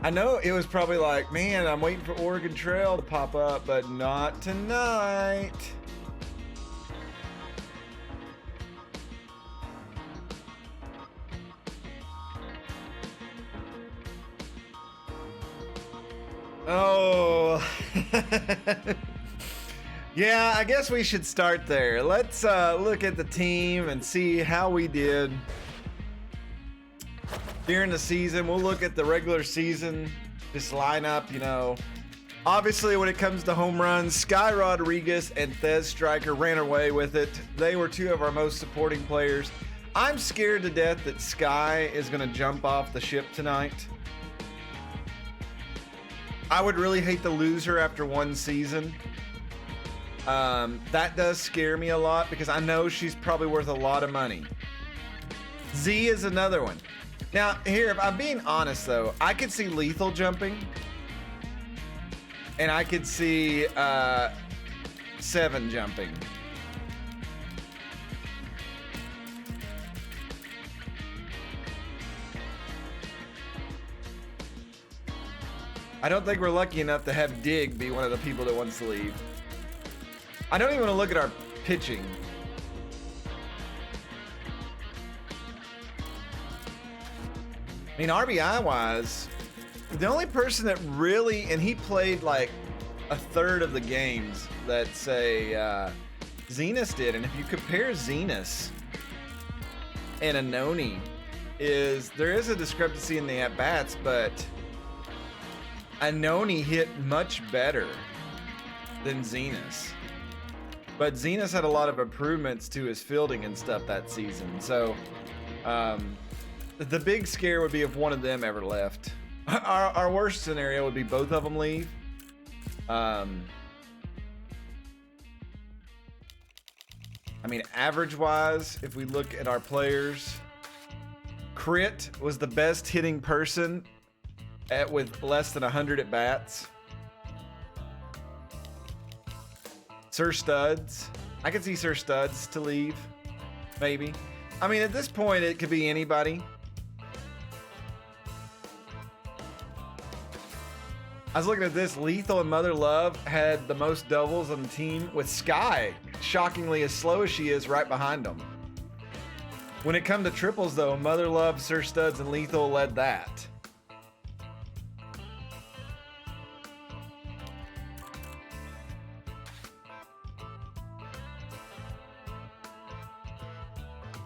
I know it was probably like, man, I'm waiting for Oregon Trail to pop up, but not tonight. Oh. Yeah, I guess we should start there. Let's look at the team and see how we did during the season. We'll look at the regular season, this lineup, you know. Obviously, when it comes to home runs, Sky Rodriguez and Thez Striker ran away with it. They were two of our most supporting players. I'm scared to death that Sky is going to jump off the ship tonight. I would really hate to lose her after one season. That does scare me a lot because I know she's probably worth a lot of money. Z is another one. Now, here, if I'm being honest though, I could see Lethal jumping. And I could see 7 jumping. I don't think we're lucky enough to have Dig be one of the people that wants to leave. I don't even want to look at our pitching. I mean, RBI wise, the only person that really, and he played like a third of the games that say Zenas did. And if you compare Zenas and Anoni, there is a discrepancy in the at-bats, but Anoni hit much better than Zenas. But Zenas had a lot of improvements to his fielding and stuff that season. So the big scare would be if one of them ever left. Our worst scenario would be both of them leave. I mean, average-wise, if we look at our players, Crit was the best hitting person with less than 100 at-bats. Sir Studs. I could see Sir Studs to leave, maybe. I mean, at this point, it could be anybody. I was looking at this. Lethal and Mother Love had the most doubles on the team, with Sky, shockingly as slow as she is, right behind them. When it comes to triples, though, Mother Love, Sir Studs, and Lethal led that.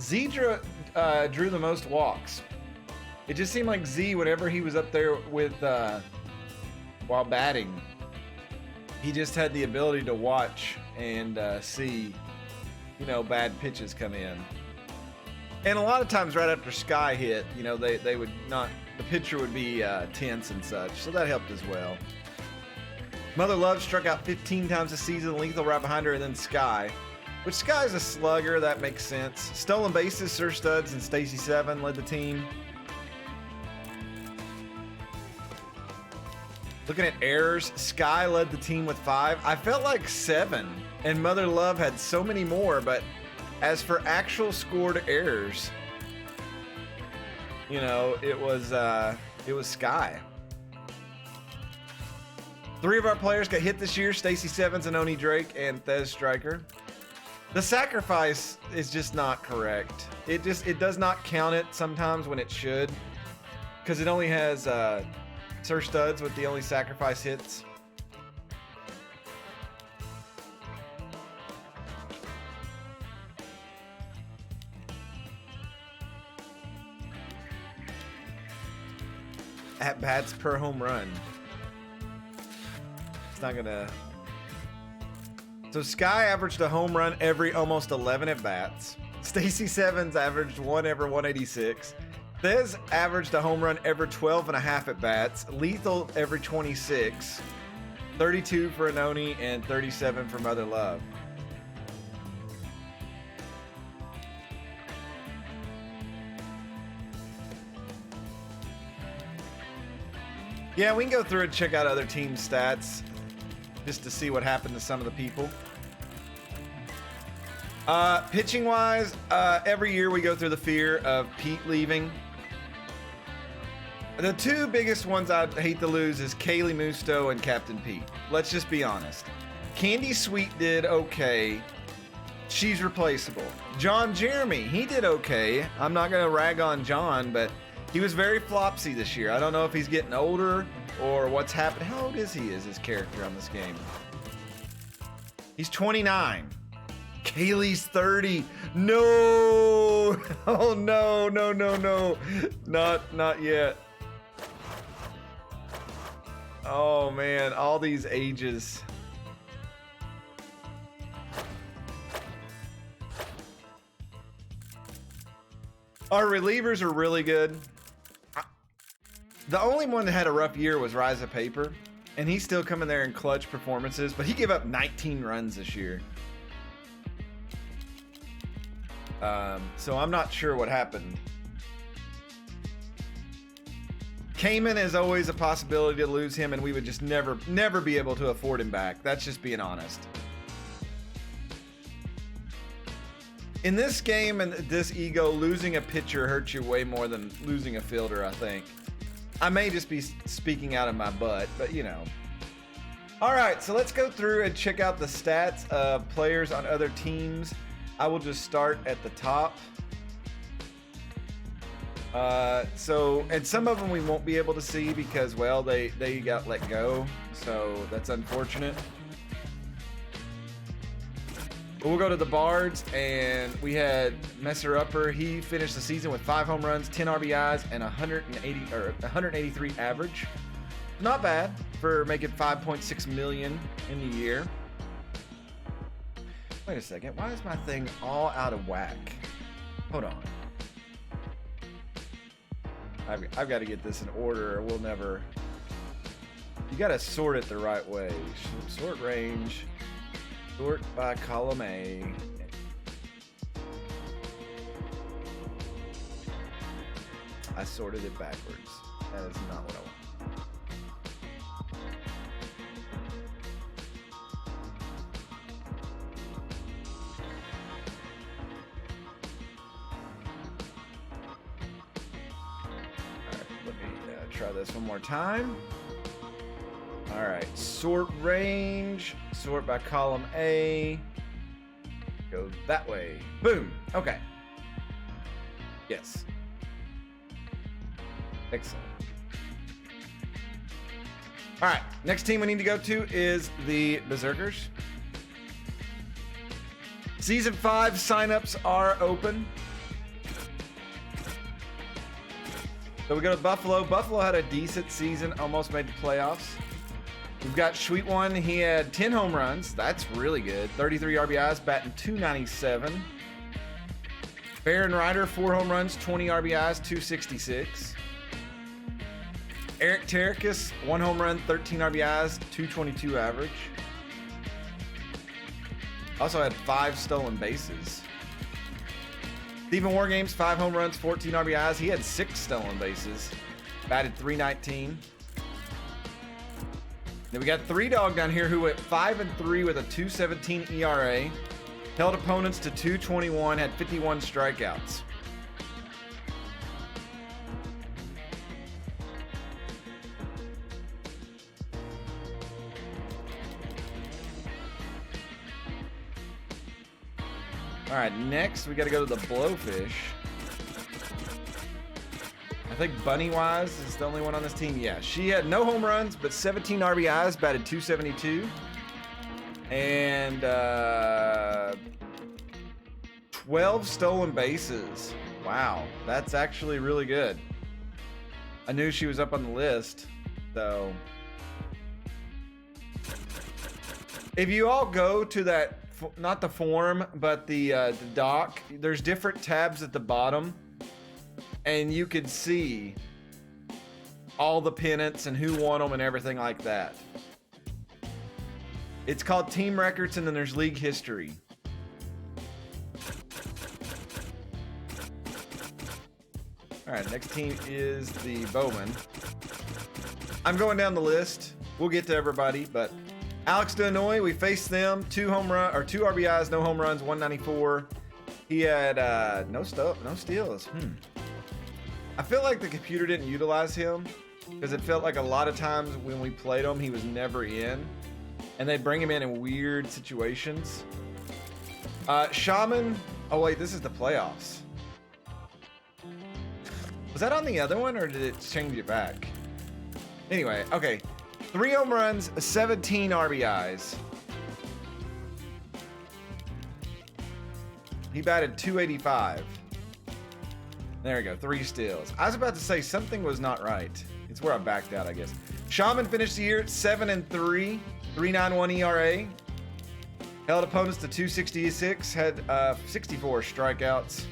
Z drew the most walks. It just seemed like Z, whenever he was up there with while batting, he just had the ability to watch and see, you know, bad pitches come in. And a lot of times right after Sky hit, you know, they would not, the pitcher would be tense and such, so that helped as well. Mother Love struck out 15 times this season, Lethal right behind her, and then Sky. Which Sky's a slugger, that makes sense. Stolen bases, Sir Studs and Stacy 7 led the team. Looking at errors, Sky led the team with 5. I felt like 7, and Mother Love had so many more, but as for actual scored errors, you know, it was Sky. 3 of our players got hit this year, Stacy 7s, Anoni Drake, and Thez Striker. The sacrifice is just not correct. It does not count it sometimes when it should, because it only has Sir Studs with the only sacrifice hits. At bats per home run. It's not gonna. So Sky averaged a home run every almost 11 at-bats. Stacy 7's averaged 1 every 186. Thez averaged a home run every 12 and a half at-bats. Lethal every 26. 32 for Anoni and 37 for Mother Love. Yeah, we can go through and check out other team stats just to see what happened to some of the people. Pitching wise, every year we go through the fear of Pete leaving. The two biggest ones I'd hate to lose is Kaylee Musto and Captain Pete. Let's just be honest. Candy Sweet did okay. She's replaceable. John Jeremy, he did okay. I'm not going to rag on John, but he was very flopsy this year. I don't know if he's getting older or what's happening. How old is his character on this game? He's 29. Kaylee's 30. No! Oh, no, no, no, no. Not yet. Oh, man. All these ages. Our relievers are really good. The only one that had a rough year was Rise of Paper, and he's still coming there in clutch performances, but he gave up 19 runs this year. So I'm not sure what happened. Cayman is always a possibility to lose him, and we would just never be able to afford him back. That's just being honest. In this game and this ego, losing a pitcher hurts you way more than losing a fielder, I think. I may just be speaking out of my butt, but you know. All right, so let's go through and check out the stats of players on other teams. I will just start at the top. And some of them we won't be able to see because, well, they got let go. So that's unfortunate. But we'll go to the Bards, and we had Messer Upper. He finished the season with 5 home runs, 10 RBIs, and 183 average. Not bad for making $5.6 million in the year. Wait a second. Why is my thing all out of whack? Hold on. I've got to get this in order, or we'll never. You got to sort it the right way. Sort range. Sort by column A. I sorted it backwards. That is not what I want. Alright, let me try this one more time. All right, sort range, sort by column A, go that way. Boom, okay. Yes. Excellent. All right, next team we need to go to is the Berserkers. Season 5 signups are open. So we go to Buffalo. Buffalo had a decent season, almost made the playoffs. We've got Sweet One. He had 10 home runs. That's really good. 33 RBIs, batting .297. Baron Ryder, 4 home runs, 20 RBIs, .266. Eric Terracus, 1 home run, 13 RBIs, .222 average. Also had 5 stolen bases. Stephen Wargames, 5 home runs, 14 RBIs. He had 6 stolen bases. Batted .319. Then we got 3 Dog down here who went 5-3 with a .217 ERA. Held opponents to .221, had 51 strikeouts. All right, next we got to go to the Blowfish. I think Bunny Wise is the only one on this team. Yeah, she had no home runs, but 17 RBIs, batted .272. And 12 stolen bases. Wow, that's actually really good. I knew she was up on the list, so. If you all go to that, not the form, but the doc, there's different tabs at the bottom. And you can see all the pennants and who won them and everything like that. It's called Team Records, and then there's League History. All right, next team is the Bowman. I'm going down the list. We'll get to everybody, but Alex Denoy, we faced them. 2 RBIs, no home runs, 194. He had no steals. I feel like the computer didn't utilize him because it felt like a lot of times when we played him, he was never in. And they bring him in weird situations. Shaman. Oh, wait, this is the playoffs. Was that on the other one or did it change it back? Anyway, okay. 3 home runs, 17 RBIs. He batted .285. There we go, 3 steals. I was about to say something was not right. It's where I backed out, I guess. Shaman finished the year at 7-3, 3.91 ERA. Held opponents to 266, had 64 strikeouts.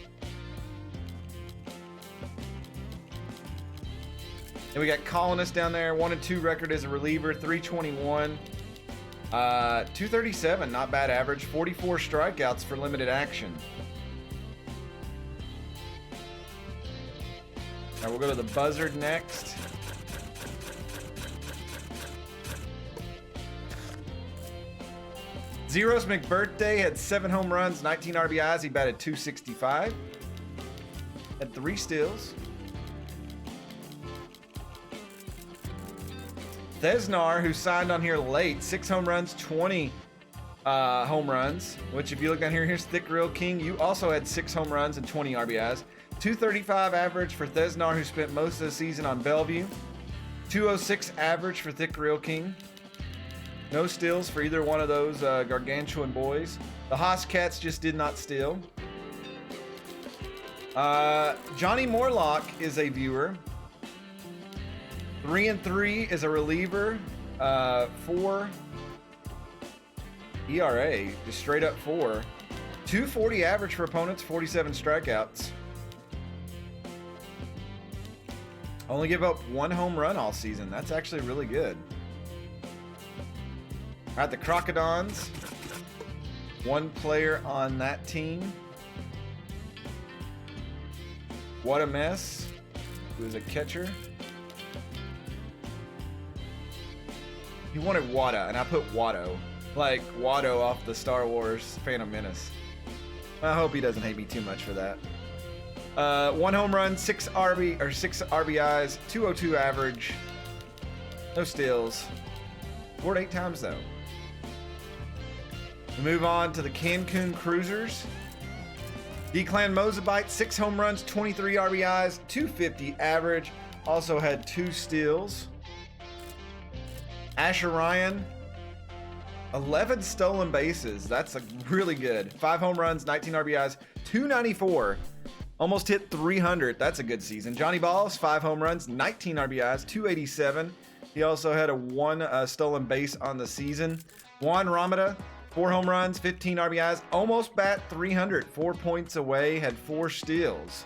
And we got Colonist down there, 1-2 record as a reliever, 321. 237, not bad average, 44 strikeouts for limited action. Now we'll go to the Buzzard next. Zeros McBirthday had 7 home runs, 19 RBIs. He batted .265. Had 3 steals. Thesnar, who signed on here late, 6 home runs, 20 home runs, which if you look down here, here's Thick Real King. You also had 6 home runs and 20 RBIs. 235 average for Thesnar, who spent most of the season on Bellevue. 206 average for Thick Real King. No steals for either one of those gargantuan boys. The Haas Cats just did not steal. Johnny Morlock is a viewer. 3-3 is a reliever. 4 ERA, just straight up 4. 240 average for opponents, 47 strikeouts. Only give up 1 home run all season. That's actually really good. All right, the Crocodons. 1 player on that team. What a mess. Who is a catcher. He wanted Wada, and I put Watto. Like Watto off the Star Wars Phantom Menace. I hope he doesn't hate me too much for that. 1 home run, 6 RBIs, 202 average. No steals. Scored 8 times though. We move on to the Cancun Cruisers. D-Clan Mozabite, 6 home runs, 23 RBIs, 250 average. Also had 2 steals. Asher Ryan, 11 stolen bases. That's really good. 5 home runs, 19 RBIs, 294. Almost hit 300. That's a good season. Johnny Balls, 5 home runs, 19 RBIs, 287. He also had a 1 stolen base on the season. Juan Ramada, 4 home runs, 15 RBIs, almost bat 300. 4 points away, had 4 steals.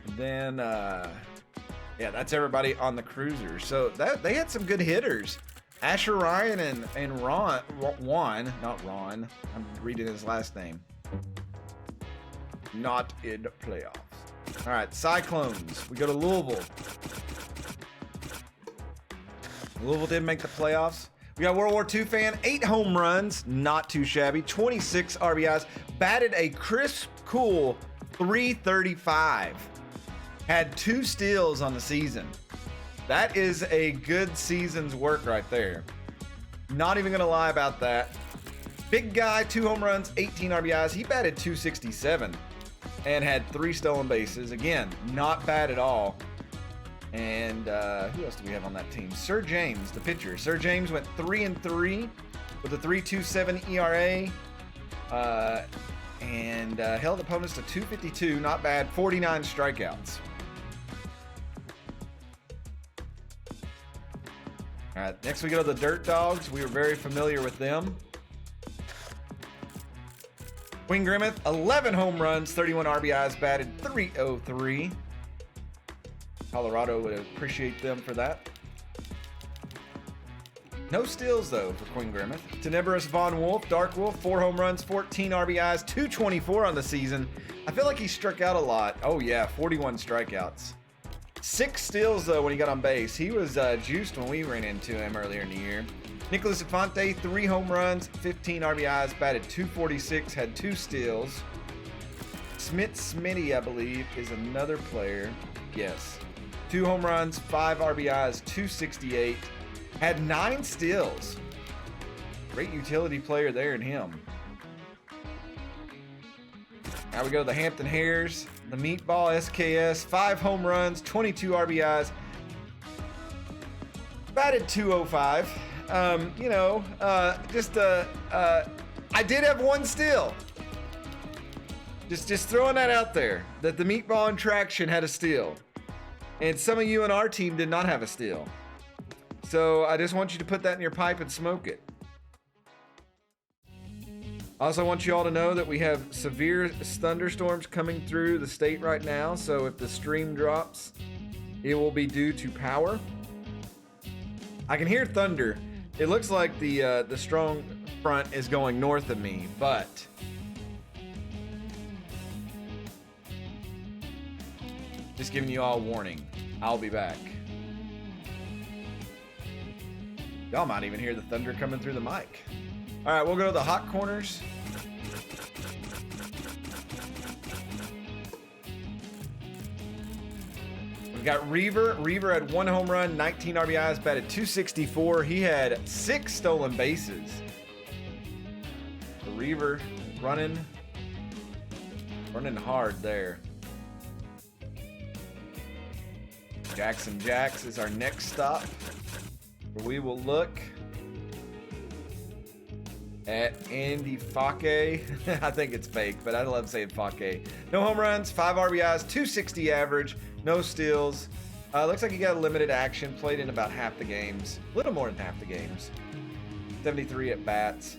And then, yeah, that's everybody on the Cruisers. So they had some good hitters. Asher Ryan and Juan, not Ron. I'm reading his last name. Not in the playoffs. All right, Cyclones. We go to Louisville. Louisville did make the playoffs. We got World War II fan, 8 home runs, not too shabby, 26 RBIs, batted a crisp, cool 335. Had 2 steals on the season. That is a good season's work right there. Not even gonna lie about that. Big guy, 2 home runs, 18 RBIs. He batted .267 and had 3 stolen bases. Again, not bad at all. And who else do we have on that team? Sir James, the pitcher. Sir James went 3-3 with a 3.27 ERA. And held opponents to 252. Not bad. 49 strikeouts. All right, next we go to the Dirt Dogs. We were very familiar with them. Wayne Grimmett, 11 home runs, 31 RBIs, batted .303. Colorado would appreciate them for that. No steals, though, for Quinn Grimmett. Tenebris Von Wolf, Dark Wolf, 4 home runs, 14 RBIs, 224 on the season. I feel like he struck out a lot. Oh, yeah, 41 strikeouts. 6 steals, though, when he got on base. He was juiced when we ran into him earlier in the year. Nicholas Infante, 3 home runs, 15 RBIs, batted .246, had 2 steals. Smitty, I believe, is another player. Yes. 2 home runs, 5 RBIs, 268. Had 9 steals. Great utility player there in him. Now we go to the Hampton Hares. The Meatball SKS. 5 home runs, 22 RBIs. Batted 205. I did have 1 steal. Just throwing that out there, that the Meatball and Traction had a steal. And some of you on our team did not have a steal. So I just want you to put that in your pipe and smoke it. I also want you all to know that we have severe thunderstorms coming through the state right now. So if the stream drops, it will be due to power. I can hear thunder. It looks like the strong front is going north of me, but just giving you all a warning. I'll be back. Y'all might even hear the thunder coming through the mic. All right, we'll go to the hot corners. We've got Reaver. Reaver had 1 home run, 19 RBIs, batted 264. He had 6 stolen bases. The Reaver running hard there. Jackson Jacks is our next stop, where we will look at Andy Fake. I think it's fake, but I love saying Fake. No home runs, 5 RBIs, 260 average, no steals. Looks like he got a limited action, played in about half the games, a little more than half the games. 73 at bats.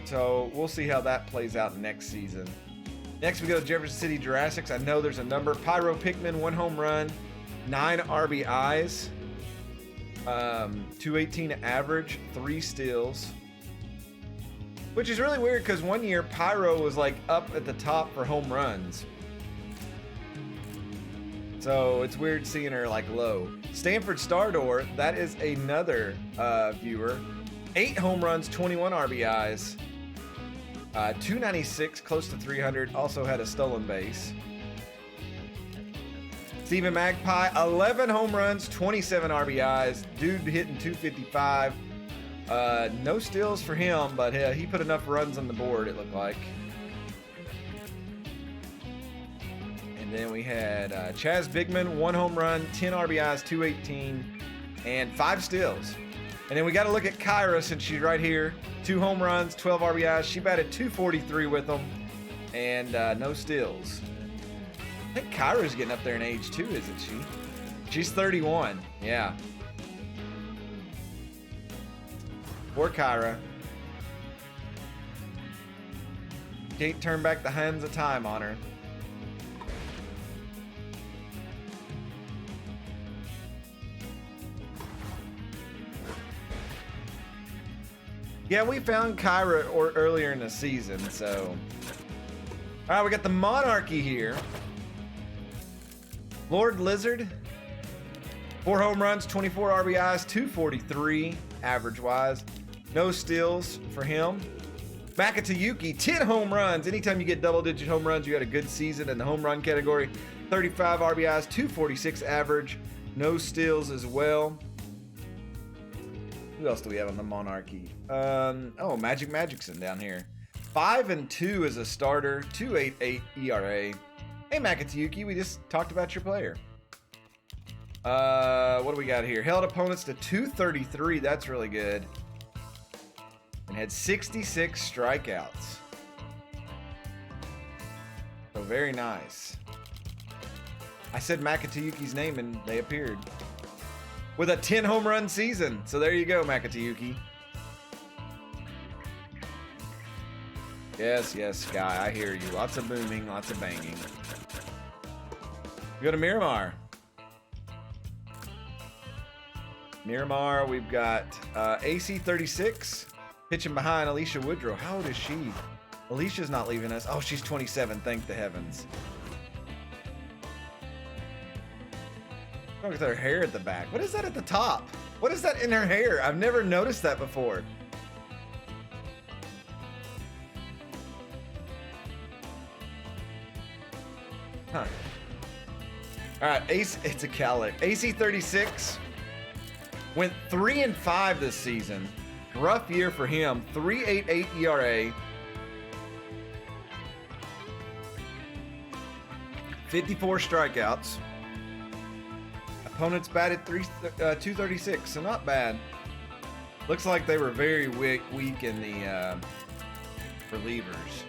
So we'll see how that plays out next season. Next, we go to Jefferson City Jurassics. I know there's a number. Pyro Pickman, 1 home run, 9 RBIs, 218 average, 3 steals. Which is really weird because one year Pyro was like up at the top for home runs. So it's weird seeing her like low. Stanford Stardor, that is another viewer. 8 home runs, 21 RBIs. 296, close to 300, also had a stolen base. Steven Magpie, 11 home runs, 27 RBIs, dude hitting 255. No steals for him, but he put enough runs on the board, it looked like. And then we had Chaz Bigman, 1 home run, 10 RBIs, 218, and 5 steals. And then we got to look at Kyra since she's right here. 2 home runs, 12 RBIs. She batted 243 with them, and no steals. I think Kyra's getting up there in age too, isn't she? She's 31. Yeah. Poor Kyra. Can't turn back the hands of time on her. Yeah, we found Kyra earlier in the season, so. All right, we got the Monarchy here. Lord Lizard, 4 home runs, 24 RBIs, 243 average-wise. No steals for him. Makatayuki, 10 home runs. Anytime you get double-digit home runs, you had a good season in the home run category. 35 RBIs, 246 average. No steals as well. Who else do we have on the Monarchy? Magic Magicson down here. 5-2 as a starter, 2.88 ERA. Hey, Makatayuki, we just talked about your player. What do we got here? Held opponents to 233. That's really good. And had 66 strikeouts. So very nice. I said Makatayuki's name and they appeared. With a 10 home run season. So there you go, Makatayuki. Yes, Sky, I hear you. Lots of booming, lots of banging. We go to Miramar. Miramar, we've got AC36 pitching behind Alicia Woodrow. How old is she? Alicia's not leaving us. Oh, she's 27, thank the heavens. Look at her hair at the back. What is that at the top? What is that in her hair? I've never noticed that before. All right, it's a Calic. AC36 went 3-5 this season. Rough year for him. 3.88 ERA. 54 strikeouts. Opponents batted 236, so not bad. Looks like they were very weak in the relievers.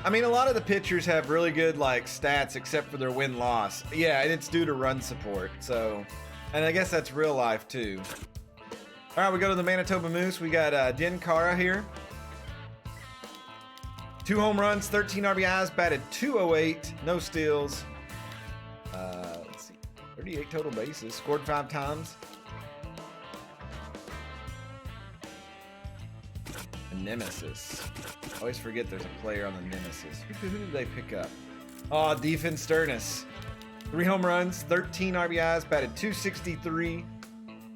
I mean, a lot of the pitchers have really good like stats except for their win-loss. Yeah, and it's due to run support. So, and I guess that's real life too. All right, we go to the Manitoba Moose. We got Den Kara here. 2 home runs, 13 RBIs, batted .208, no steals. Let's see, 38 total bases, scored 5 times. A nemesis. I always forget there's a player on the nemesis. Who did they pick up? Oh, Defense Sternus. 3 home runs, 13 RBIs, batted .263,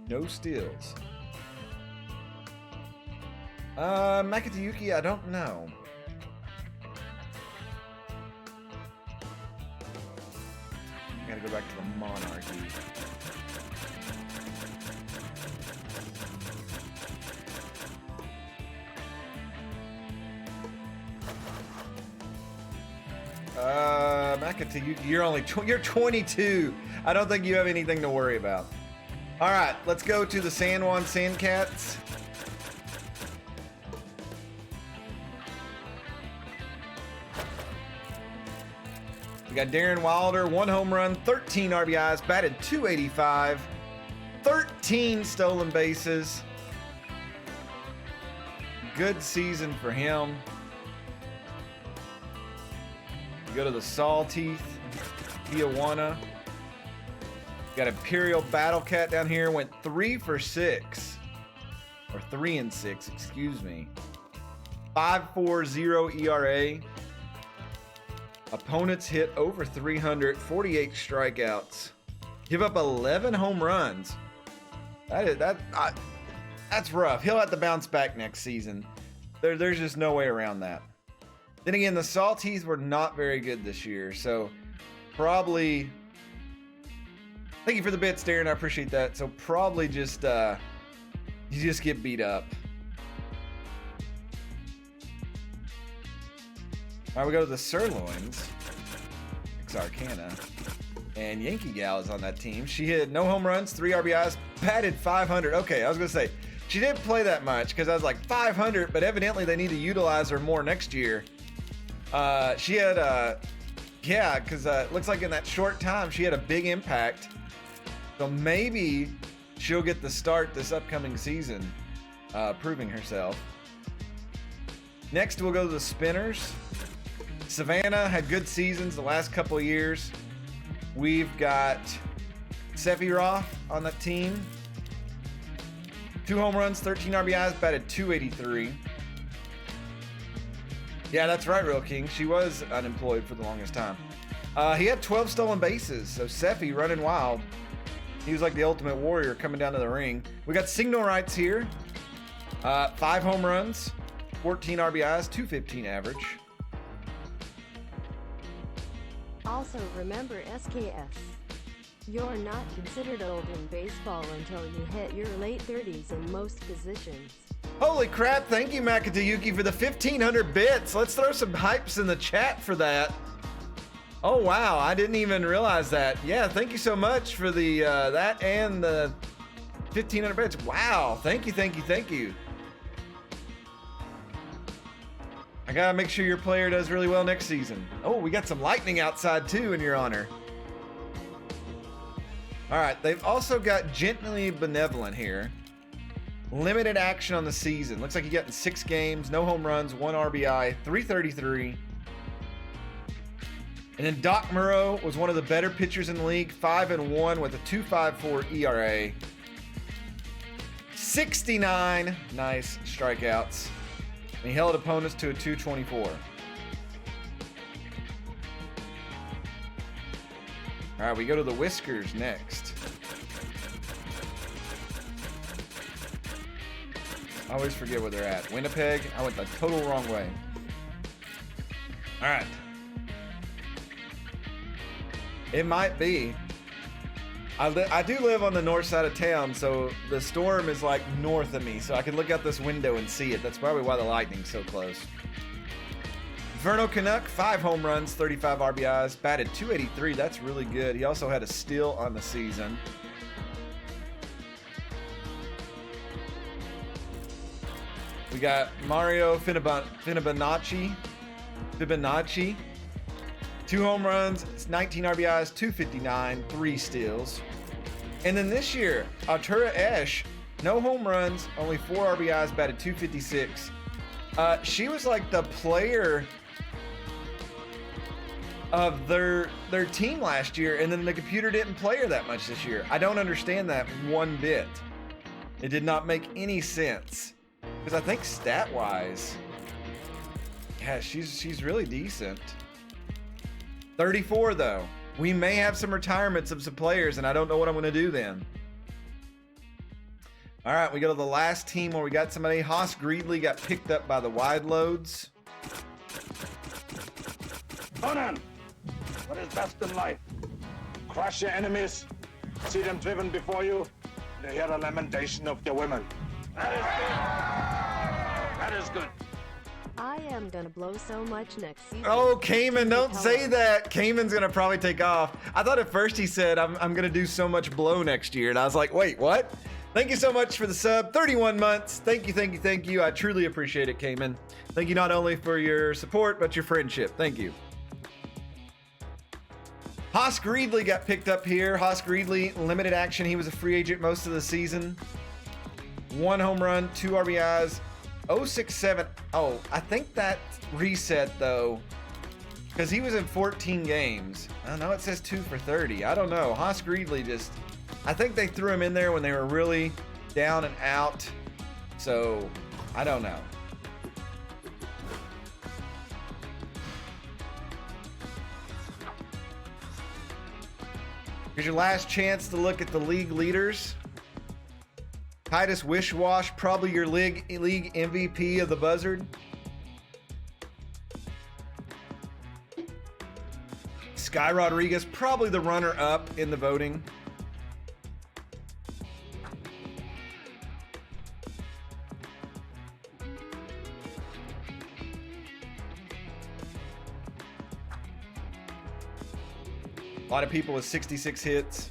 no steals. Makatayuki, I don't know. Gotta go back to the Monarchy. Makatayuki, you're 22. I don't think you have anything to worry about. All right, let's go to the San Juan Sandcats. We got Darren Wilder, 1 home run, 13 RBIs, batted .285, 13 stolen bases. Good season for him. We go to the Sawteeth, Tijuana. Got Imperial Battle Cat down here, went 3 for 6. Or 3 and 6, excuse me. 5.40 ERA. Opponents hit over 300, 48 strikeouts. Give up 11 home runs. That's rough. He'll have to bounce back next season. There's just no way around that. Then again, the Salties were not very good this year, so probably. Thank you for the bits, Darren. I appreciate that. So probably just you just get beat up. All right, we go to the Sirloins. Arcana. And Yankee Gal is on that team. She hit no home runs, 3 RBIs, batted .500. Okay, I was going to say, she didn't play that much because I was like, 500, but evidently they need to utilize her more next year. She had, yeah, because it looks like in that short time, she had a big impact. So maybe she'll get the start this upcoming season, proving herself. Next, we'll go to the Spinners. Savannah had good seasons the last couple of years. We've got Sephiroth on that team. 2 home runs, 13 RBIs, batted .283. Yeah, that's right, Real King. She was unemployed for the longest time. He had 12 stolen bases, so Sephi running wild. He was like the ultimate warrior coming down to the ring. We got signal rights here. 5 home runs, 14 RBIs, .215 average. Also remember SKS. You're not considered old in baseball until you hit your late 30s in most positions. Holy crap, thank you Makatayuki for the 1,500 bits. Let's throw some hypes in the chat for that. Oh wow, I didn't even realize that. Yeah, thank you so much for the that and the 1,500 bits. Wow, thank you, thank you, thank you. I gotta make sure your player does really well next season. Oh, we got some lightning outside too in your honor. All right, they've also got Gently Benevolent here. Limited action on the season. Looks like he got in 6 games, no home runs, 1 RBI, .333. And then Doc Murrow was one of the better pitchers in the league, 5-1 with a 2.54 ERA. 69 nice strikeouts. And he held opponents to a 2.24. All right, we go to the Whiskers next. I always forget where they're at. Winnipeg. I went the total wrong way. All right. It might be. I do live on the north side of town, so the storm is like north of me, so I can look out this window and see it. That's probably why the lightning's so close. Verno Canuck, 5 home runs, 35 RBIs, batted .283. That's really good. He also had a steal on the season. We got Mario Fibonacci. 2 home runs, 19 RBIs, 259, 3 steals. And then this year, Artura Esch, no home runs, only 4 RBIs, batted .256. She was like the player of their team last year, and then the computer didn't play her that much this year. I don't understand that one bit. It did not make any sense. Because I think stat-wise, yeah, she's really decent. 34 though. We may have some retirements of some players, and I don't know what I'm going to do then. All right, we go to the last team where we got somebody. Haas Greedley got picked up by the wide loads. Conan, what is best in life? Crush your enemies, see them driven before you, and hear the lamentation of your women. That is good. That is good. I am gonna blow so much next season. Oh, Cayman, don't say that. Cayman's gonna probably take off. I thought at first he said, I'm gonna do so much blow next year. And I was like, wait, what? Thank you so much for the sub. 31 months. Thank you. I truly appreciate it, Cayman. Thank you not only for your support, but your friendship. Thank you. Haas Greedley got picked up here. Haas Greedley, limited action. He was a free agent most of the season. 1 home run, 2 RBIs. 067. Oh, I think that reset though, because he was in 14 games. I know it says 2 for 30. I don't know. Haas Greedley just, I think they threw him in there when they were really down and out. So I don't know. Here's your last chance to look at the league leaders. Titus Wishwash, probably your league MVP of the Buzzard. Sky Rodriguez, probably the runner-up in the voting. A lot of people with 66 hits.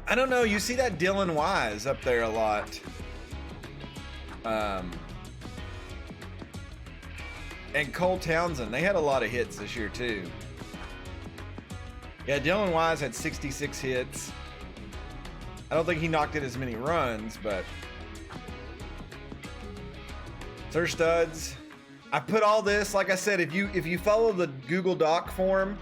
I don't know. You see that Dylan Wise up there a lot. And Cole Townsend. They had a lot of hits this year, too. Yeah, Dylan Wise had 66 hits. I don't think he knocked in as many runs, but... Sir Studs. I put all this, like I said, if you follow the Google Doc form,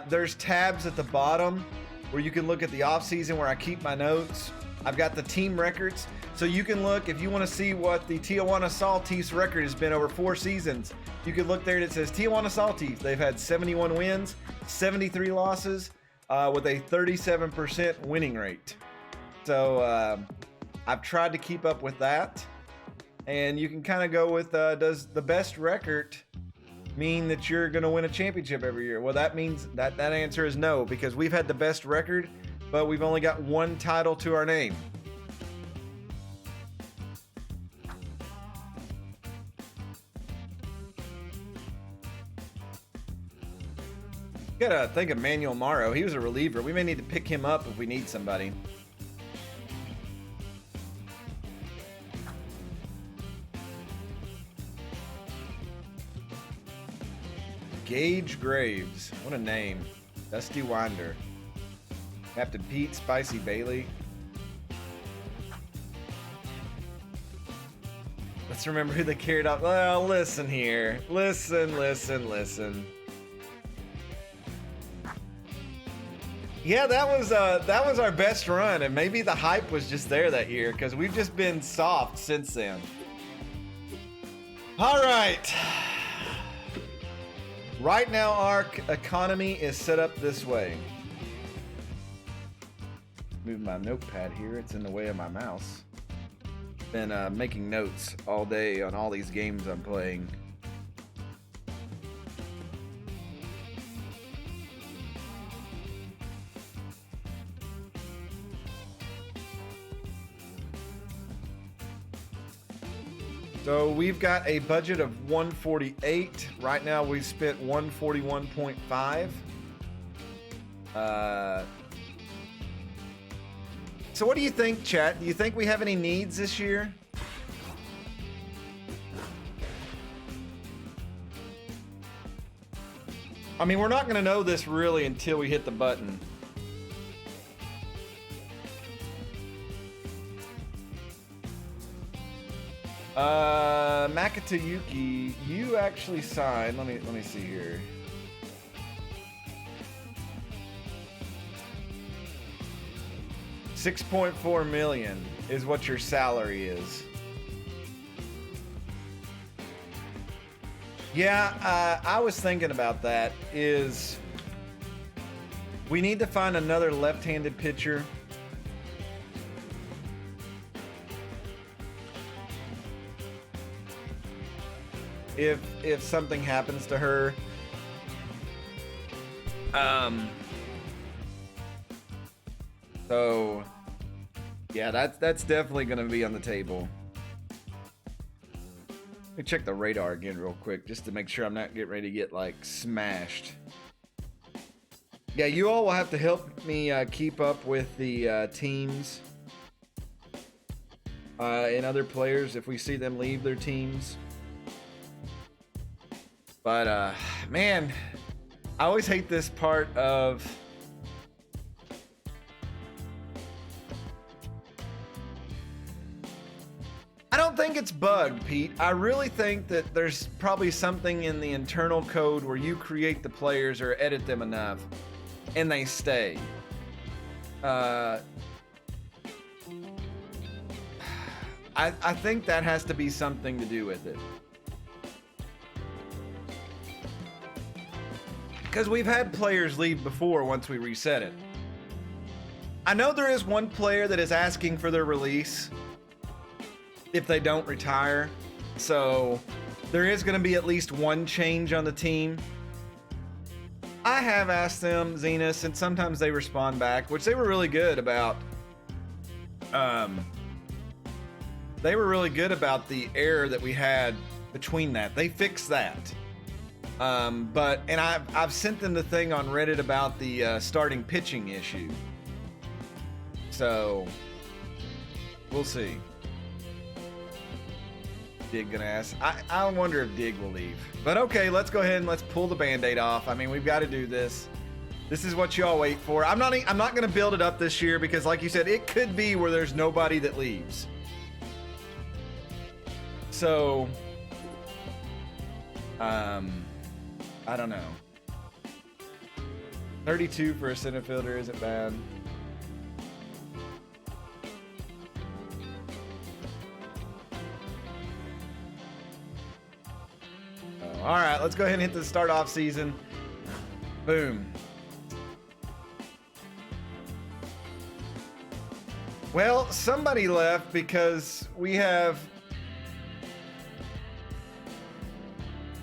there's tabs at the bottom where you can look at the off season where I keep my notes. I've got the team records, so you can look if you want to see what the Tijuana Saltese record has been over 4 seasons. You can look there and it says Tijuana Saltese. They've had 71 wins, 73 losses, with a 37% winning rate. So I've tried to keep up with that, and you can kind of go with does the best record mean that you're going to win a championship every year? Well, that means that answer is no, because we've had the best record, but we've only got 1 title to our name. Gotta think of Manuel Morrow. He was a reliever. We may need to pick him up if we need somebody. Gage Graves. What a name. Dusty Winder. Captain Pete, Spicy Bailey. Let's remember who they carried off. Well, listen here. Listen. Yeah, that was our best run, and maybe the hype was just there that year because we've just been soft since then. All right. Right now, our economy is set up this way. Move my notepad here. It's in the way of my mouse. Been making notes all day on all these games I'm playing. So we've got a budget of 148. Right now we've spent 141.5. So what do you think, chat? Do you think we have any needs this year? I mean, we're not going to know this really until we hit the button. Makatayuki, you actually signed. Let me see here. $6.4 million is what your salary is. Yeah, I was thinking about that. Is we need to find another left-handed pitcher. If something happens to her, so yeah, that's definitely gonna be on the table. Let me check the radar again real quick just to make sure I'm not getting ready to get like smashed. Yeah, you all will have to help me keep up with the teams and other players if we see them leave their teams. But man, I always hate this part of I don't think it's bugged, Pete. I really think that there's probably something in the internal code where you create the players or edit them enough and they stay. I think that has to be something to do with it. Because we've had players leave before once we reset it. I know there is one player that is asking for their release if they don't retire. So there is going to be at least one change on the team. I have asked them, Zenus, and sometimes they respond back, which they were really good about. They were really good about the error that we had between that. They fixed that. But I've sent them the thing on Reddit about the starting pitching issue. So we'll see. Dig gonna ask. I wonder if Dig will leave. But okay, let's go ahead and let's pull the band-aid off. I mean, we've got to do this. This is what you all wait for. I'm not gonna build it up this year because, like you said, it could be where there's nobody that leaves. So, I don't know. 32 for a center fielder isn't bad. All right, let's go ahead and hit the start off season. Boom. Well, somebody left because we have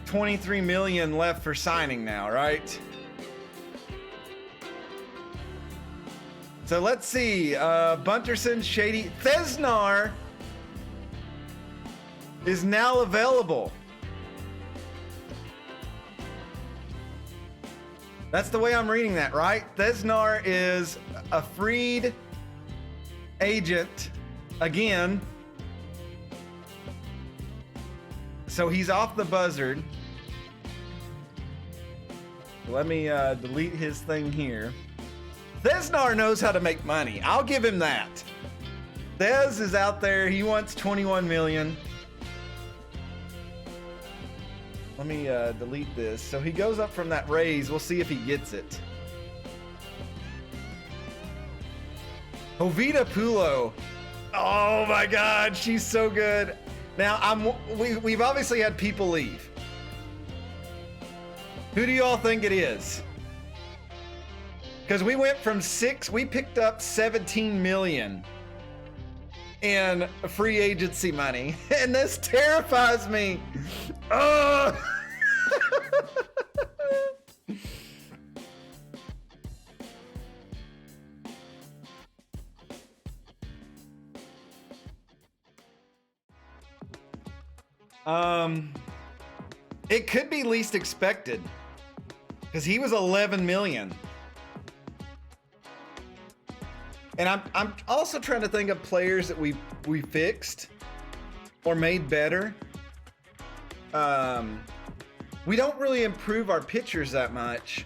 23 million left for signing now, right? So let's see. Bunterson, Shady, Thesnar is now available. That's the way I'm reading that, right? Thesnar is a freed agent again. So he's off the buzzard. Let me delete his thing here. Thesnar knows how to make money. I'll give him that. Thez is out there. He wants 21 million. Let me delete this. So he goes up from that raise. We'll see if he gets it. Jovita Pulo. Oh my God, she's so good. Now we've obviously had people leave. Who do you all think it is? Because we went from 6, we picked up 17 million in free agency money, and this terrifies me. Oh. It could be least expected because he was 11 million. And I'm also trying to think of players that we fixed or made better. We don't really improve our pitchers that much.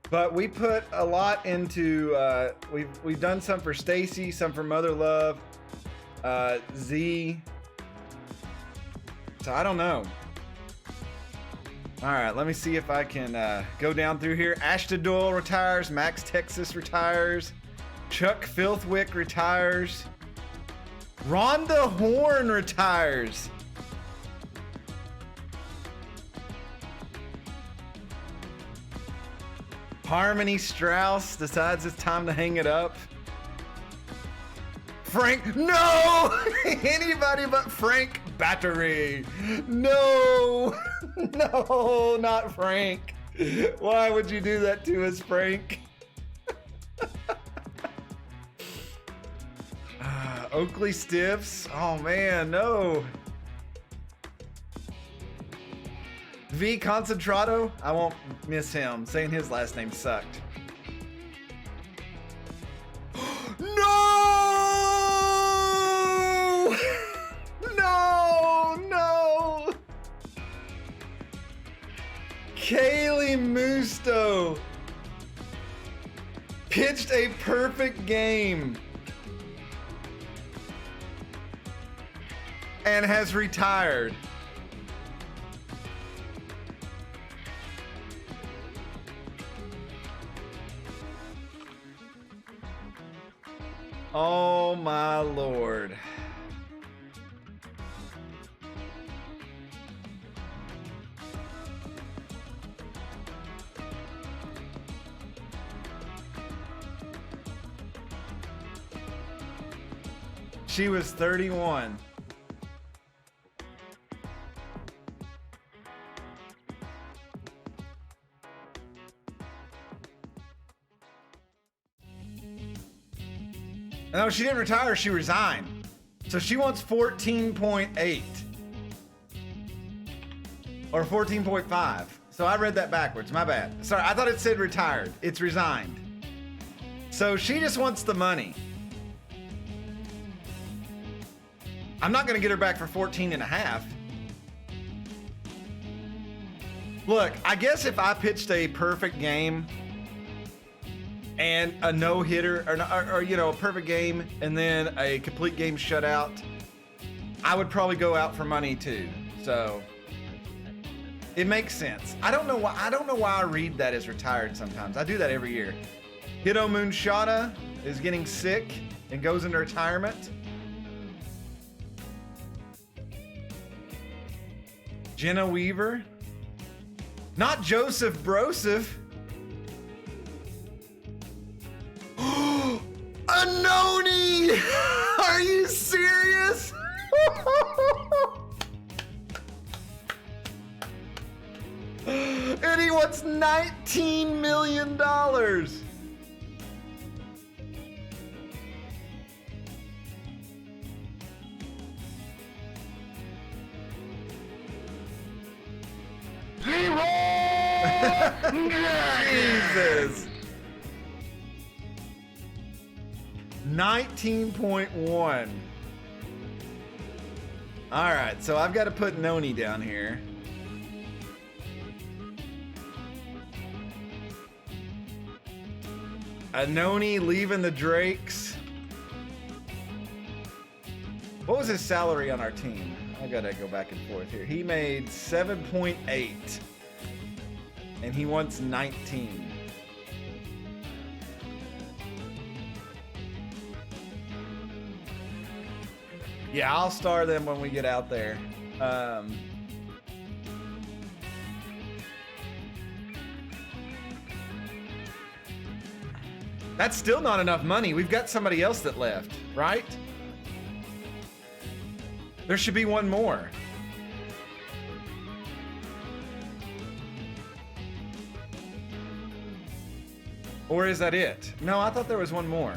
But we put a lot into, we've done some for Stacy, some for Mother Love, Z. So I don't know. All right, let me see if I can go down through here. Ashton Doyle retires, Max Texas retires, Chuck Filthwick retires, Rhonda Horn retires. Harmony Strauss decides it's time to hang it up. Frank, no! Anybody but Frank Battery. No! No, not Frank. Why would you do that to us, Frank? Oakley Stiffs. Oh man, no. V Concentrado. I won't miss him. Saying his last name sucked. No! No! No! Kaylee Musto pitched a perfect game and has retired. Oh my Lord. She was 31. No, she didn't retire, she resigned. So she wants 14.8. Or 14.5. So I read that backwards, my bad. Sorry, I thought it said retired. It's resigned. So she just wants the money. I'm not gonna get her back for 14 and a half. Look, I guess if I pitched a perfect game and a no-hitter, or you know, a perfect game and then a complete game shutout, I would probably go out for money too. So it makes sense. I don't know why I read that as retired sometimes. I do that every year. Hito Moonshada is getting sick and goes into retirement. Jenna Weaver. Not Joseph Broseph. Anoni! Are you serious? And he wants $19 million. Jesus. 19.1. All right, so I've got to put Noni down here. Noni leaving the Drakes. What was his salary on our team? I gotta go back and forth here. He made 7.8 and he wants 19. Yeah, I'll star them when we get out there. That's still not enough money. We've got somebody else that left, right? There should be one more. Or is that it? No, I thought there was one more.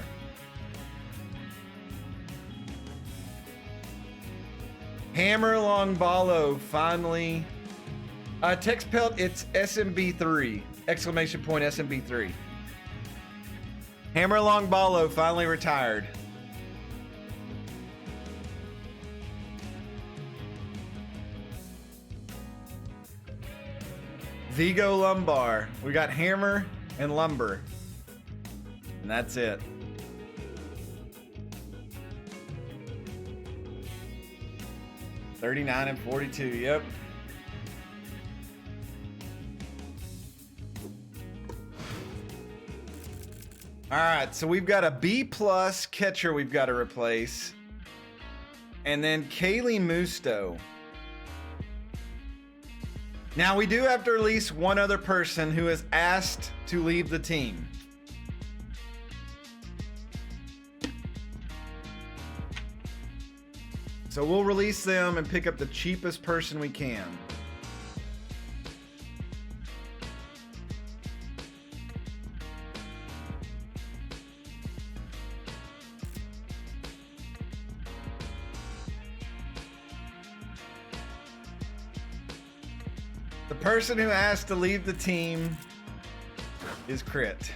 Hammer Long Ballo finally. Text Pelt, it's SMB3. Exclamation point SMB3. Hammer Long Ballo finally retired. Vigo Lumbar. We got Hammer and Lumber. And that's it. $39 and $42, yep. All right, so we've got a B+ catcher we've got to replace. And then Kaylee Musto. Now we do have to release one other person who is asked to leave the team. So we'll release them and pick up the cheapest person we can. The person who asked to leave the team is Crit.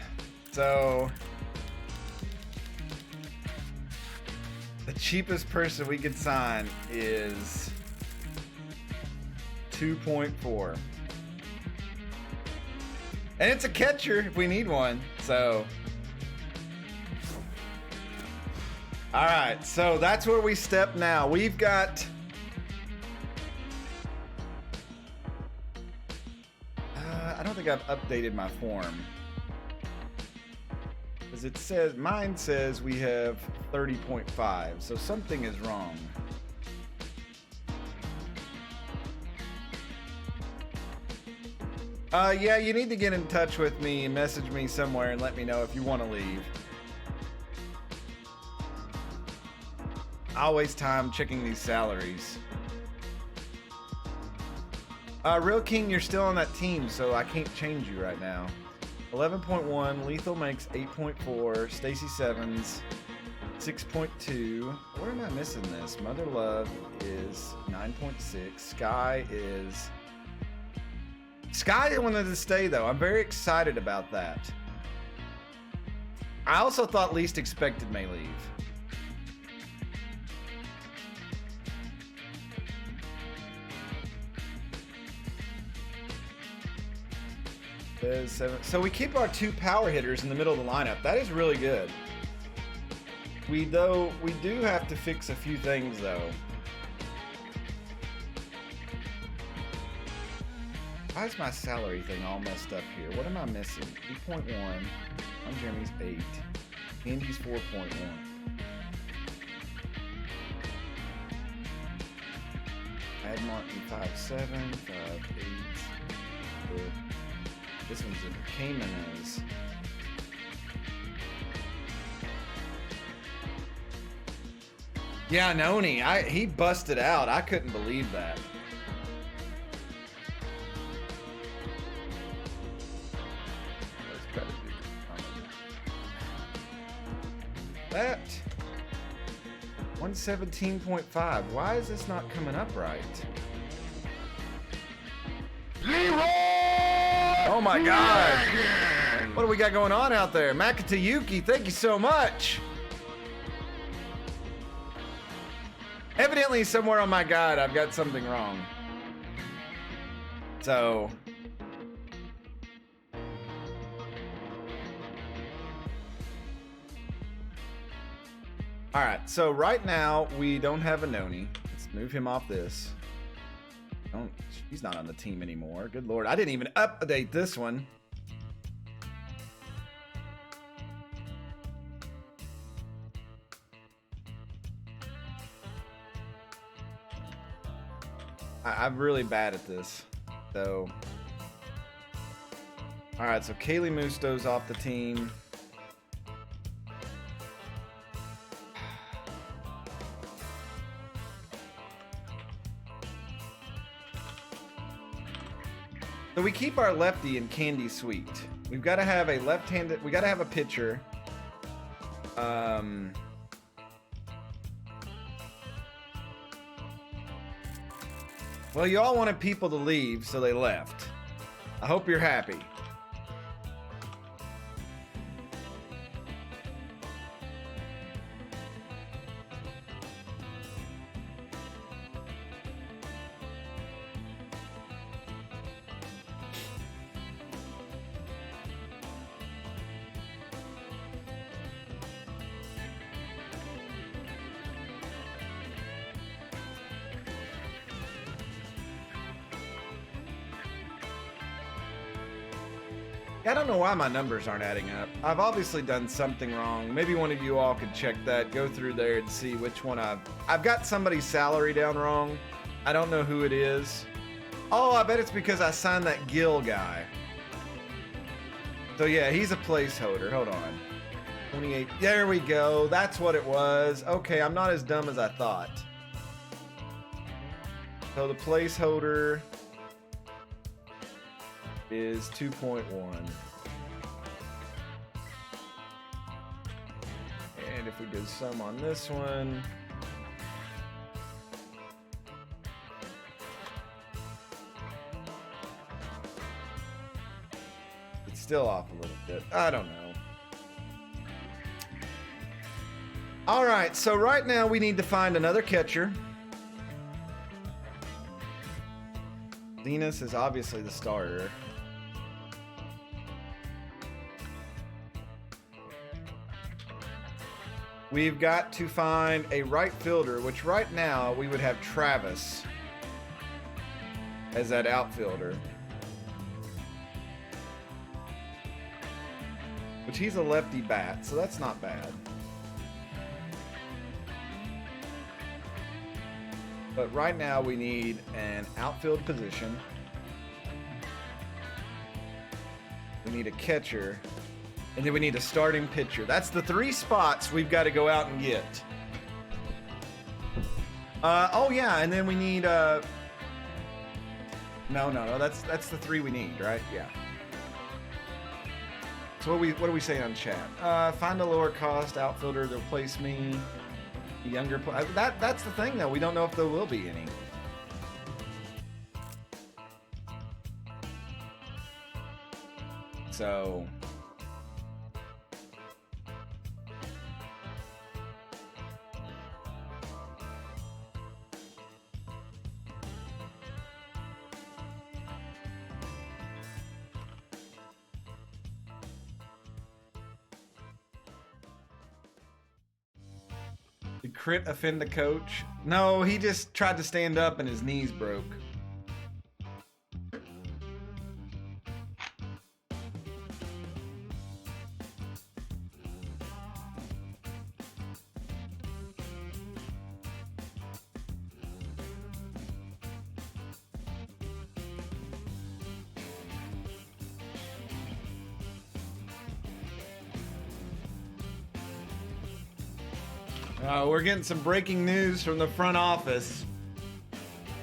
So the cheapest person we could sign is 2.4. And it's a catcher if we need one. So all right, so that's where we step now. We've got I don't think I've updated my form. Because it says, mine says we have 30.5, so something is wrong. Yeah, you need to get in touch with me and message me somewhere and let me know if you want to leave. I'll waste time checking these salaries. Real King, you're still on that team, so I can't change you right now. 11.1, Lethal makes 8.4, Stacy Sevens 6.2. Where am I missing this? Mother Love is 9.6. Sky wanted to stay though. I'm very excited about that. I also thought Least Expected may leave. So we keep our two power hitters in the middle of the lineup. That is really good. We do have to fix a few things though. Why is my salary thing all messed up here? What am I missing? 8.1. I'm Jeremy's 8. Andy's 4.1. Add Martin 5.7, 5.8. This one's a Cayman is. Yeah, Noni, he busted out. I couldn't believe that. That 117.5. Why is this not coming up right? Oh my God! What do we got going on out there? Makatayuki, thank you so much. Evidently, somewhere on my guide, I've got something wrong. So. Alright, so right now, we don't have a Noni. Let's move him off this. He's not on the team anymore. Good Lord, I didn't even update this one. I'm really bad at this. So, all right. So Kaylee Musto's off the team. So we keep our lefty in Candy Sweet. We've got to have a left-handed. We got to have a pitcher. Well, you all wanted people to leave, so they left. I hope you're happy. I don't know why my numbers aren't adding up. I've obviously done something wrong. Maybe one of you all could check that. Go through there and see which one I've got somebody's salary down wrong. I don't know who it is. Oh, I bet it's because I signed that Gil guy. So yeah, he's a placeholder. Hold on. 28. There we go. That's what it was. Okay, I'm not as dumb as I thought. So the placeholder is 2.1. And if we did some on this one, it's still off a little bit. I don't know. All right, so right now we need to find another catcher. Venus is obviously the starter. We've got to find a right fielder, which right now we would have Travis as that outfielder. Which he's a lefty bat, so that's not bad. But right now we need an outfield position. We need a catcher. And then we need a starting pitcher. That's the 3 spots we've got to go out and get. Oh yeah, and then we need no, that's the 3 we need, right? Yeah. So what are we saying on chat? Find a lower cost outfielder to replace me. Younger that's the thing though, we don't know if there will be any. So did Crit offend the coach? No, he just tried to stand up and his knees broke. We're getting some breaking news from the front office.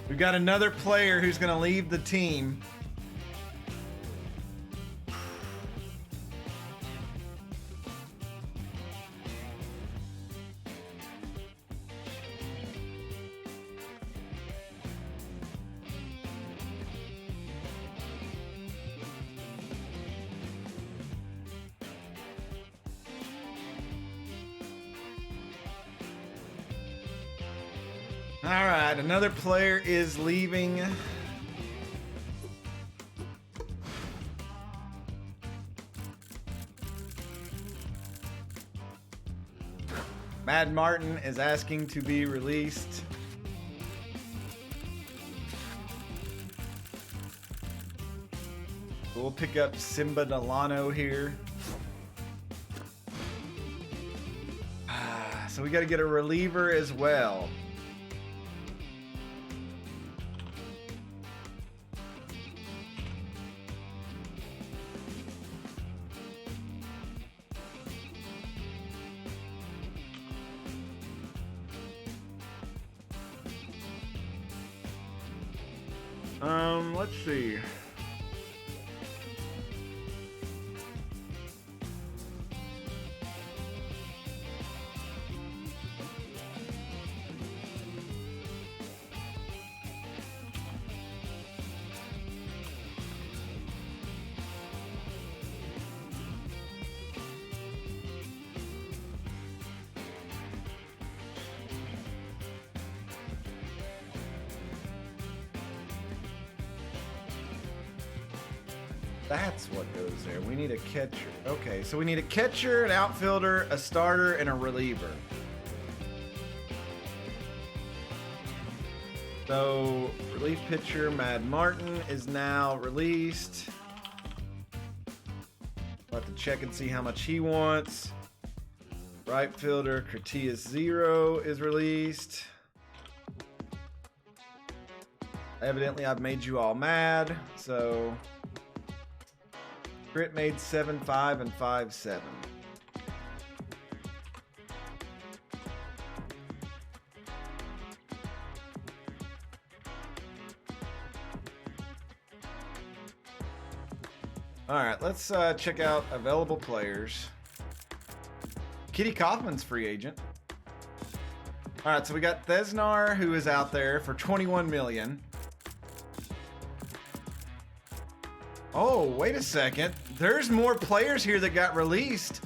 We've got another player who's going to leave the team. All right, another player is leaving. Mad Martin is asking to be released. We'll pick up Simba Delano here. So we got to get a reliever as well. Let's see. That's what goes there. We need a catcher. Okay, so we need a catcher, an outfielder, a starter, and a reliever. So, relief pitcher Mad Martin is now released. We'll have to check and see how much he wants. Right fielder Curtius 0 is released. Evidently, I've made you all mad, so... Crit made 7-5 and 5-7. All right, let's check out available players. Kitty Kaufman's free agent. All right, so we got Thesnar, who is out there for 21 million. Oh, wait a second. There's more players here that got released.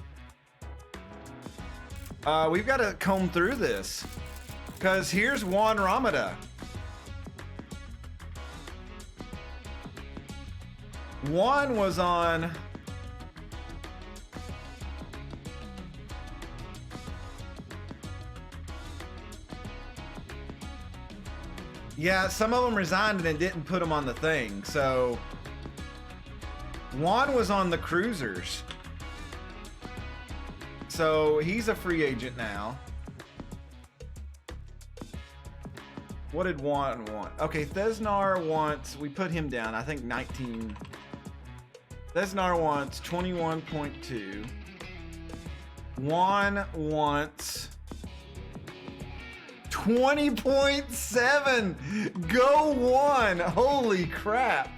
We've got to comb through this. Because here's Juan Ramada. Juan was on... Yeah, some of them resigned and didn't put them on the thing, so... Juan was on the Cruisers. So he's a free agent now. What did Juan want? Okay, Thesnar wants, we put him down, I think 19. Thesnar wants 21.2. Juan wants 20.7. Go Juan. Holy crap.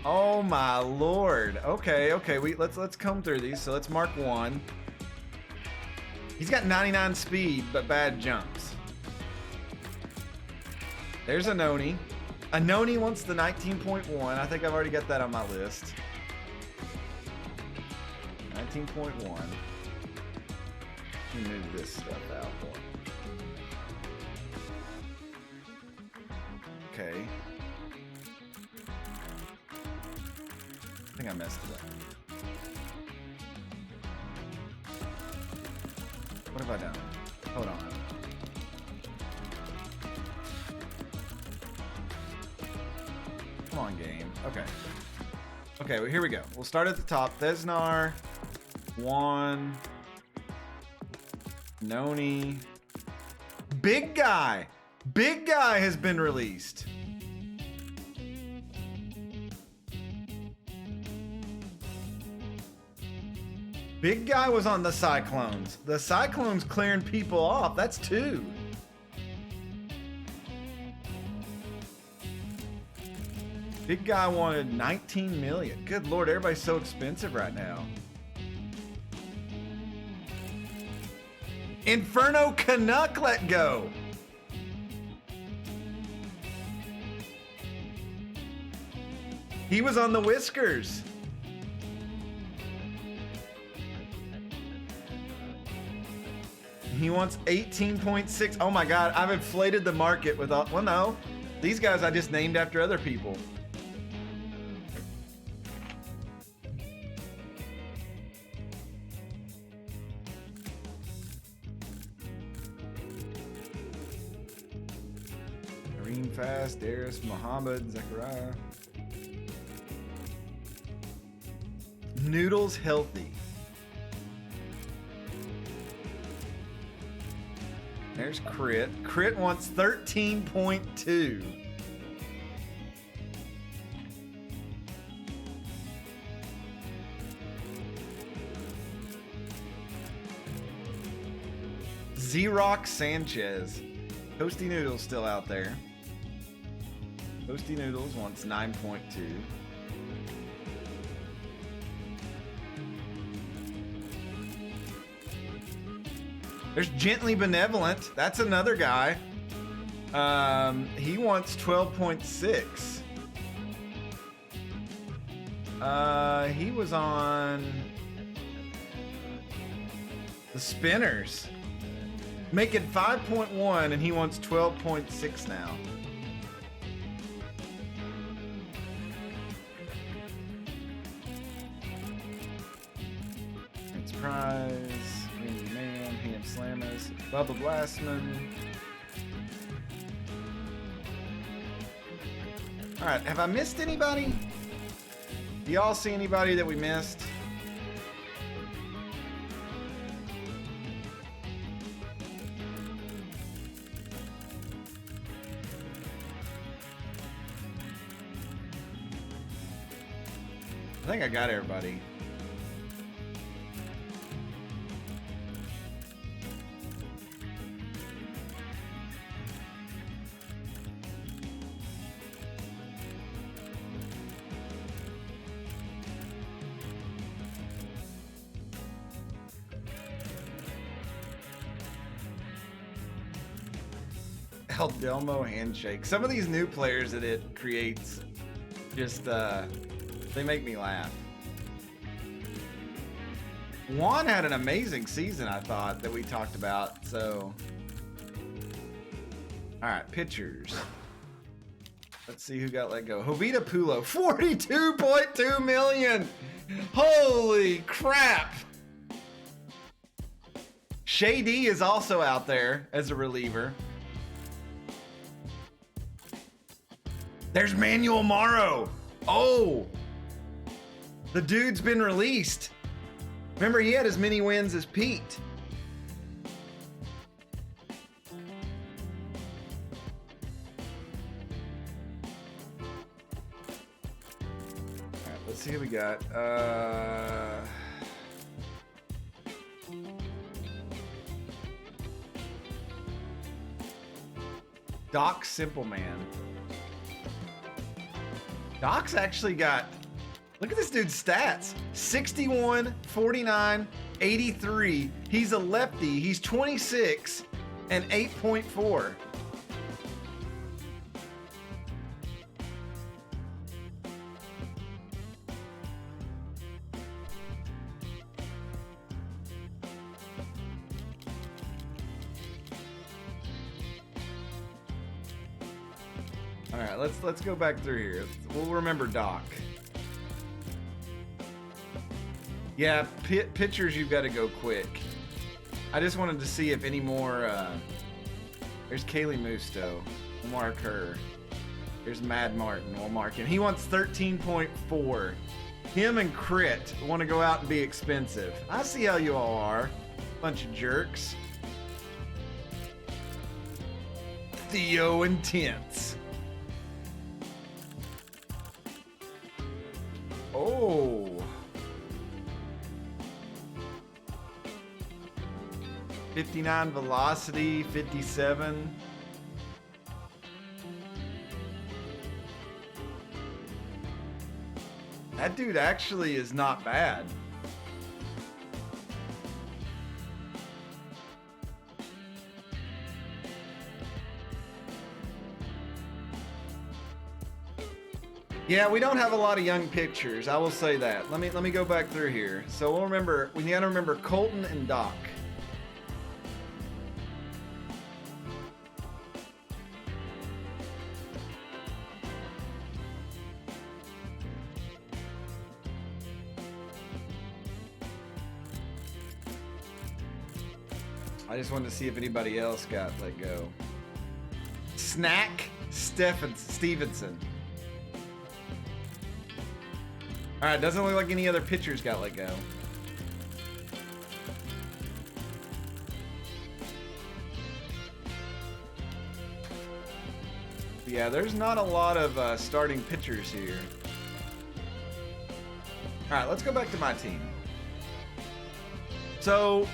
Oh my lord. Okay, let's comb through these. So let's mark one. He's got 99 speed, but bad jumps. There's Anoni. Anoni wants the 19.1. I think I've already got that on my list. 19.1. Let me move this stuff out more. Okay. I think I messed it up. What have I done? Hold on. Come on, game. Okay. Okay, well, here we go. We'll start at the top. Thesnar, Juan, Noni. Big Guy! Big Guy has been released. Big Guy was on the Cyclones. The Cyclones clearing people off. That's 2. Big Guy wanted 19 million. Good lord, everybody's so expensive right now. Inferno Canuck let go. He was on the Whiskers. He wants 18.6. Oh my god, I've inflated the market with all... Well, no. These guys I just named after other people. Kareem Fast, Darius, Muhammad, Zechariah. Noodles healthy. There's Crit. Crit wants 13.2. Xerox Sanchez. Toasty Noodles still out there. Toasty Noodles wants 9.2. There's Gently Benevolent. That's another guy. He wants 12.6. He was on the Spinners. Making 5.1 and he wants 12.6 now. Prize, Randy Man, Ham Slammers, Bubba Blastman. Alright, have I missed anybody? Do y'all see anybody that we missed? I think I got everybody. El Delmo handshake. Some of these new players that it creates just they make me laugh. Juan had an amazing season, I thought, that we talked about. So, all right, pitchers. Let's see who got let go. Jovita Pulo, 42.2 million. Holy crap. Shady is also out there as a reliever. There's Manuel Morrow. Oh, the dude's been released. Remember, he had as many wins as Pete. All right, let's see who we got. Doc Simpleman. Doc's actually got, look at this dude's stats. 61, 49, 83. He's a lefty. He's 26 and 8.4. All right, let's go back through here. We'll remember Doc. Yeah, pitchers, you've got to go quick. I just wanted to see if any more. There's Kaylee Musto. We'll mark her. There's Mad Martin. We'll mark him. He wants 13.4. Him and Crit want to go out and be expensive. I see how you all are. Bunch of jerks. Theo Intense. Oh. 59 velocity, 57. That dude actually is not bad. Yeah, we don't have a lot of young pitchers. I will say that. Let me go back through here. So we'll remember. We got to remember Colton and Doc. I just wanted to see if anybody else got let go. Snack Stevenson. All right, doesn't look like any other pitchers got let go. Yeah, there's not a lot of starting pitchers here. All right, let's go back to my team. So,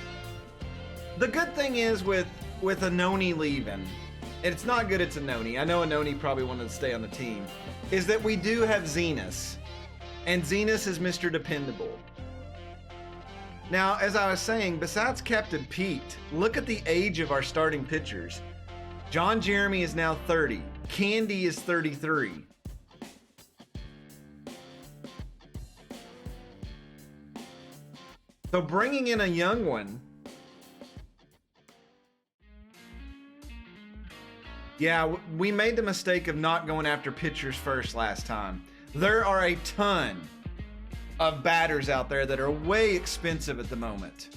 the good thing is with Anoni leaving, and it's not good it's Anoni. I know Anoni probably wanted to stay on the team, is that we do have Zenas. And Zenas is Mr. Dependable. Now, as I was saying, besides Captain Pete, look at the age of our starting pitchers. John Jeremy is now 30. Candy is 33. So bringing in a young one. Yeah, we made the mistake of not going after pitchers first last time. There are a ton of batters out there that are way expensive at the moment.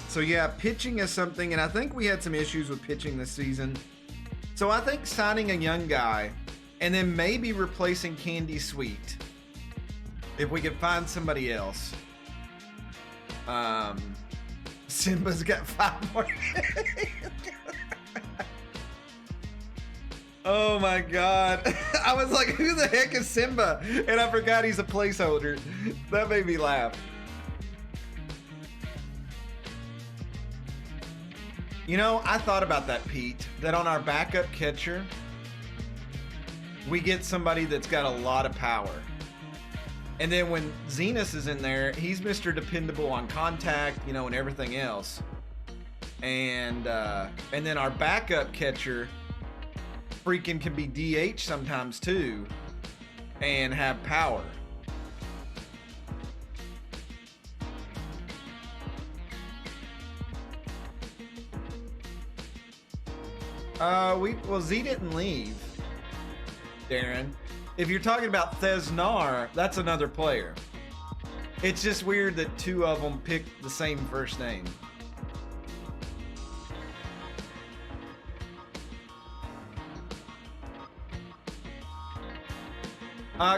So yeah, pitching is something, and I think we had some issues with pitching this season. So I think signing a young guy and then maybe replacing Candy Sweet, if we could find somebody else. Simba's got 5 more. Oh my god. I was like, who the heck is Simba? And I forgot he's a placeholder. That made me laugh. You know, I thought about that, Pete, that on our backup catcher, we get somebody that's got a lot of power. And then when Zenas is in there, he's Mr. Dependable on contact, you know, and everything else. And then our backup catcher freaking can be DH sometimes too and have power. Well, Z didn't leave, Darren. If you're talking about Thesnar, that's another player. It's just weird that 2 of them picked the same first name.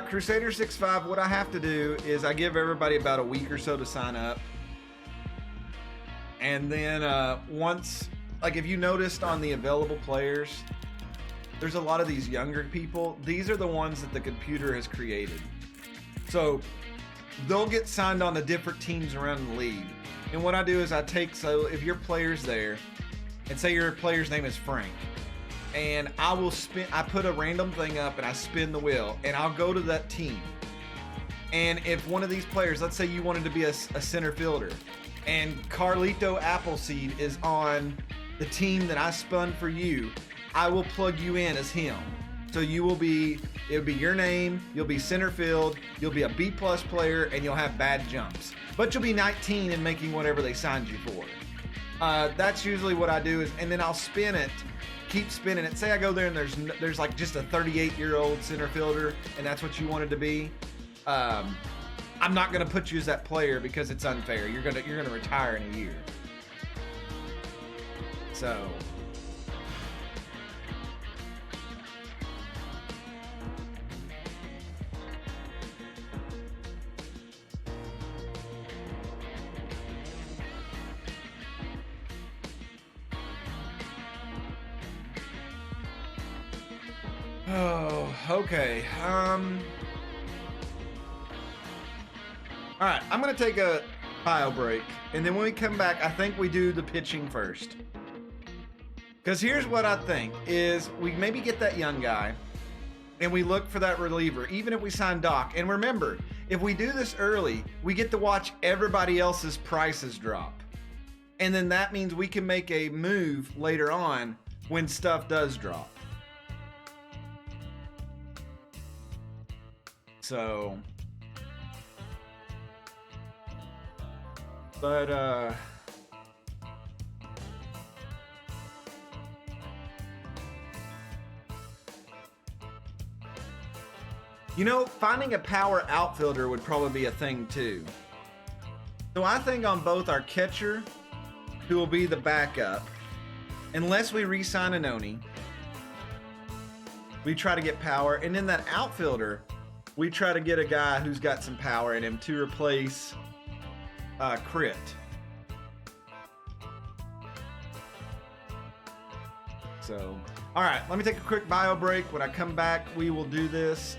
Crusader 65, what I have to do is I give everybody about a week or so to sign up. And then once, like if you noticed on the available players, there's a lot of these younger people. These are the ones that the computer has created. So they'll get signed on to different teams around the league. And what I do is so if your player's there, and say your player's name is Frank, and I put a random thing up and I spin the wheel, and I'll go to that team. And if one of these players, let's say you wanted to be a center fielder, and Carlito Appleseed is on the team that I spun for you, I will plug you in as him. So it'll be your name, you'll be center field, you'll be a B+ player, and you'll have bad jumps. But you'll be 19 and making whatever they signed you for. That's usually what I do, and then I'll spin it, keep spinning it. Say I go there and there's like just a 38-year-old center fielder, and that's what you wanted to be. I'm not gonna put you as that player because it's unfair. You're gonna retire in a year. So. Oh, okay. All right, I'm gonna take a bio break, and then when we come back, I think we do the pitching first. Because here's what I think, is we maybe get that young guy, and we look for that reliever, even if we sign Doc. And remember, if we do this early, we get to watch everybody else's prices drop. And then that means we can make a move later on when stuff does drop. So, but you know, finding a power outfielder would probably be a thing too. So I think on both our catcher, who will be the backup, unless we re-sign Anoni, we try to get power, and then that outfielder, we try to get a guy who's got some power in him to replace Crit. So, all right, let me take a quick bio break. When I come back, we will do this.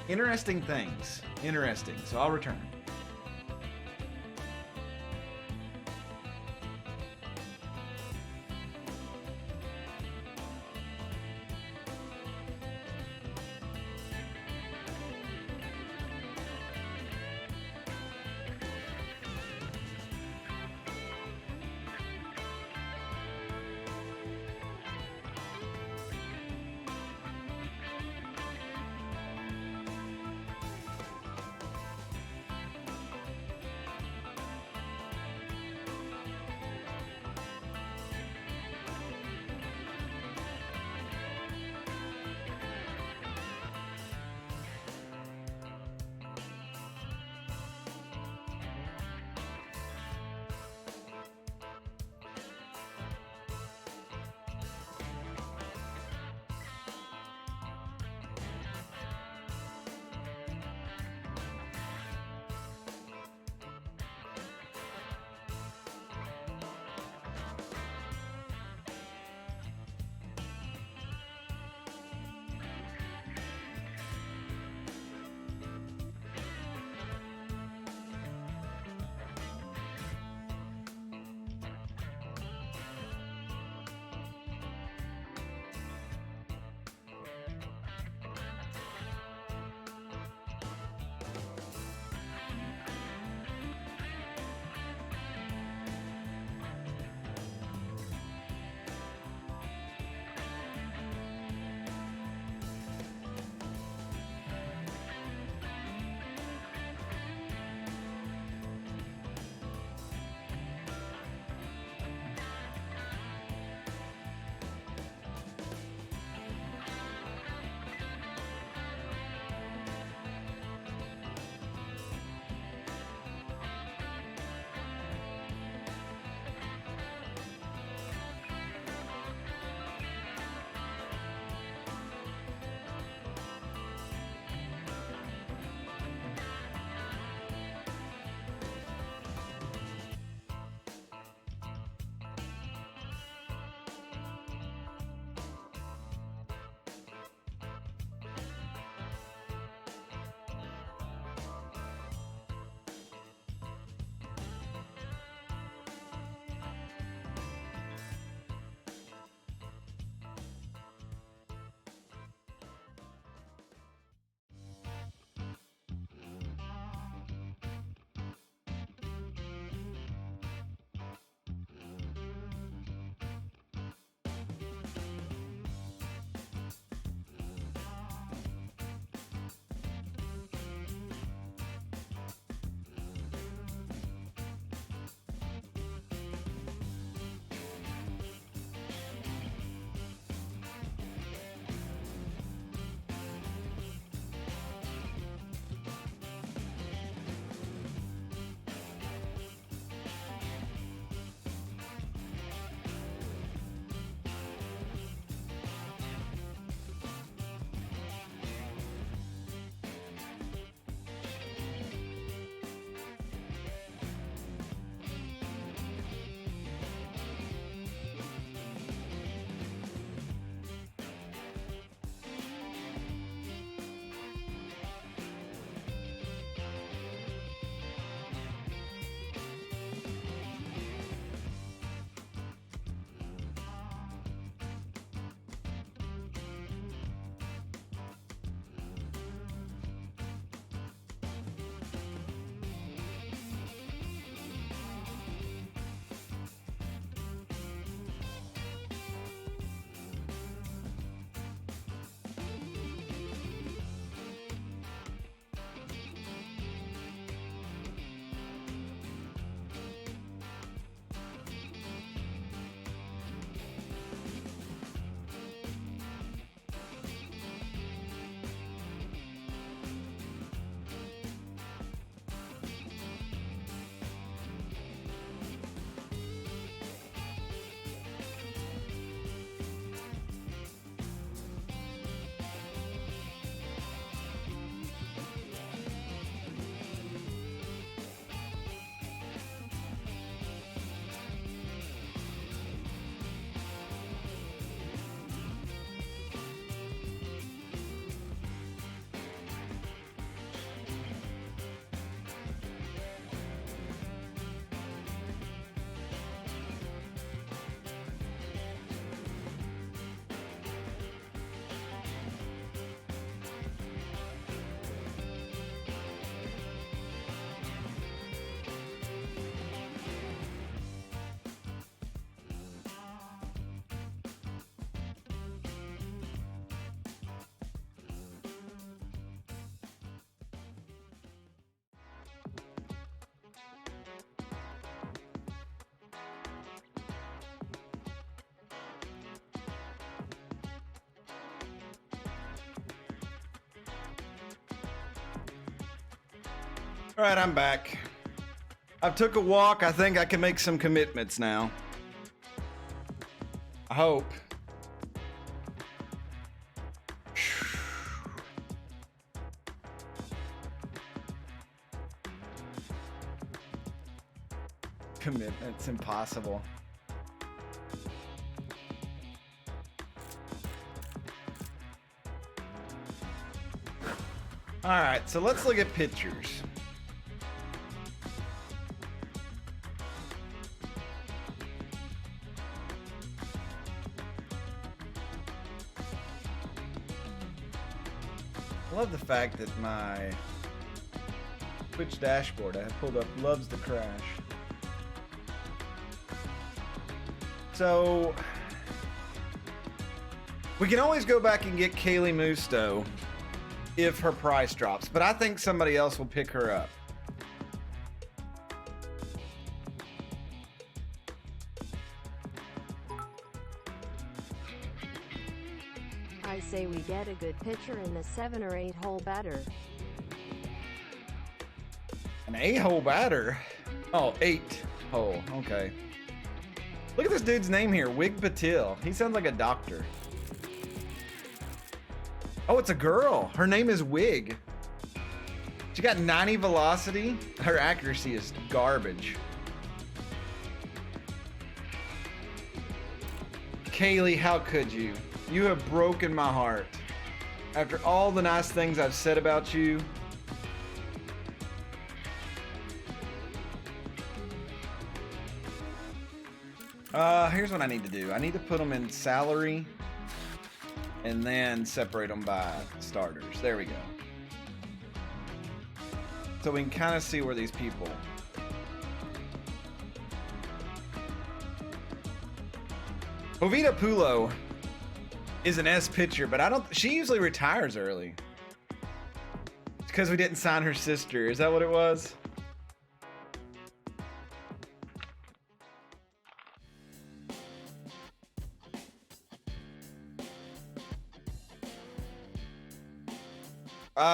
Interesting things. Interesting. So I'll return. All right, I'm back. I've took a walk. I think I can make some commitments now. I hope. Commitments impossible. All right, so let's look at pictures. I love the fact that my Twitch dashboard I have pulled up loves to crash. So we can always go back and get Kaylee Musto if her price drops, but I think somebody else will pick her up. I say we get a good pitcher in the 7 or 8 hole batter. An 8-hole batter? Oh, 8 hole. Okay. Look at this dude's name here, Wig Patil. He sounds like a doctor. Oh, it's a girl. Her name is Wig. She got 90 velocity. Her accuracy is garbage. Kaylee, how could you? You have broken my heart. After all the nice things I've said about you. Here's what I need to do. I need to put them in salary and then separate them by starters. There we go. So we can kind of see where these people. Ovita Pulo is an S pitcher, but she usually retires early. It's because we didn't sign her sister. Is that what it was?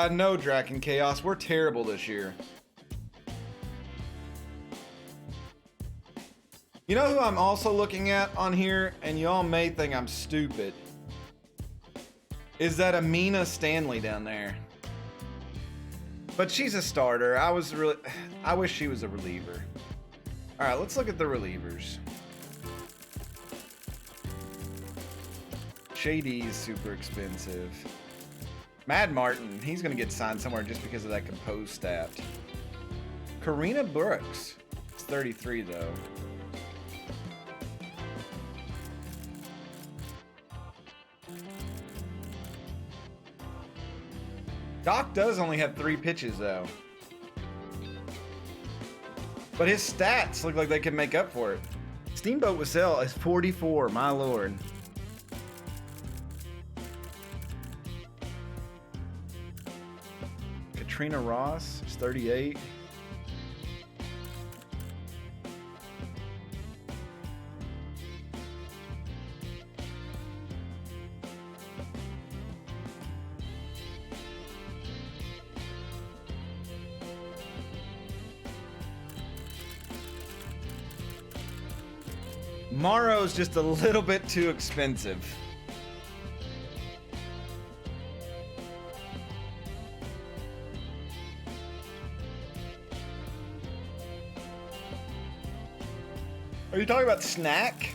No, Draken Chaos. We're terrible this year. You know who I'm also looking at on here, and y'all may think I'm stupid, is that Amina Stanley down there. But she's a starter. I wish she was a reliever. All right, let's look at the relievers. Shady is super expensive. Mad Martin, he's going to get signed somewhere just because of that composed stat. Karina Brooks, it's 33 though. Doc does only have 3 pitches though. But his stats look like they can make up for it. Steamboat Wassell is 44, my lord. Katrina Ross is 38. Morrow's just a little bit too expensive. Are you talking about Snack?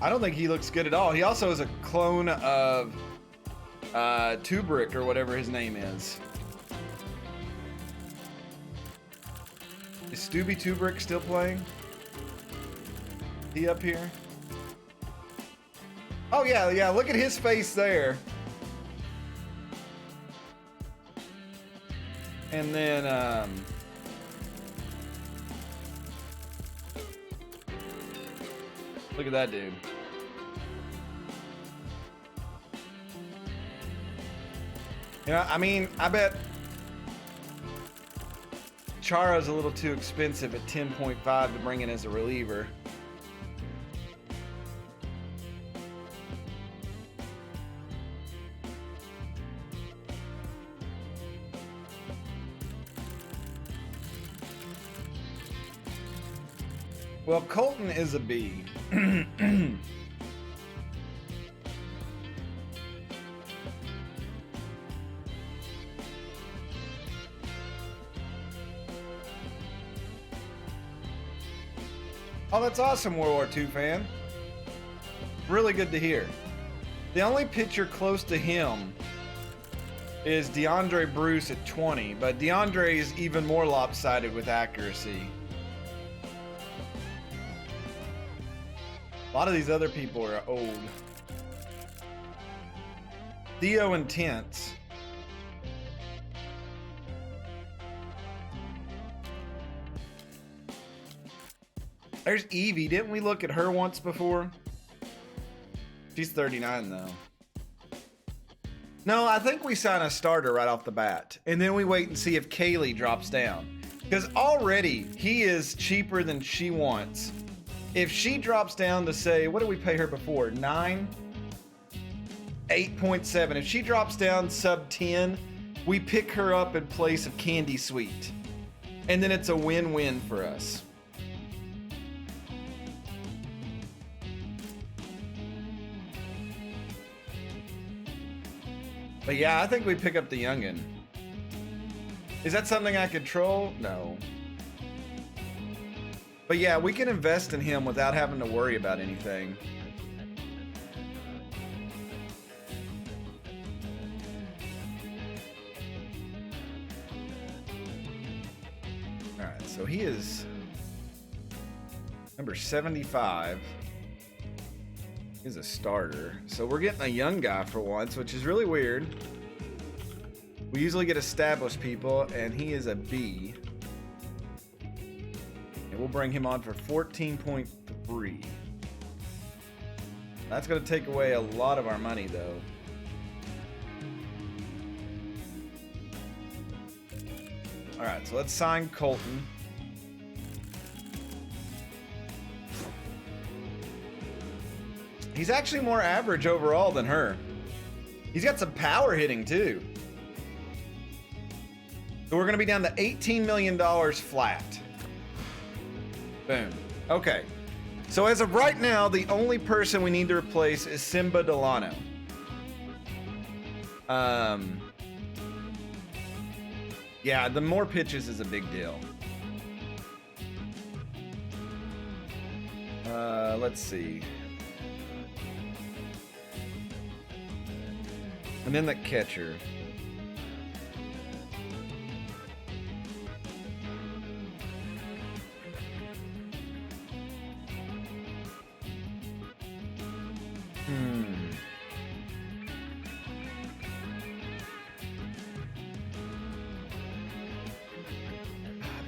I don't think he looks good at all. He also is a clone of Tubrick or whatever his name is. Is Stubby Tubrick still playing? He up here? Oh yeah, look at his face there. And then look at that dude. You know, I mean, I bet Chara's a little too expensive at 10.5 to bring in as a reliever. Well, Colton is a B. Oh, that's awesome, World War II fan. Really good to hear. The only pitcher close to him is DeAndre Bruce at 20, but DeAndre is even more lopsided with accuracy. A lot of these other people are old. Theo Intense. There's Evie. Didn't we look at her once before? She's 39 though. No, I think we sign a starter right off the bat. And then we wait and see if Kaylee drops down. Because already he is cheaper than she wants. If she drops down to say, what did we pay her before? 9? 8.7. If she drops down sub 10, we pick her up in place of Candy Sweet. And then it's a win-win for us. But yeah, I think we pick up the youngin. Is that something I control? No. But yeah, we can invest in him without having to worry about anything. Alright, so he is number 75. He's a starter. So we're getting a young guy for once, which is really weird. We usually get established people, and he is a B. And we'll bring him on for 14.3. That's going to take away a lot of our money, though. All right, so let's sign Colton. He's actually more average overall than her. He's got some power hitting too. So we're going to be down to $18 million flat. Boom. Okay. So as of right now, the only person we need to replace is Simba Delano. Yeah, the more pitches is a big deal. Let's see. And then the catcher. I'm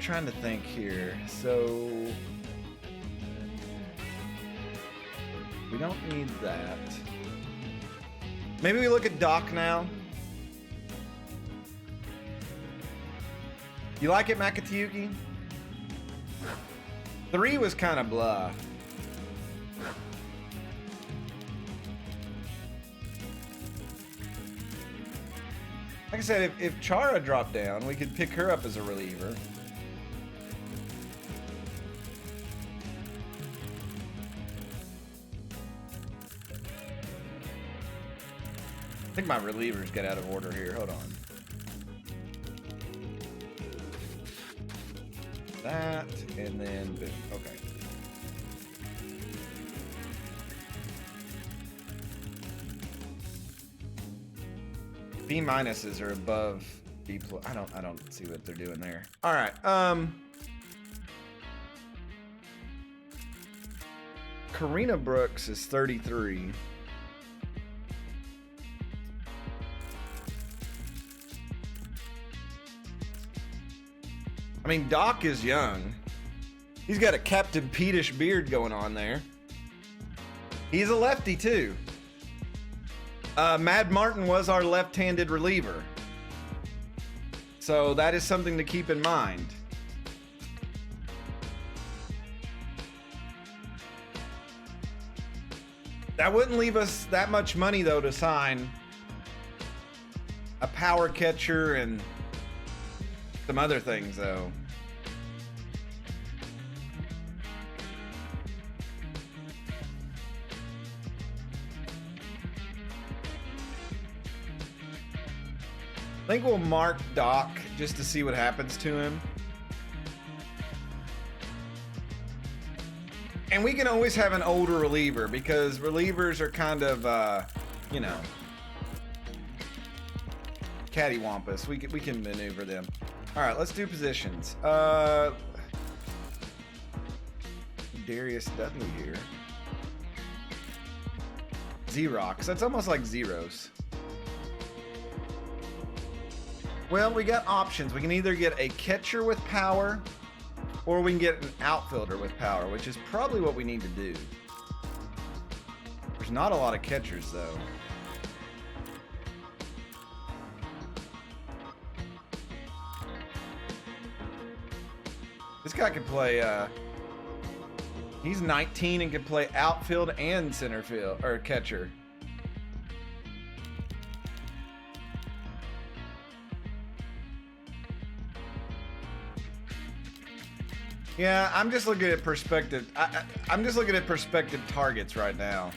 trying to think here. So we don't need that. Maybe we look at Doc now. You like it, Makatiyuki? 3 was kind of blah. Like I said, if Chara dropped down, we could pick her up as a reliever. I think my relievers get out of order here. Hold on. That, and then boom. Okay. B minuses are above B plus. I don't see what they're doing there. All right. Karina Brooks is 33. I mean, Doc is young. He's got a Captain Pete-ish beard going on there. He's a lefty, too. Mad Martin was our left-handed reliever. So that is something to keep in mind. That wouldn't leave us that much money, though, to sign a power catcher and some other things, though. I think we'll mark Doc just to see what happens to him. And we can always have an older reliever because relievers are kind of, you know, cattywampus. We can maneuver them. All right, let's do positions. Darius Dudley here. Xerox. That's almost like zeros. Well, we got options. We can either get a catcher with power, or we can get an outfielder with power, which is probably what we need to do. There's not a lot of catchers, though. This guy can play, he's 19 and can play outfield and center field, or catcher. Yeah, I'm just looking at perspective. I'm just looking at perspective targets right now.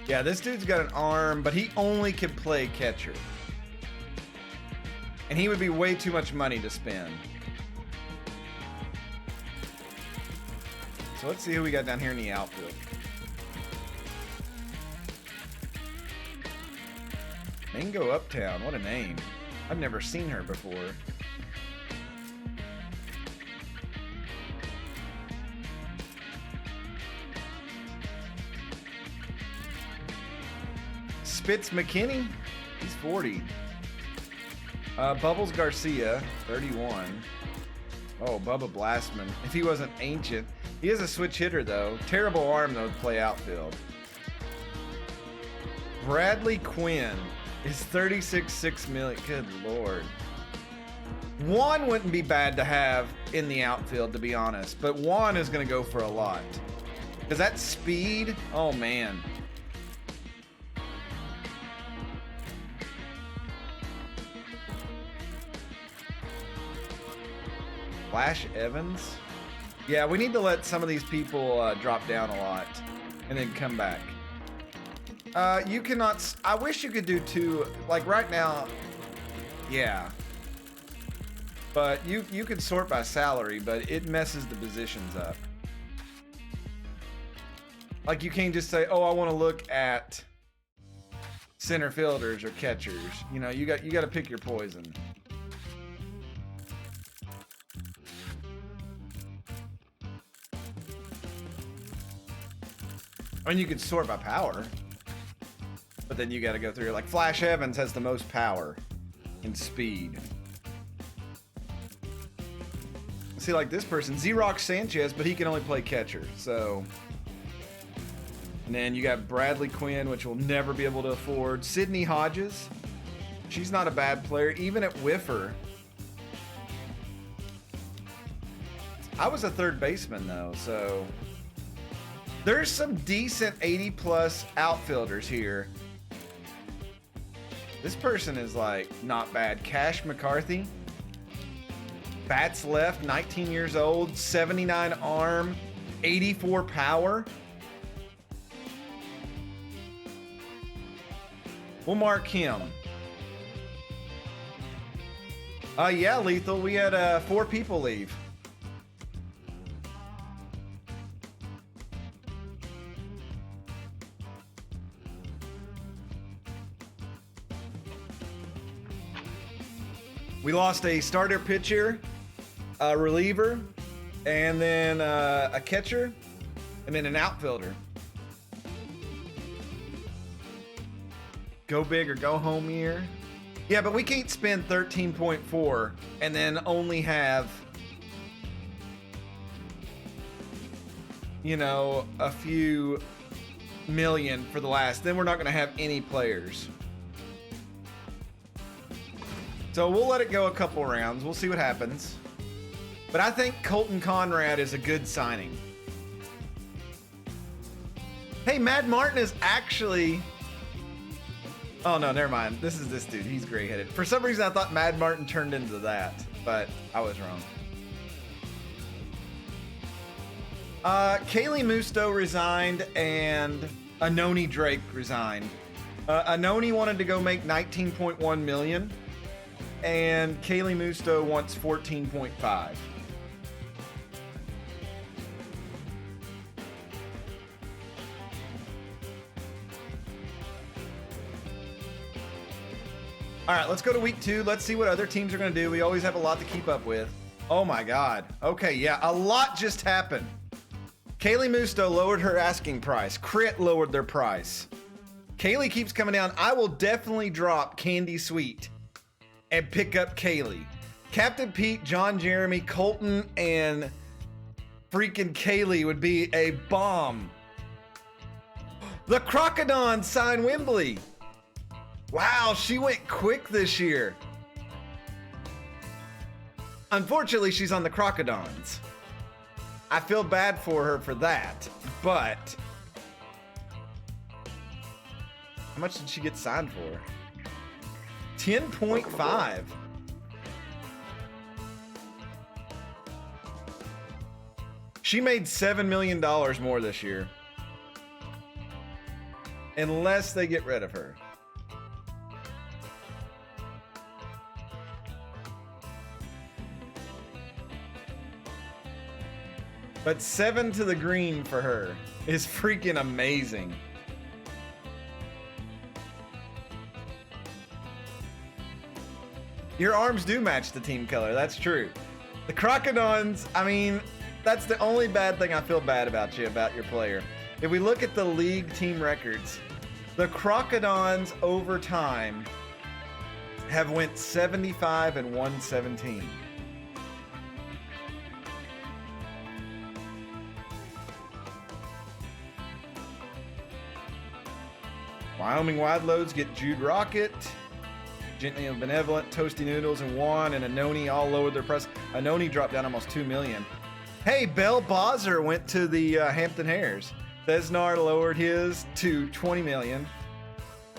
Yeah, this dude's got an arm, but he only can play catcher. And he would be way too much money to spend. So let's see who we got down here in the outfield. Mango Uptown, what a name. I've never seen her before. Spitz McKinney, he's 40. Bubbles Garcia, 31. Oh, Bubba Blastman. If he wasn't ancient. He is a switch hitter, though. Terrible arm, though, to play outfield. Bradley Quinn is 36.6 million. Good Lord. Juan wouldn't be bad to have in the outfield, to be honest. But Juan is going to go for a lot. Because that speed, oh, man. Flash Evans? Yeah, we need to let some of these people drop down a lot and then come back. You cannot... I wish you could do two... Like right now... Yeah. But you could sort by salary, but it messes the positions up. Like you can't just say, oh, I want to look at center fielders or catchers. You know, you got to pick your poison. I mean, you could sort by power, but then you got to go through. Like Flash Evans has the most power and speed. See, like this person, Xerox Sanchez, but he can only play catcher. So, and then you got Bradley Quinn, which we'll never be able to afford. Sydney Hodges, she's not a bad player, even at Whiffer. I was a third baseman though, so. There's some decent 80-plus outfielders here. This person is, like, not bad. Cash McCarthy. Bats left, 19 years old, 79 arm, 84 power. We'll mark him. Yeah, Lethal. We had 4 people leave. We lost a starter pitcher, a reliever, and then a catcher, and then an outfielder. Go big or go home year. Yeah, but we can't spend 13.4 and then only have, you know, a few million for the last. Then we're not going to have any players. So we'll let it go a couple rounds. We'll see what happens. But I think Colton Conrad is a good signing. Hey, Mad Martin is actually... Oh, no, never mind. This is this dude. He's gray-headed. For some reason, I thought Mad Martin turned into that, but I was wrong. Kaylee Musto resigned, and Anoni Drake resigned. Anoni wanted to go make $19.1 million. and Kaylee Musto wants 14.5. All right, let's go to week 2. Let's see what other teams are going to do. We always have a lot to keep up with. Oh my God. Okay, yeah, a lot just happened. Kaylee Musto lowered her asking price. Crit lowered their price. Kaylee keeps coming down. I will definitely drop Candy Sweet and pick up Kaylee. Captain Pete, John Jeremy, Colton, and freaking Kaylee would be a bomb. The Crocodon signed Wembley. Wow, she went quick this year. Unfortunately, she's on the Crocodons. I feel bad for her for that, but how much did she get signed for? 10.5. She made $7 million more this year. Unless they get rid of her. But 7 to the green for her is freaking amazing. Your arms do match the team color, that's true. The Crocodons, I mean, that's the only bad thing I feel bad about you, about your player. If we look at the league team records, the Crocodons over time have went 75 and 117. Wyoming Wide Loads get Jude Rocket, Gently and Benevolent, Toasty Noodles, and Juan and Anoni all lowered their price. Anoni dropped down almost 2 million. Hey, Bell Bozzer went to the Hampton Hares. Thesnar lowered his to 20 million.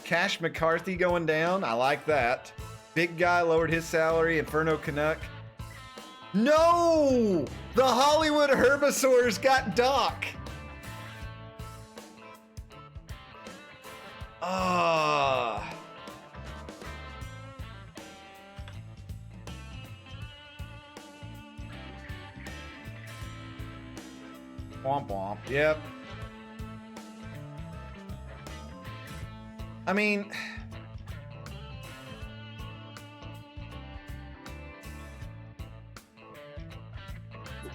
Cash McCarthy going down. I like that. Big Guy lowered his salary. Inferno Canuck. No! The Hollywood Herbisaurs got Doc. Ah. Womp womp. Yep. I mean,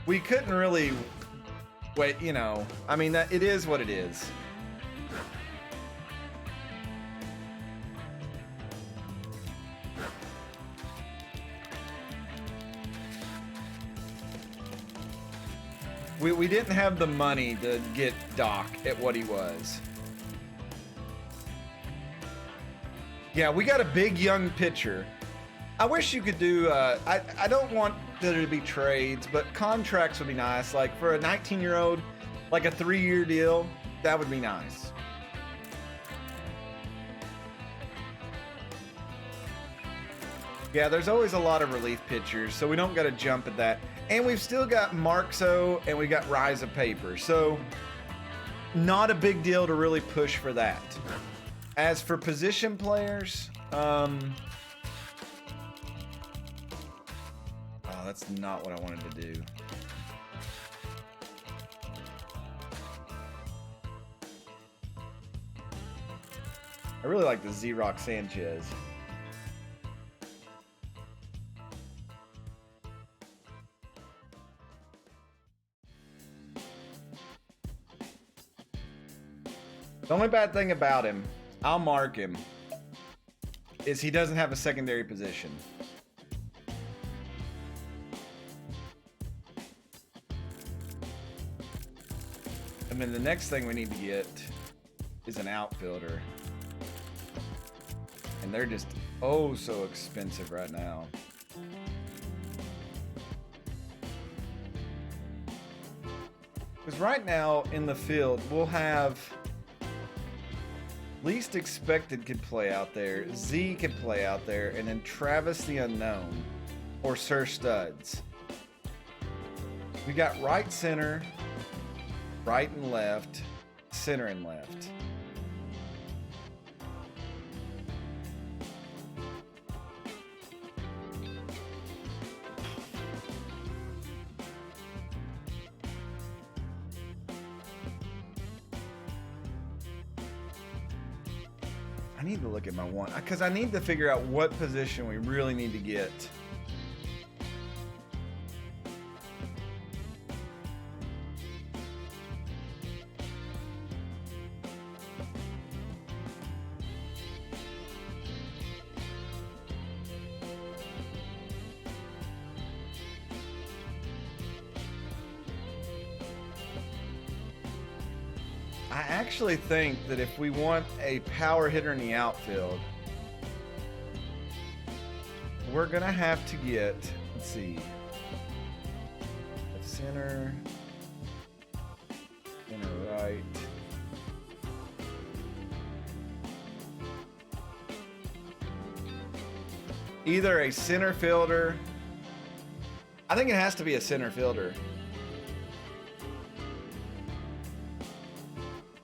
we couldn't really wait, you know. I mean, that it is what it is. We didn't have the money to get Doc at what he was. Yeah, we got a big young pitcher. I wish you could do, I don't want there to be trades, but contracts would be nice. Like for a 19-year-old, like a 3-year deal, that would be nice. Yeah, there's always a lot of relief pitchers, so we don't got to jump at that. And we've still got Marxo and we got Rise of Paper, so not a big deal to really push for that. As for position players, oh, that's not what I wanted to do. I really like the Z-Rock Sanchez. The only bad thing about him, I'll mark him, is he doesn't have a secondary position. And then the next thing we need to get is an outfielder. And they're just oh so expensive right now. Because right now in the field, we'll have Least Expected could play out there, Z could play out there, and then Travis the Unknown or Sir Studs. We got right center, right and left, center and left. I need to look at my one, because I need to figure out what position we really need to get. I actually think that if we want a power hitter in the outfield, we're gonna have to get, let's see, a center right. Either a center fielder. I think it has to be a center fielder.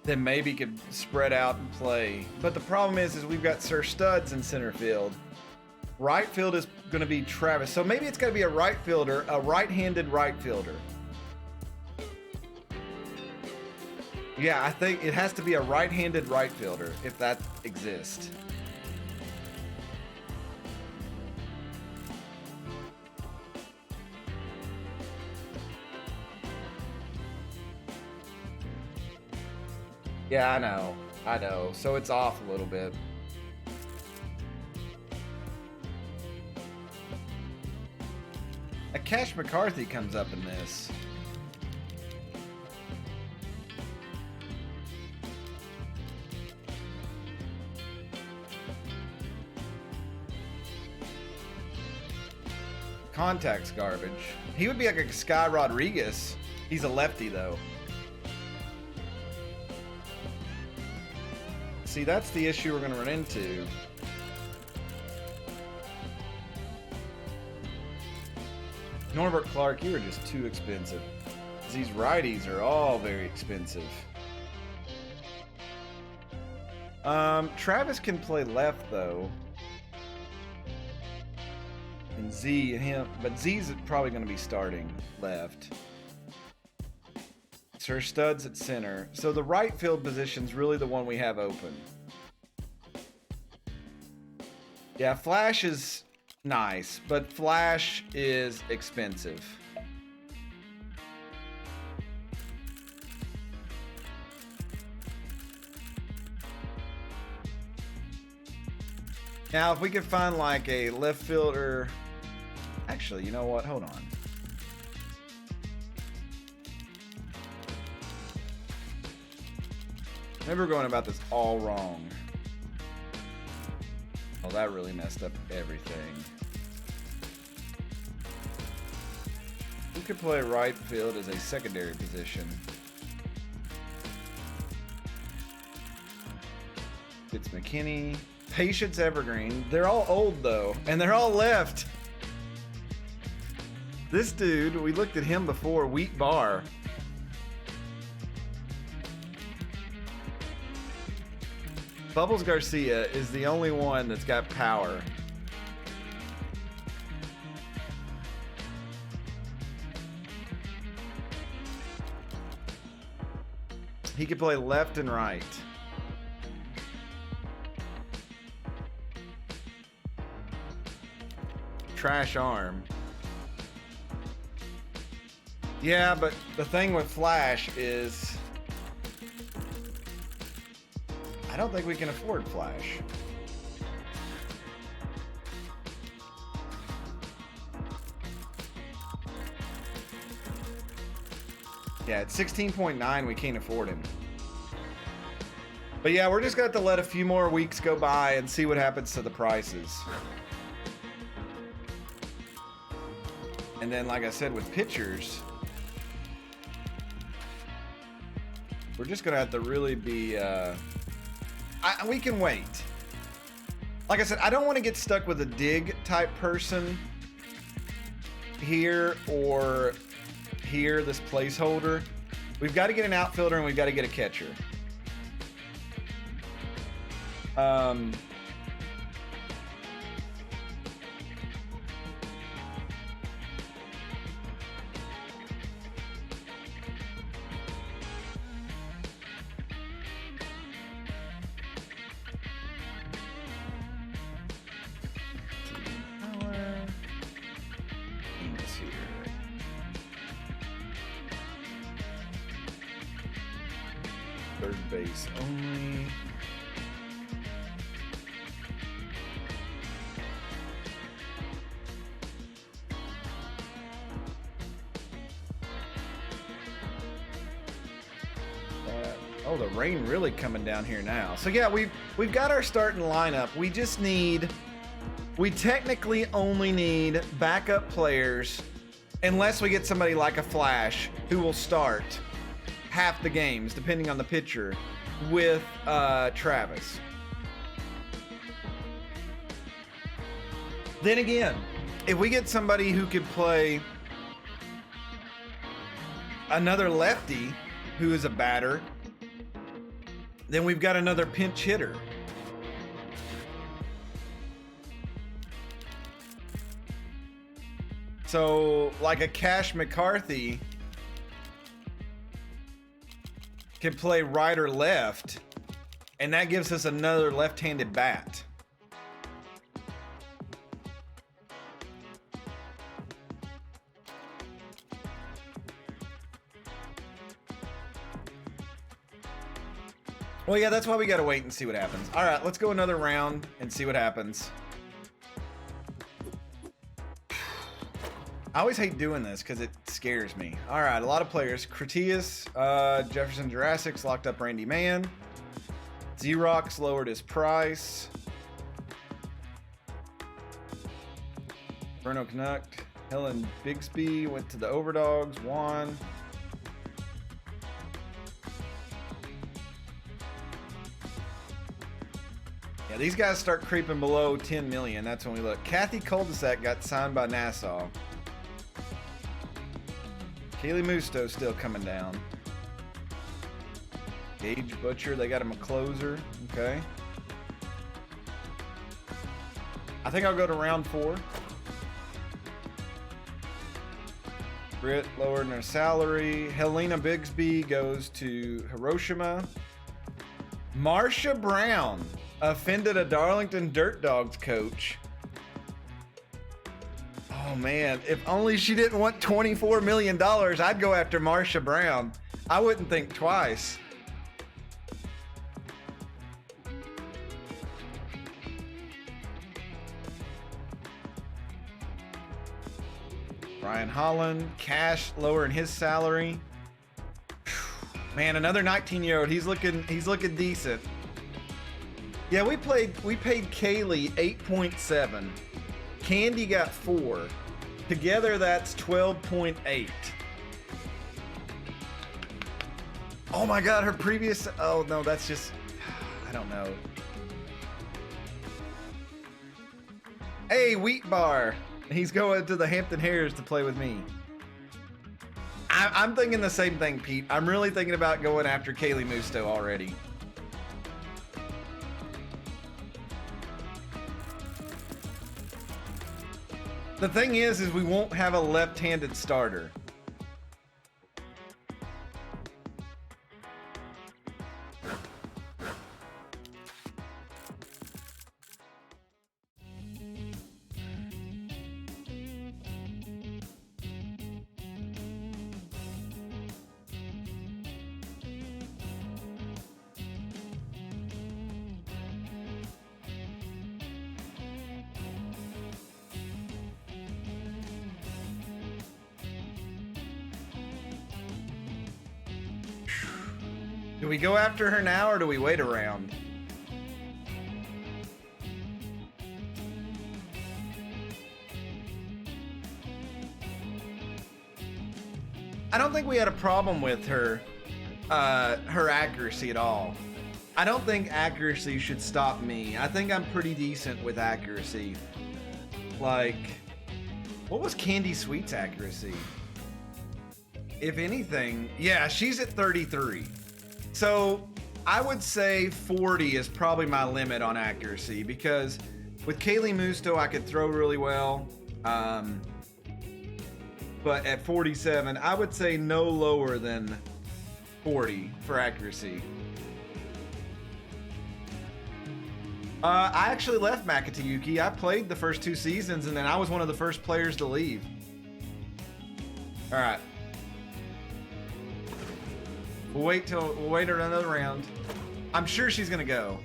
Then maybe could spread out and play. But the problem is we've got Sir Studs in center field. Right field is going to be Travis. So maybe it's going to be a right fielder, a right-handed right fielder. Yeah, I think it has to be a right-handed right fielder if that exists. Yeah, I know. So it's off a little bit. A Cash McCarthy comes up in this. Contact's garbage. He would be like a Sky Rodriguez. He's a lefty though. See, that's the issue we're going to run into. Norbert Clark, you are just too expensive. These righties are all very expensive. Travis can play left though. And Z and him, but Z's probably going to be starting left. Sir Studs at center. So the right field position's really the one we have open. Yeah, Flash is nice, but Flash is expensive. Now, if we could find like a left fielder... Actually, you know what? Hold on. Maybe we're going about this all wrong. Oh, that really messed up everything. We could play right field as a secondary position. It's McKinney. Patience Evergreen. They're all old though, and they're all left. This dude, we looked at him before, Wheat Bar. Bubbles Garcia is the only one that's got power. He could play left and right. Trash arm. Yeah, but the thing with Flash is I don't think we can afford Flash. Yeah, at 16.9, we can't afford him. But yeah, we're just going to have to let a few more weeks go by and see what happens to the prices. And then, like I said, with pitchers, we're just going to have to really be... we can wait. Like I said, I don't want to get stuck with a dig type person here or here, this placeholder. We've got to get an outfielder and we've got to get a catcher. third base only. Oh, the rain really coming down here now. So yeah, we've got our starting lineup. We technically only need backup players, unless we get somebody like a Flash who will start half the games, depending on the pitcher, with Travis. Then again, if we get somebody who could play another lefty who is a batter, then we've got another pinch hitter. So, like a Cash McCarthy can play right or left, and that gives us another left-handed bat. Well, yeah, that's why we gotta wait and see what happens. All right, let's go another round and see what happens. I always hate doing this because it scares me. All right, a lot of players. Critias, Jefferson Jurassics locked up Randy Mann. Xerox lowered his price. Bruno Knuck, Helen Bigsby went to the Overdogs. Juan. Yeah, these guys start creeping below 10 million. That's when we look. Kathy Cul-de-sac got signed by Nassau. Kaylee Musto still coming down. Gage Butcher, they got him a closer. Okay. I think I'll go to round 4. Britt lowered her salary. Helena Bigsby goes to Hiroshima. Marsha Brown offended a Darlington Dirt Dogs coach. Oh man, if only she didn't want $24 million, I'd go after Marsha Brown. I wouldn't think twice. Brian Holland, Cash lowering his salary. Man, another 19-year-old. He's looking decent. Yeah, we paid Kaylee 8.7. Candy got 4. Together, that's 12.8. Oh my God, her previous. Oh no, that's just. I don't know. Hey, Wheat Bar. He's going to the Hampton Harriers to play with me. I'm thinking the same thing, Pete. I'm really thinking about going after Kaylee Musto already. The thing is we won't have a left-handed starter. Do we go after her now or do we wait around? I don't think we had a problem with her accuracy at all. I don't think accuracy should stop me. I think I'm pretty decent with accuracy. Like, what was Candy Sweet's accuracy? If anything, yeah, she's at 33. So I would say 40 is probably my limit on accuracy because with Kaylee Musto, I could throw really well. But at 47, I would say no lower than 40 for accuracy. I actually left Makatayuki. I played the first 2 seasons and then I was one of the first players to leave. All right. We'll wait another round. I'm sure she's gonna go.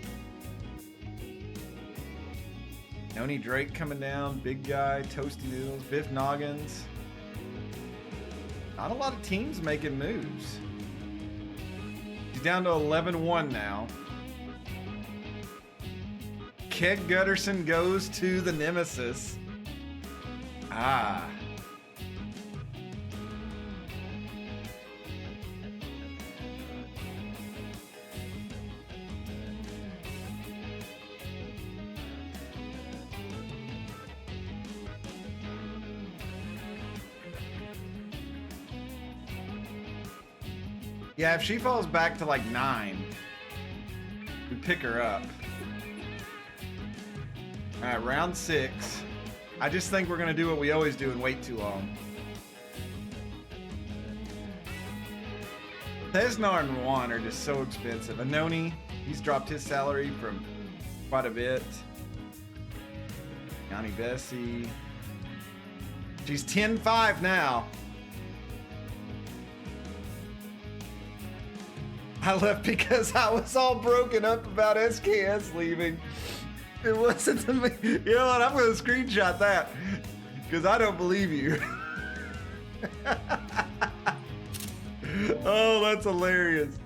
Noni Drake coming down, big guy, Toasty Noodles, Biff Noggins. Not a lot of teams making moves. He's down to 11-1 now. Keg Gutterson goes to the Nemesis. Ah. Yeah, if she falls back to like 9, we pick her up. All right, round 6. I just think we're gonna do what we always do and wait too long. Tesnar and Juan are just so expensive. Anoni, he's dropped his salary from quite a bit. Yanni Bessie. She's 10-5 now. I left because I was all broken up about SKS leaving. It wasn't to me. You know what? I'm going to screenshot that because I don't believe you. Oh, that's hilarious.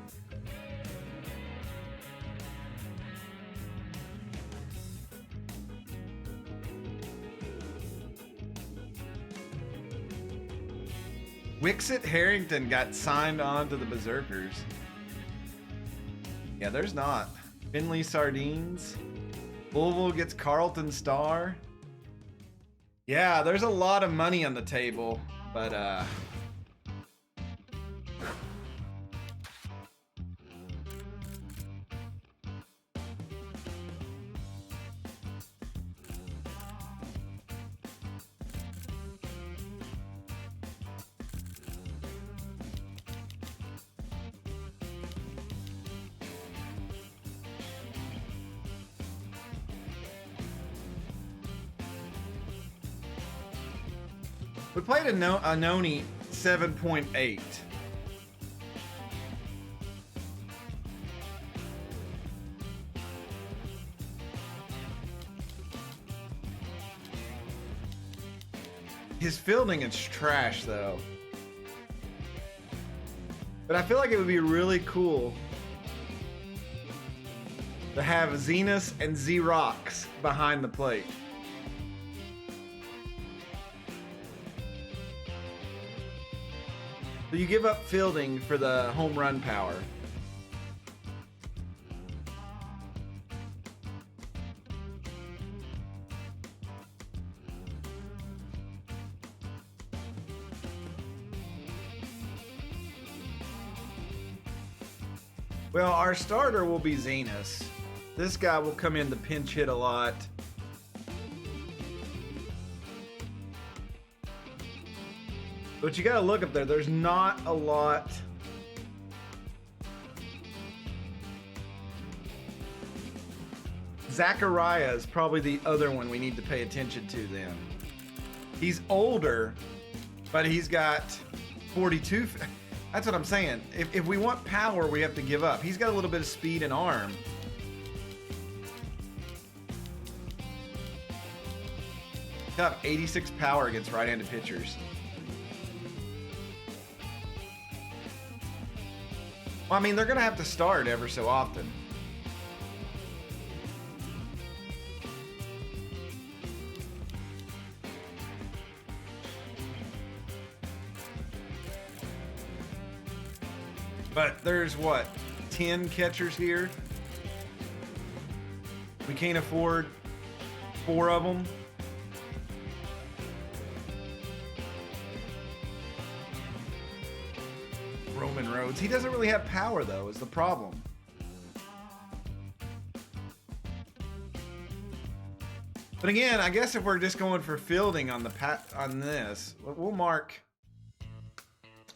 Wixit Harrington got signed on to the Berserkers. Yeah, there's not. Finley Sardines. Louisville gets Carlton Star. Yeah, there's a lot of money on the table, but we played a Noni 7.8. His fielding is trash though. But I feel like it would be really cool to have Zenus and Xerox behind the plate. So you give up fielding for the home run power. Well, our starter will be Zenus. This guy will come in to pinch hit a lot. But you gotta look up there. There's not a lot. Zachariah is probably the other one we need to pay attention to then. He's older, but he's got 42. That's what I'm saying. If we want power, we have to give up. He's got a little bit of speed and arm. He'll have 86 power against right-handed pitchers. Well, I mean, they're going to have to start ever so often. But there's what, 10 catchers here? We can't afford 4 of them. Roman Rhodes. He doesn't really have power though, is the problem. But again, I guess if we're just going for fielding on this, we'll mark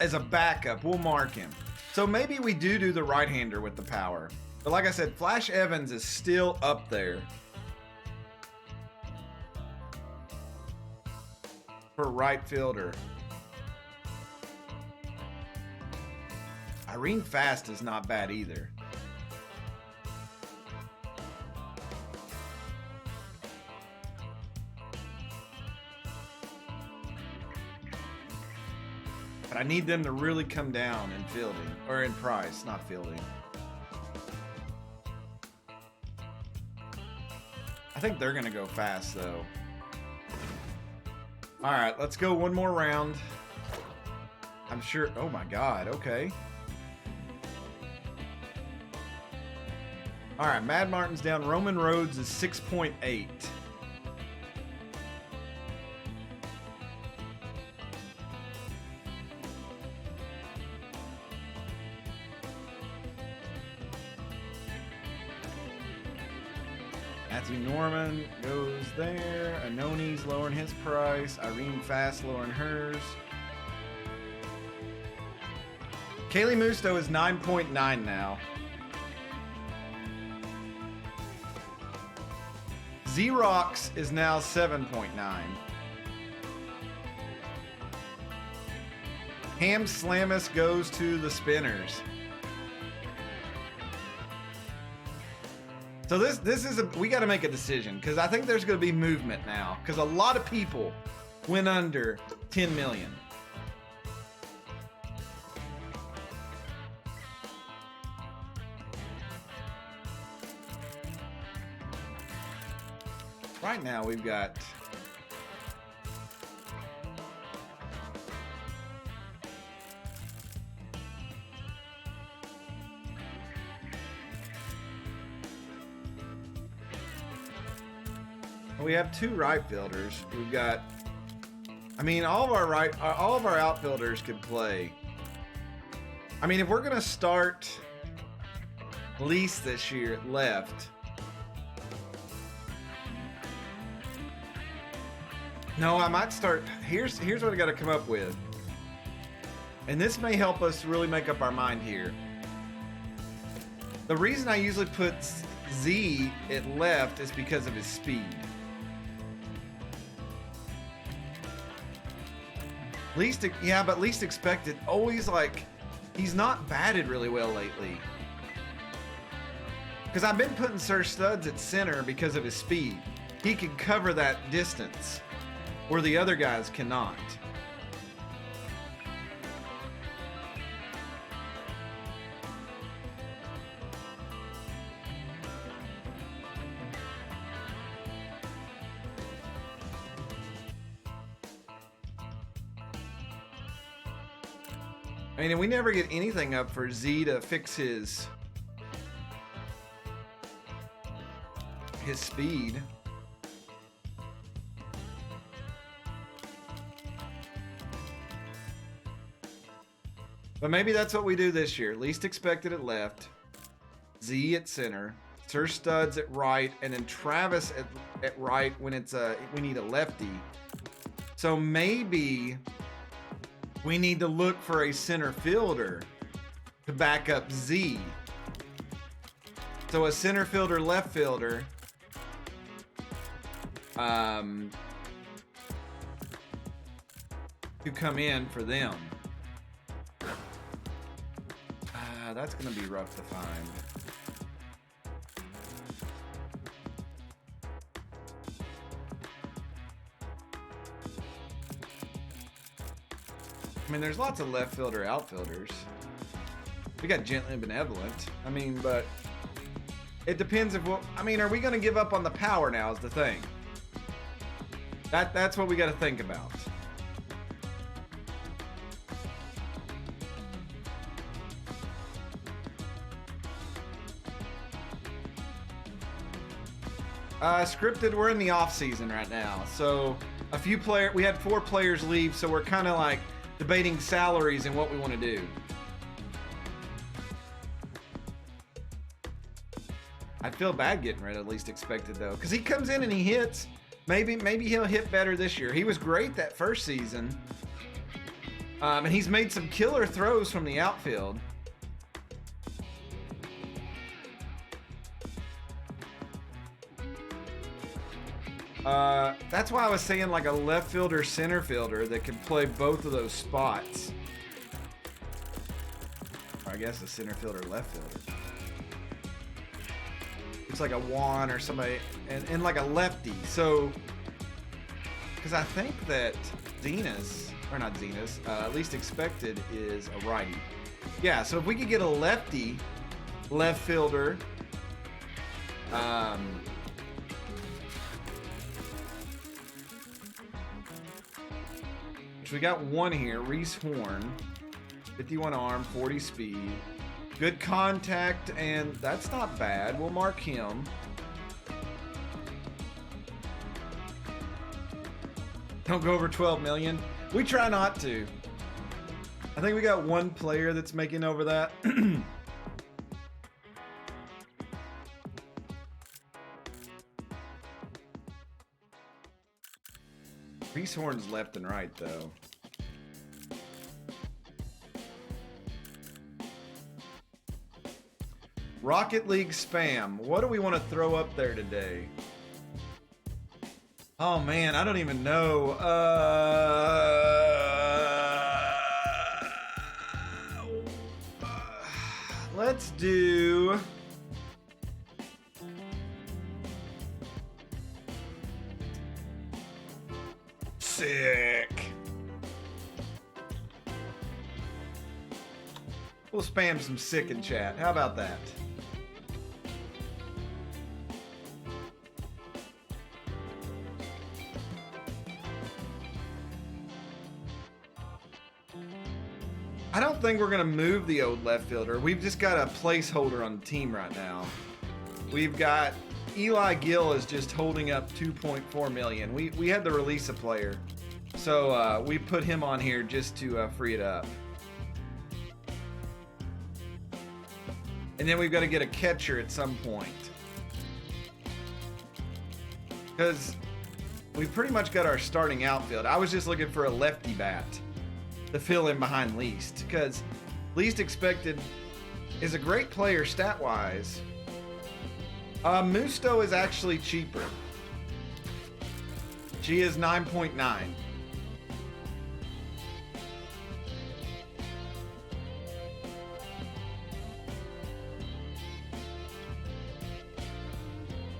as a backup. We'll mark him. So maybe we do the right-hander with the power. But like I said, Flash Evans is still up there for right fielder. I Irene Fast is not bad either. But I need them to really come down in fielding, or in price, not fielding. I think they're gonna go fast though. All right, let's go one more round. I'm sure, oh my God, okay. All right, Mad Martin's down. Roman Rhodes is 6.8. Matthew Norman goes there. Anoni's lowering his price. Irene Fast lowering hers. Kaylee Musto is 9.9 now. Xerox is now 7.9. Ham Slamus goes to the Spinners. So this is we got to make a decision because I think there's going to be movement now because a lot of people went under 10 million. Right now we've got we have two right fielders. We've got, I mean, all of our outfielders could play. I mean, if we're gonna start Lease this year at left. No, I might start. Here's what I got to come up with, and this may help us really make up our mind here. The reason I usually put Z at left is because of his speed. Least expected. Always like he's not batted really well lately. Because I've been putting Sir Studs at center because of his speed. He can cover that distance where the other guys cannot. I mean, we never get anything up for Z to fix his speed. But maybe that's what we do this year. Least expected at left, Z at center, Sir Studs at right, and then Travis at right when it's we need a lefty. So maybe we need to look for a center fielder to back up Z. So a center fielder, left fielder. To come in for them. That's going to be rough to find. I mean, there's lots of left fielder, outfielders. We got Gently Benevolent. I mean, but it depends if what. I mean, are we going to give up on the power now? Is the thing. That's what we got to think about. Scripted, we're in the off season right now, so we had 4 players leave, so we're kind of like debating salaries and what we want to do. I'd feel bad getting rid of Least Expected though, because he comes in and he hits. Maybe he'll hit better this year. He was great that first season, and he's made some killer throws from the outfield. That's why I was saying like a left fielder, center fielder that can play both of those spots. All right, guess a center fielder, left fielder. It's like a Juan or somebody, and like a lefty. So, because I think that Zenas, or not Zenas, least expected is a righty. Yeah, so if we could get a lefty left fielder, which we got one here, Reese Horn, 51 arm, 40 speed, good contact, and that's not bad. We'll mark him. Don't go over 12 million. We try not to. I think we got one player that's making over that. Reese Horn's left and right, though. Rocket League spam. What do we want to throw up there today? Oh man, I don't even know. Let's do... Sick. We'll spam some sick in chat. How about that? I don't think we're going to move the old left fielder. We've just got a placeholder on the team right now. We've got Eli Gill is just holding up 2.4 million. We had to release a player. So we put him on here just to free it up. And then we've got to get a catcher at some point. Because we pretty much got our starting outfield. I was just looking for a lefty bat to fill in behind Least, because Least Expected is a great player stat-wise. Musto is actually cheaper. She is 9.9.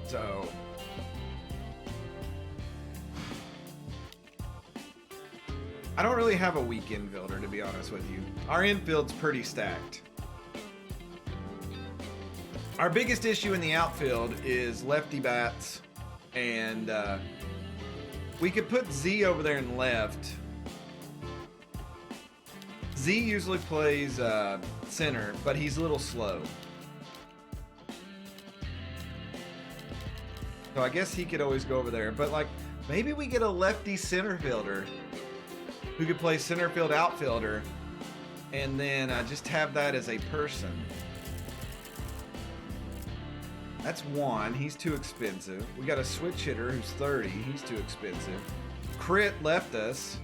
So... I don't really have a weak infielder, to be honest with you. Our infield's pretty stacked. Our biggest issue in the outfield is lefty bats, and we could put Z over there in left. Z usually plays center, but he's a little slow. So I guess he could always go over there, but like maybe we get a lefty center fielder who could play center field outfielder, and then just have that as a person. That's one. He's too expensive. We got a switch hitter who's 30. He's too expensive. Crit left us.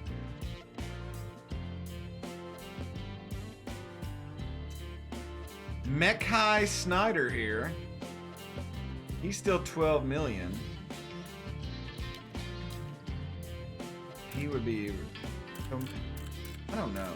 Mekhi Snyder here. He's still 12 million. He would be... I don't know.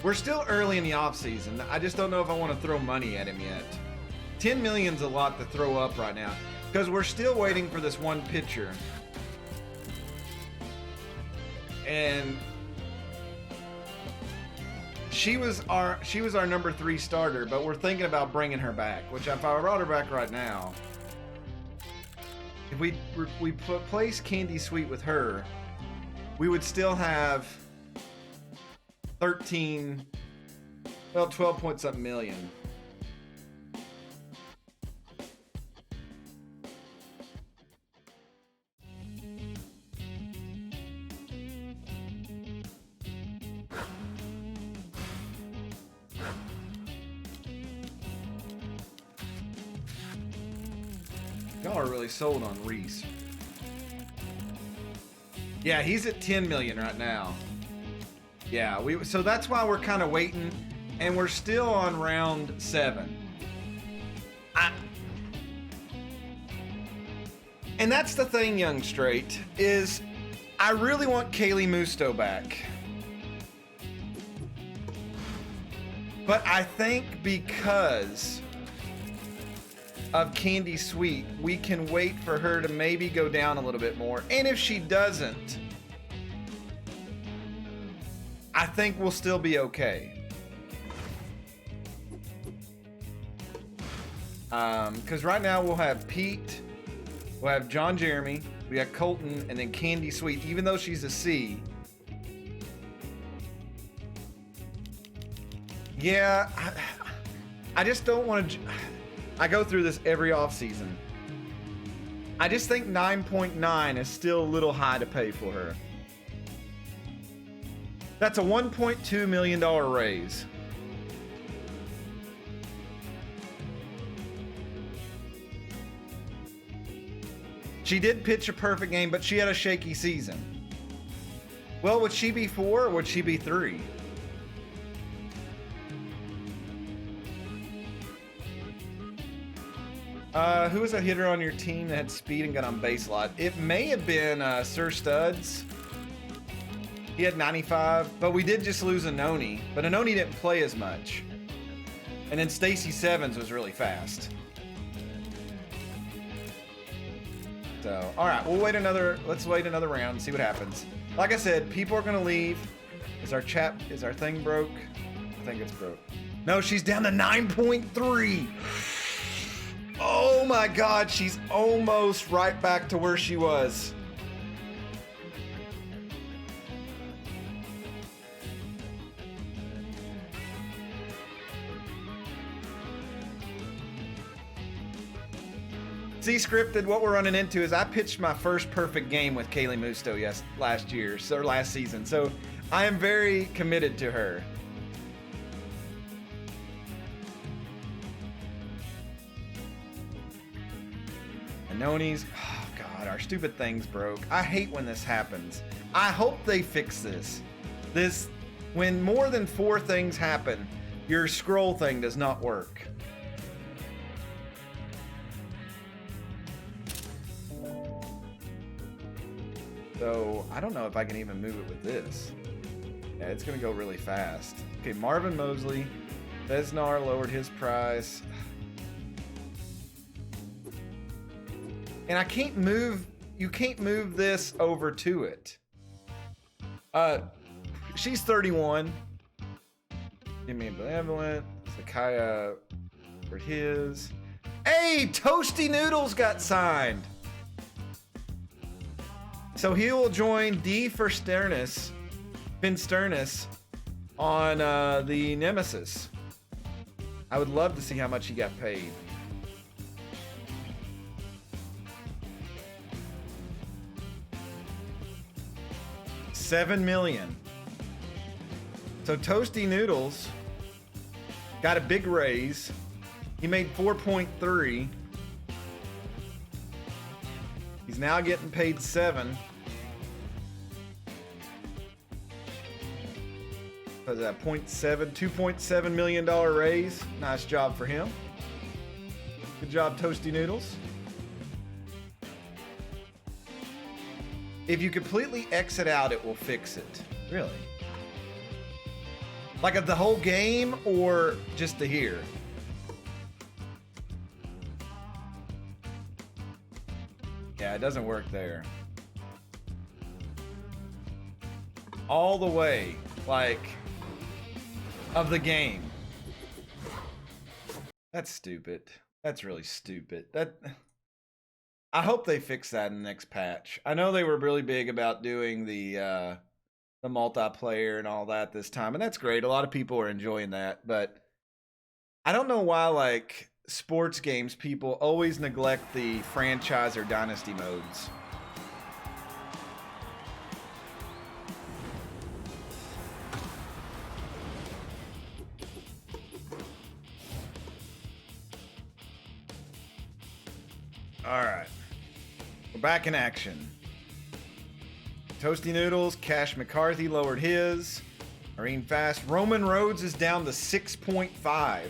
We're still early in the offseason. I just don't know if I want to throw money at him yet. 10 million's a lot to throw up right now, because we're still waiting for this one pitcher. And she was our number 3 starter, but we're thinking about bringing her back, which if I brought her back right now, if we place Candy Sweet with her, we would still have 12 point something million. Y'all are really sold on Reese. Yeah, he's at 10 million right now. Yeah, so that's why we're kind of waiting, and we're still on round 7. And that's the thing, Young Straight, is I really want Kaylee Musto back. But I think because of Candy Sweet, we can wait for her to maybe go down a little bit more. And if she doesn't, I think we'll still be okay. Because right now we'll have Pete, we'll have John Jeremy, we got Colton, and then Candy Sweet, even though she's a C. Yeah, I just don't want to... I go through this every offseason. I just think 9.9 is still a little high to pay for her. That's a $1.2 million raise. She did pitch a perfect game, but she had a shaky season. Well, would she be 4 or would she be 3? Who was a hitter on your team that had speed and got on base a lot? It may have been Sir Studs. He had 95, but we did just lose Anoni. But Anoni didn't play as much. And then Stacy Sevens was really fast. So, all right, let's wait another round, see what happens. Like I said, people are gonna leave. Is our thing broke? I think it's broke. No, she's down to 9.3. Oh my God, she's almost right back to where she was. See, Scripted, what we're running into is I pitched my first perfect game with Kaylee Musto last season. So I am very committed to her. Anoni's, oh God, our stupid thing's broke. I hate when this happens. I hope they fix this. When more than 4 things happen, your scroll thing does not work. So, I don't know if I can even move it with this. Yeah, it's going to go really fast. Okay, Marvin Mosley. Besnar lowered his price. And I can't move... You can't move this over to it. She's 31. Give me a benevolent. Sakaya for his. Hey, Toasty Noodles got signed. So he will join D for Sternis, Finn Sternis, on the Nemesis. I would love to see how much he got paid. $7 million. So Toasty Noodles got a big raise. He made 4.3. He's now getting paid 7. Was that $2.7 million raise? Nice job for him. Good job, Toasty Noodles. If you completely exit out, it will fix it. Really? Like of the whole game or just to here? Yeah, it doesn't work there. All the way, like, of the game. That's stupid. That's really stupid. I hope they fix that in the next patch. I know they were really big about doing the multiplayer and all that this time, and that's great. A lot of people are enjoying that, but I don't know why, like, sports games, people always neglect the franchise or dynasty modes. All right, we're back in action. Toasty Noodles, Cash McCarthy lowered his. Marine Fast. Roman Rhodes is down to 6.5.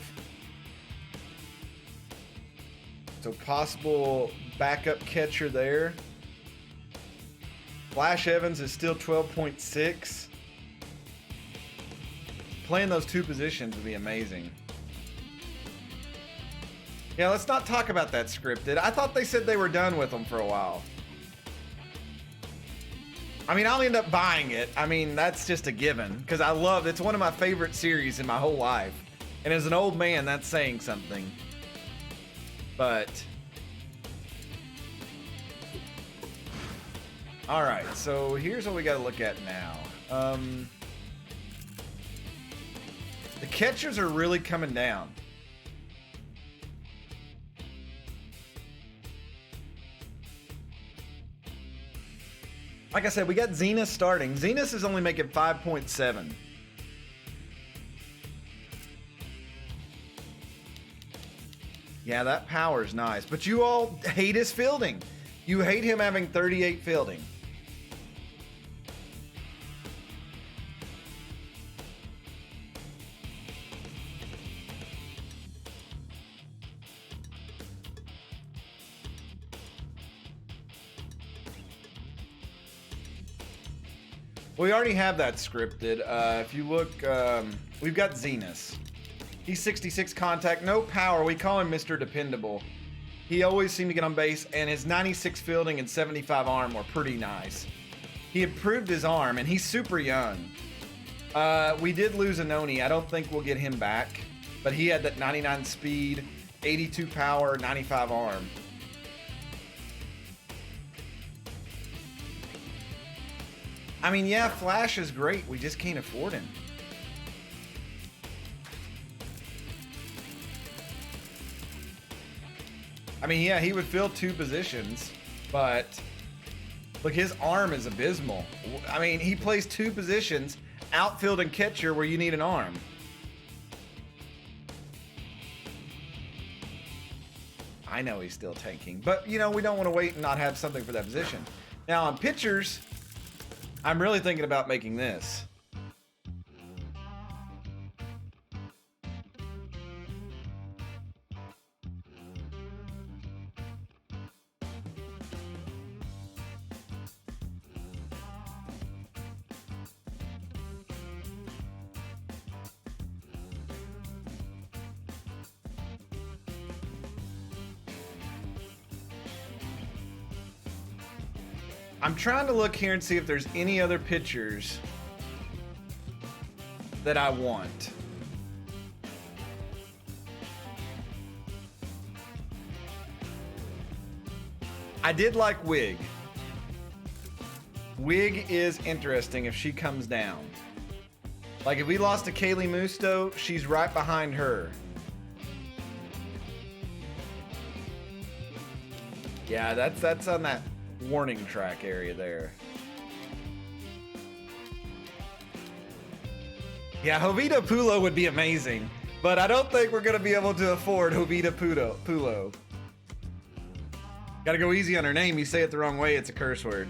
So possible backup catcher there. Flash Evans is still 12.6. Playing those two positions would be amazing. Yeah, let's not talk about that scripted. I thought they said they were done with them for a while. I mean, I'll end up buying it. I mean, that's just a given. Because it's one of my favorite series in my whole life. And as an old man, that's saying something. But... Alright, so here's what we gotta look at now. The catchers are really coming down. Like I said, we got Zenas starting. Zenas is only making 5.7. Yeah, that power's nice. But you all hate his fielding. You hate him having 38 fielding. We already have that scripted. If you look, we've got Zenas. He's 66 contact, no power. We call him Mr. Dependable. He always seemed to get on base, and his 96 fielding and 75 arm were pretty nice. He improved his arm, and he's super young. We did lose Anoni. I don't think we'll get him back, but he had that 99 speed, 82 power, 95 arm. I mean, yeah, Flash is great. We just can't afford him. I mean, yeah, he would fill two positions, but look, his arm is abysmal. I mean, he plays two positions, outfield and catcher, where you need an arm. I know he's still tanking, but, you know, we don't want to wait and not have something for that position. Now, on pitchers, I'm really thinking about making this. I'm trying to look here and see if there's any other pitchers that I want. I did like Wig. Wig is interesting if she comes down. Like if we lost to Kaylee Musto, she's right behind her. Yeah, that's on that warning track area there. Yeah, Jovita Pulo would be amazing, but I don't think we're going to be able to afford Jovita Pulo. Gotta go easy on her name. You say it the wrong way, it's a curse word.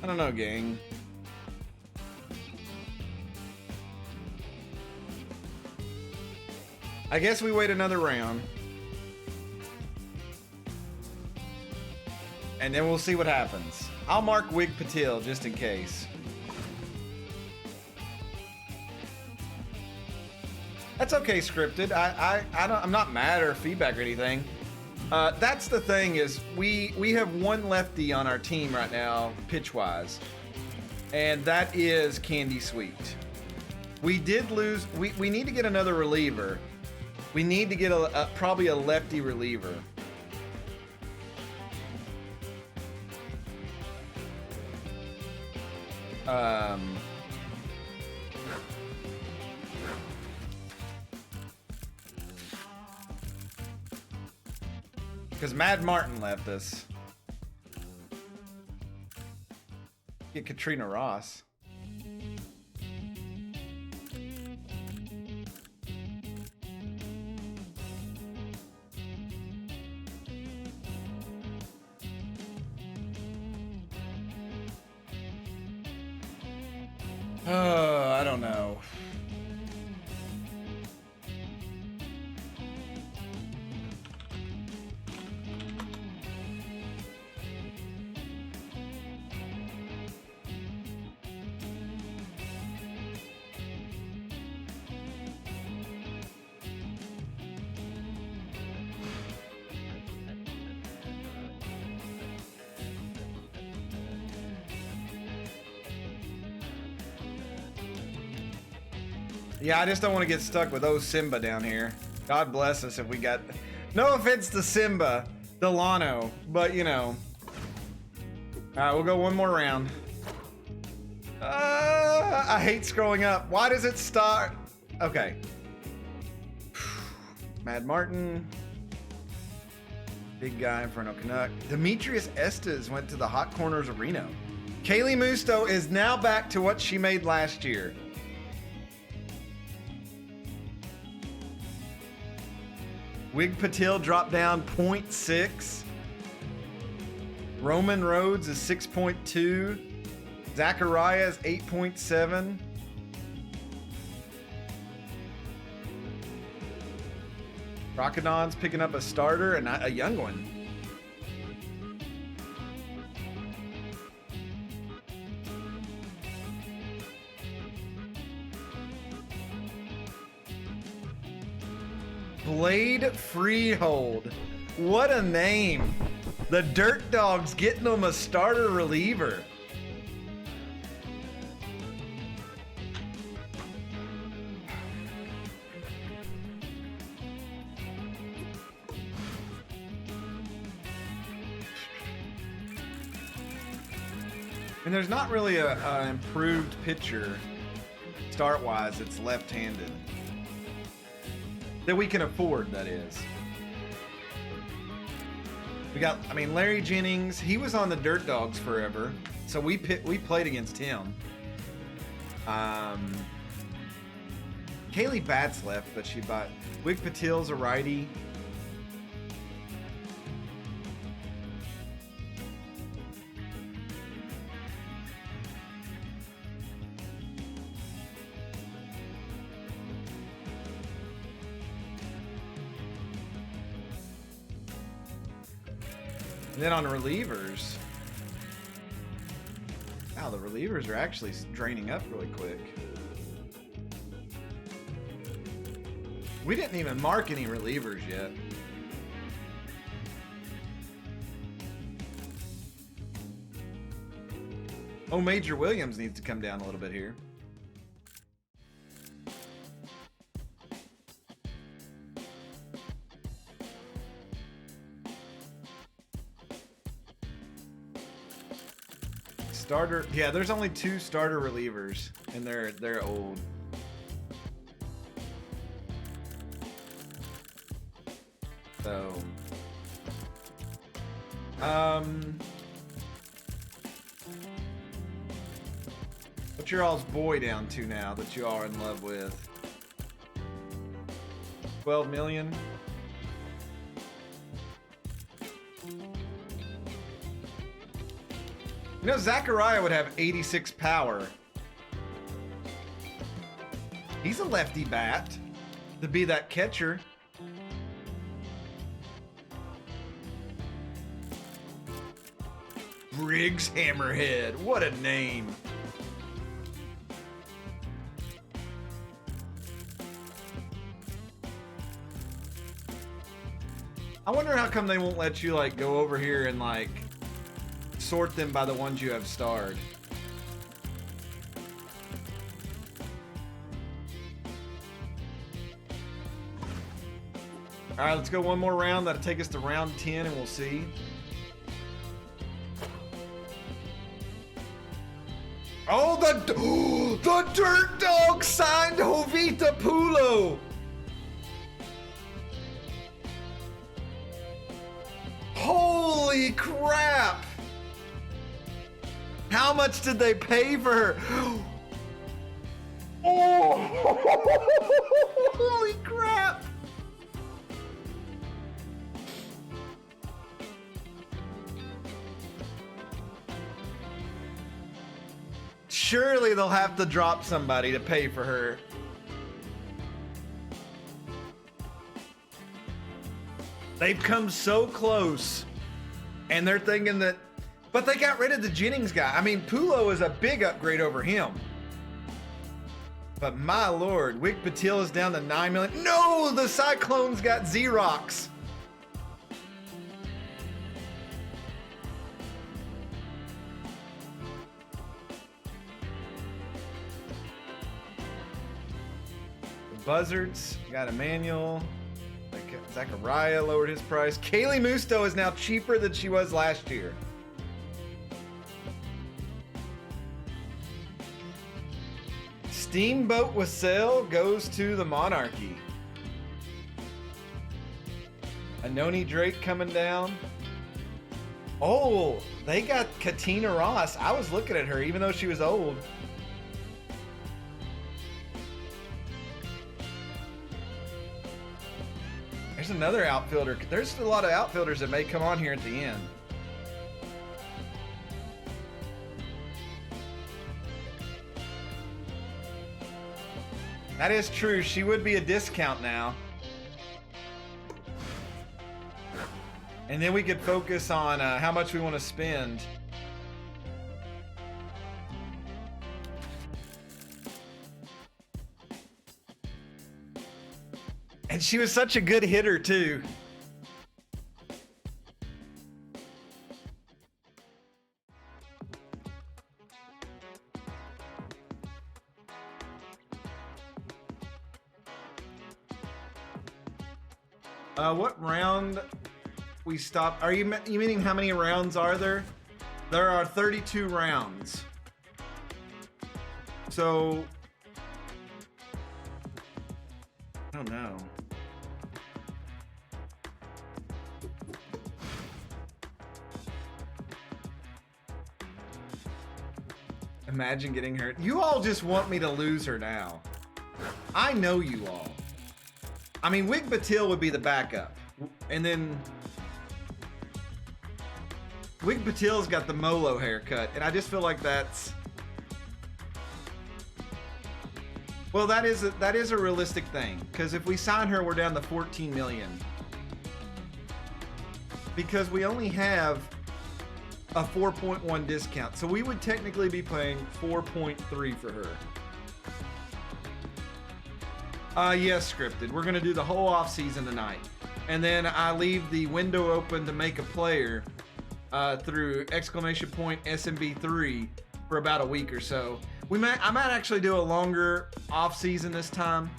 I don't know, gang. I guess we wait another round. And then we'll see what happens. I'll mark Wig Patil just in case. That's okay, scripted. I'm not mad or feedback or anything. That's the thing is we have one lefty on our team right now, pitch-wise, and that is Candy Sweet. We did lose. We need to get another reliever. We need to get probably a lefty reliever. Because Mad Martin left us. Get Katrina Ross. I don't know. Yeah, I just don't want to get stuck with old Simba down here. God bless us if we got... No offense to Simba, Delano, but you know. Alright, we'll go one more round. I hate scrolling up. Why does it start? Okay. Mad Martin. Big guy in front of Canuck. Demetrius Estes went to the Hot Corners of Reno. Kaylee Musto is now back to what she made last year. Wig Patil dropped down 0.6. Roman Rhodes is 6.2. Zachariah is 8.7. Crocodon's picking up a starter and a young one. Blade Freehold. What a name. The Dirt Dogs getting them a starter reliever. And there's not really a improved pitcher start-wise that's left-handed. That we can afford, that is. We got, I mean, Larry Jennings, he was on the Dirt Dogs forever, so we played against him. Kaylee Batts left, but she bought... Wig Patil's a righty. And then on relievers, wow, the relievers are actually draining up really quick. We didn't even mark any relievers yet. Oh, Major Williams needs to come down a little bit here. Starter, yeah, there's only 2 starter relievers, and they're old. So, what's your all's boy down to now that you are in love with? 12 million? You know, Zachariah would have 86 power. He's a lefty bat to be that catcher. Briggs Hammerhead, what a name. I wonder how come they won't let you like go over here and like sort them by the ones you have starred. All right, let's go one more round. That'll take us to round 10 and we'll see. Oh, the Dirt Dog signed Jovita Pulo. Holy crap! How much did they pay for her? Oh! Holy crap! Surely they'll have to drop somebody to pay for her. They've come so close, and they're thinking that, but they got rid of the Jennings guy. I mean, Pulo is a big upgrade over him. But my lord, Wig Patil is down to 9 million. No, the Cyclones got Xerox. The Buzzards got Emmanuel. Zachariah lowered his price. Kaylee Musto is now cheaper than she was last year. Steamboat Wassail goes to the Monarchy. Anoni Drake coming down. Oh, they got Katina Ross. I was looking at her even though she was old. There's another outfielder. There's a lot of outfielders that may come on here at the end. That is true. She would be a discount now. And then we could focus on how much we want to spend. And she was such a good hitter, too. What round we stopped? Are you meaning how many rounds are there? There are 32 rounds. So I don't know. Imagine getting hurt. You all just want me to lose her now. I know you all. I mean, Wig Patil would be the backup. And then Wig Patil's got the Molo haircut. And I just feel like that's... Well, that is a realistic thing. Because if we sign her, we're down to 14 million. Because we only have a 4.1 discount. So we would technically be paying 4.3 for her. Yes, scripted. We're gonna do the whole off season tonight. And then I leave the window open to make a player through !SMB3 for about a week or so. I might actually do a longer off season this time.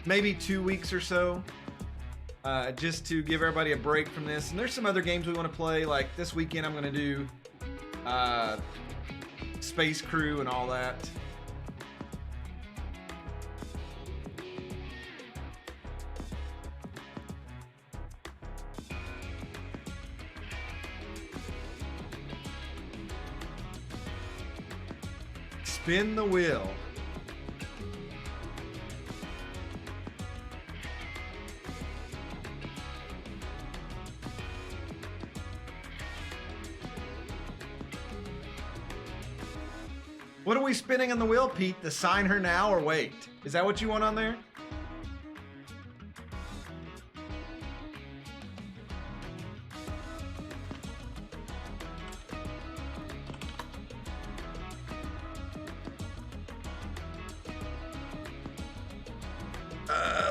Maybe 2 weeks or so. Just to give everybody a break from this. And there's some other games we want to play. Like this weekend I'm going to do Space Crew and all that. Spin the wheel. What are we spinning on the wheel, Pete? To sign her now or wait? Is that what you want on there?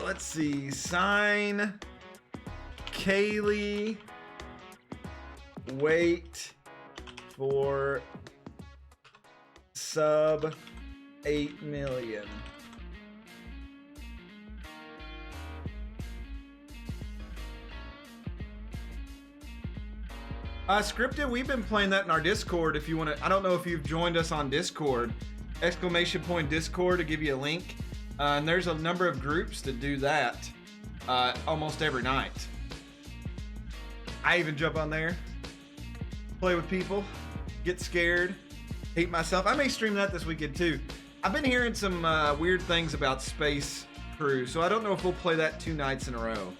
Let's see. Sign Kaylee. Wait for sub 8 million. Scripted, we've been playing that in our Discord. If you want to, I don't know if you've joined us on Discord. !Discord to give you a link. And there's a number of groups that do that almost every night. I even jump on there, play with people, get scared, hate myself. I may stream that this weekend too. I've been hearing some weird things about Space Crew, so I don't know if we'll play that 2 nights in a row.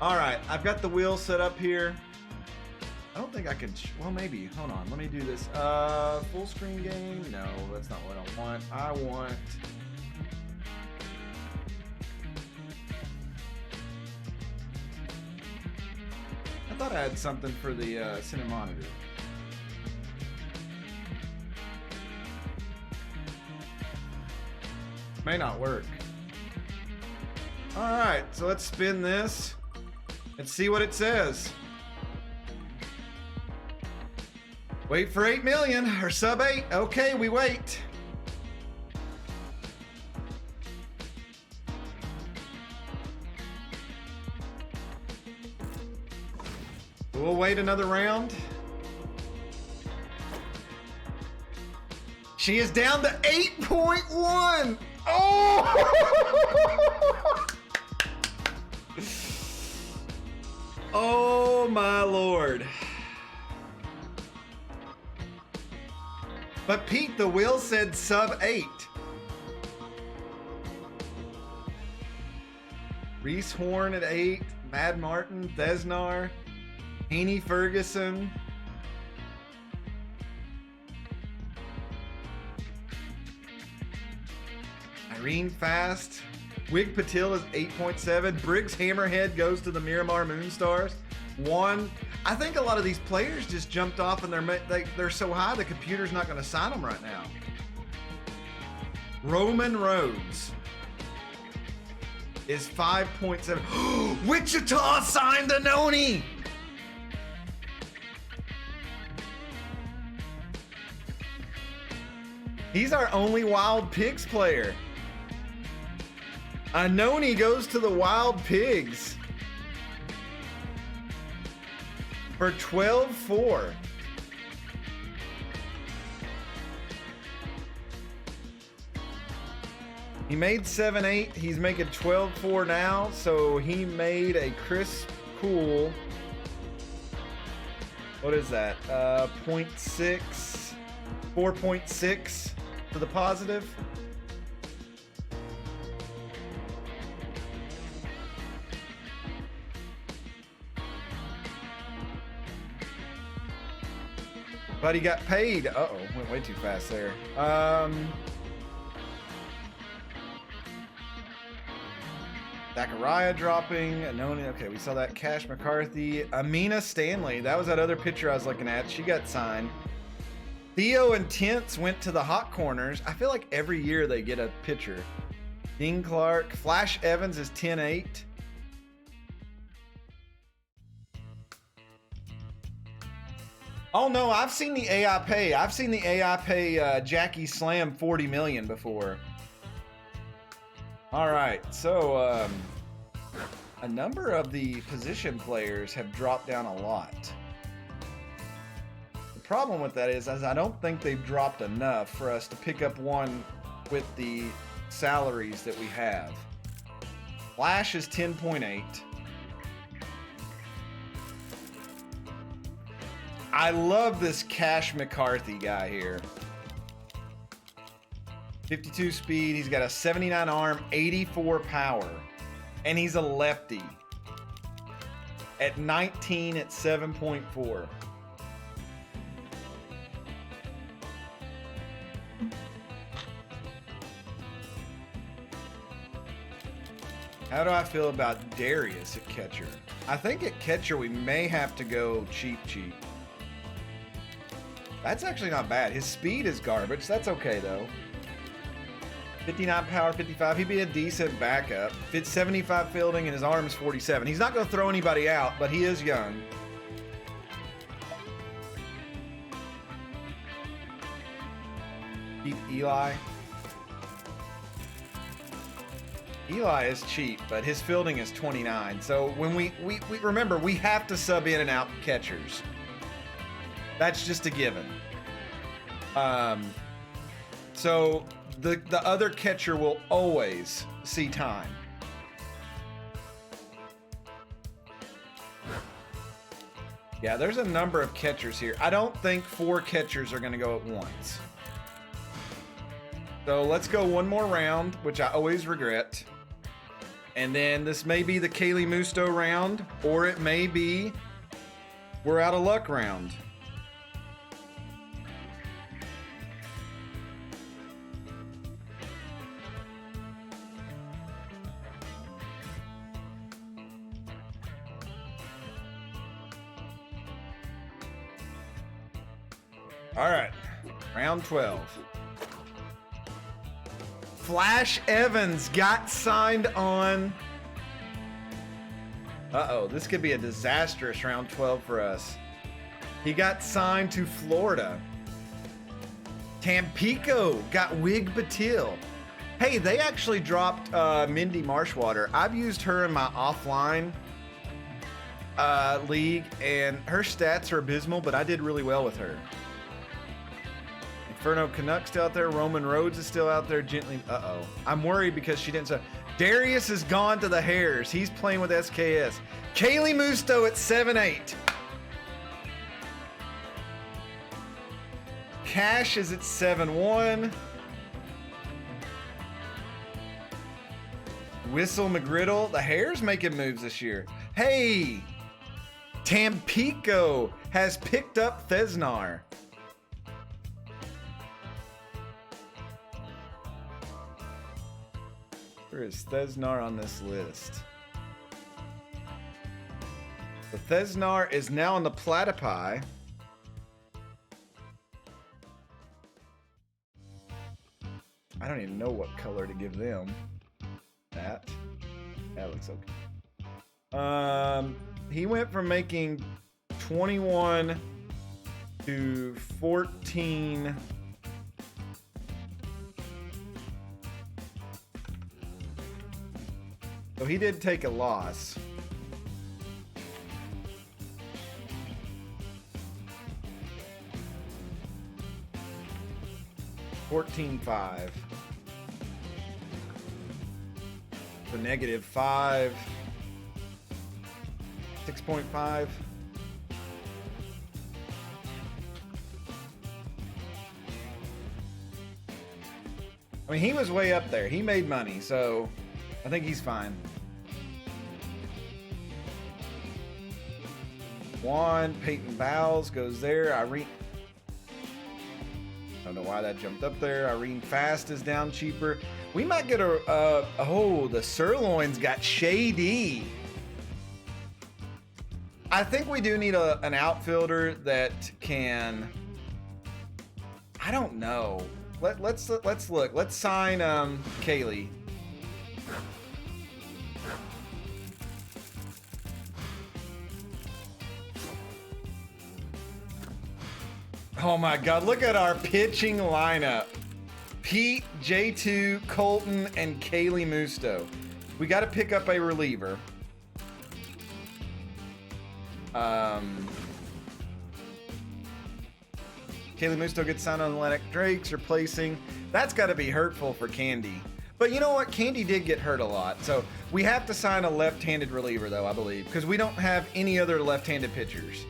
All right, I've got the wheel set up here. I don't think I can, well, maybe, hold on, let me do this. Full screen game, no, that's not what I want. I want, I thought I had something for the cine monitor. May not work. All right, so let's spin this and see what it says. Wait for 8 million or sub 8. Okay, we wait. We'll wait another round. She is down to 8.1. Oh! Oh my lord. But Pete, the wheel said sub 8. Reese Horn at 8. Mad Martin, Thesnar, Haney Ferguson. Irene Fast. Wig Patil is 8.7. Briggs Hammerhead goes to the Miramar Moonstars. 1. I think a lot of these players just jumped off and they're so high the computer's not going to sign them right now. Roman Rhodes is 5.7. Wichita signed Anoni. He's our only Wild Pigs player. Anoni goes to the Wild Pigs for 12.4. He made 7.8. He's making 12.4 now, so he made a crisp, cool. What is that? 0.6, 4.6 for the positive. But he got paid. Uh-oh, went way too fast there. Zachariah dropping. Anoni. Okay, we saw that. Cash McCarthy. Amina Stanley. That was that other picture I was looking at. She got signed. Theo and Tents went to the hot corners. I feel like every year they get a pitcher. Dean Clark. Flash Evans is 10.8. Oh no, I've seen the AI pay. I've seen the AI pay Jackie Slam 40 million before. All right, so a number of the position players have dropped down a lot. The problem with that is I don't think they've dropped enough for us to pick up one with the salaries that we have. Flash is 10.8. I love this Cash McCarthy guy here. 52 speed, he's got a 79 arm, 84 power, and he's a lefty. At 19 at 7.4. How do I feel about Darius at catcher? I think at catcher we may have to go cheap. That's actually not bad. His speed is garbage. That's okay, though. 59 power, 55. He'd be a decent backup. Fits 75 fielding, and his arm is 47. He's not going to throw anybody out, but he is young. Keep Eli. Eli is cheap, but his fielding is 29. So when we remember, we have to sub in and out catchers. That's just a given. So the other catcher will always see time. Yeah, there's a number of catchers here. I don't think 4 catchers are going to go at once. So let's go one more round, which I always regret. And then this may be the Kaylee Musto round, or it may be we're out of luck round. All right, round 12. Flash Evans got signed on. Uh-oh, this could be a disastrous round 12 for us. He got signed to Florida. Tampico got Wig Batil. Hey, they actually dropped Mindy Marshwater. I've used her in my offline league, and her stats are abysmal, but I did really well with her. Inferno Canuck's still out there. Roman Rhodes is still out there. Gently. Uh-oh. I'm worried because she didn't say. Darius has gone to the Hares. He's playing with SKS. Kaylee Musto at 7-8. Cash is at 7-1. Whistle McGriddle. The Hares making moves this year. Hey! Tampico has picked up Thesnar. Where is Thesnar on this list? The Thesnar is now on the Platypi. I don't even know what color to give them. That looks okay. He went from making 21 to 14. So he did take a loss. $14.5. So -5. 6.5. I mean, he was way up there. He made money, so I think he's fine. Juan Peyton Bowles goes there. Irene. I don't know why that jumped up there. Irene Fast is down cheaper. We might get oh, the Sirloins got shady. I think we do need an outfielder that can. I don't know. Let's look. Let's sign Kaylee. Oh my God, look at our pitching lineup. Pete, J2, Colton, and Kaylee Musto. We got to pick up a reliever. Kaylee Musto gets signed on Atlantic Drakes, replacing. That's got to be hurtful for Candy. But you know what? Candy did get hurt a lot. So we have to sign a left-handed reliever, though, I believe, because we don't have any other left-handed pitchers.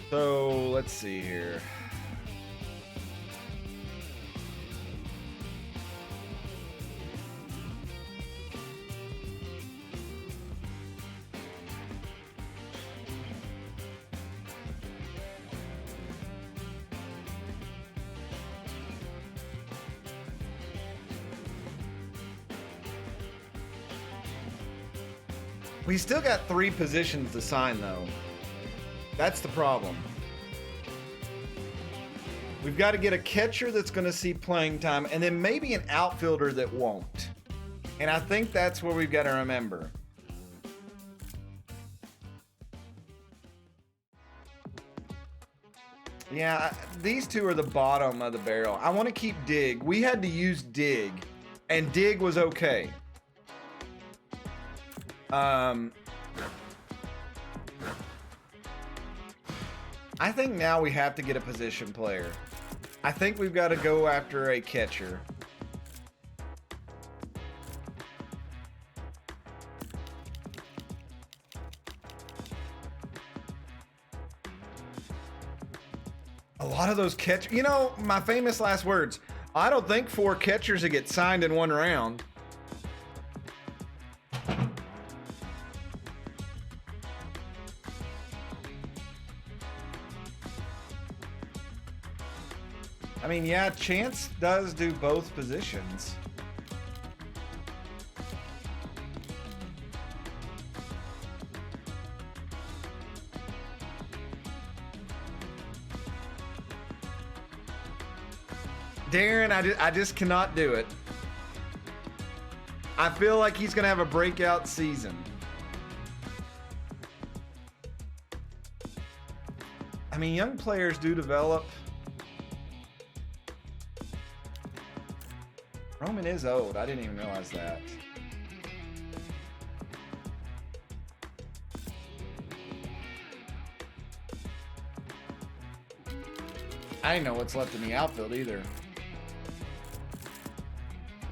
So let's see here. We still got 3 positions to sign, though. That's the problem. We've got to get a catcher that's going to see playing time, and then maybe an outfielder that won't. And I think that's what we've got to remember. Yeah, these 2 are the bottom of the barrel. I want to keep Dig. We had to use Dig, and Dig was okay. I think now we have to get a position player. I think we've got to go after a catcher. lot of those catch. You know, my famous last words. I don't think 4 catchers that get signed in one round. I mean, yeah, Chance does do both positions. Darren, I just cannot do it. I feel like he's going to have a breakout season. I mean, young players do develop. Roman is old. I didn't even realize that. I didn't know what's left in the outfield either.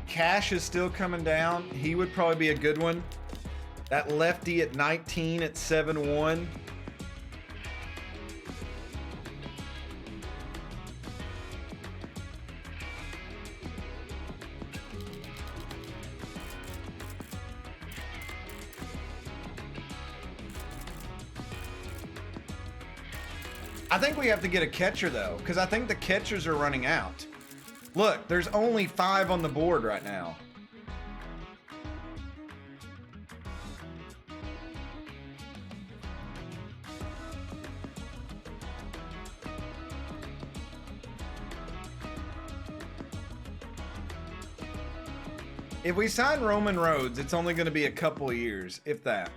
Cash is still coming down. He would probably be a good one. That lefty at 19 at 7-1. I think we have to get a catcher though, because I think the catchers are running out. Look, there's only 5 on the board right now. If we sign Roman Rhodes, it's only going to be a couple of years, if that.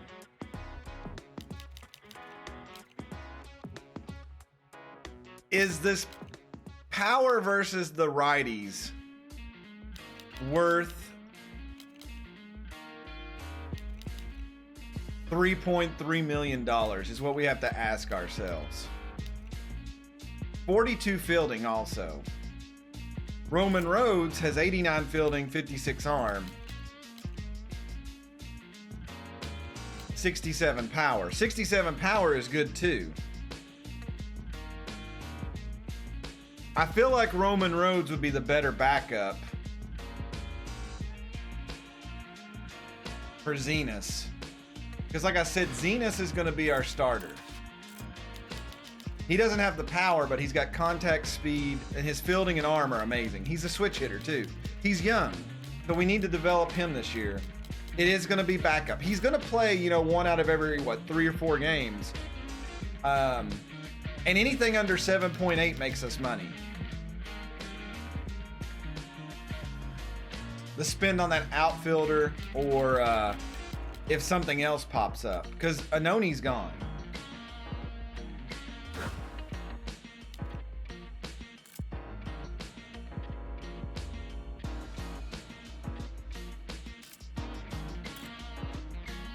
Is this power versus the righties worth $3.3 million is what we have to ask ourselves. 42 fielding also. Roman Rhodes has 89 fielding, 56 arm, 67 power. 67 power is good too. I feel like Roman Rhodes would be the better backup for Zenas. Because like I said, Zenas is going to be our starter. He doesn't have the power, but he's got contact speed, and his fielding and arm are amazing. He's a switch hitter too. He's young, but we need to develop him this year. It is going to be backup. He's going to play, you know, 1 out of every, 3 or 4 games. And anything under 7.8 makes us money. The spend on that outfielder, or if something else pops up, because Anoni's gone.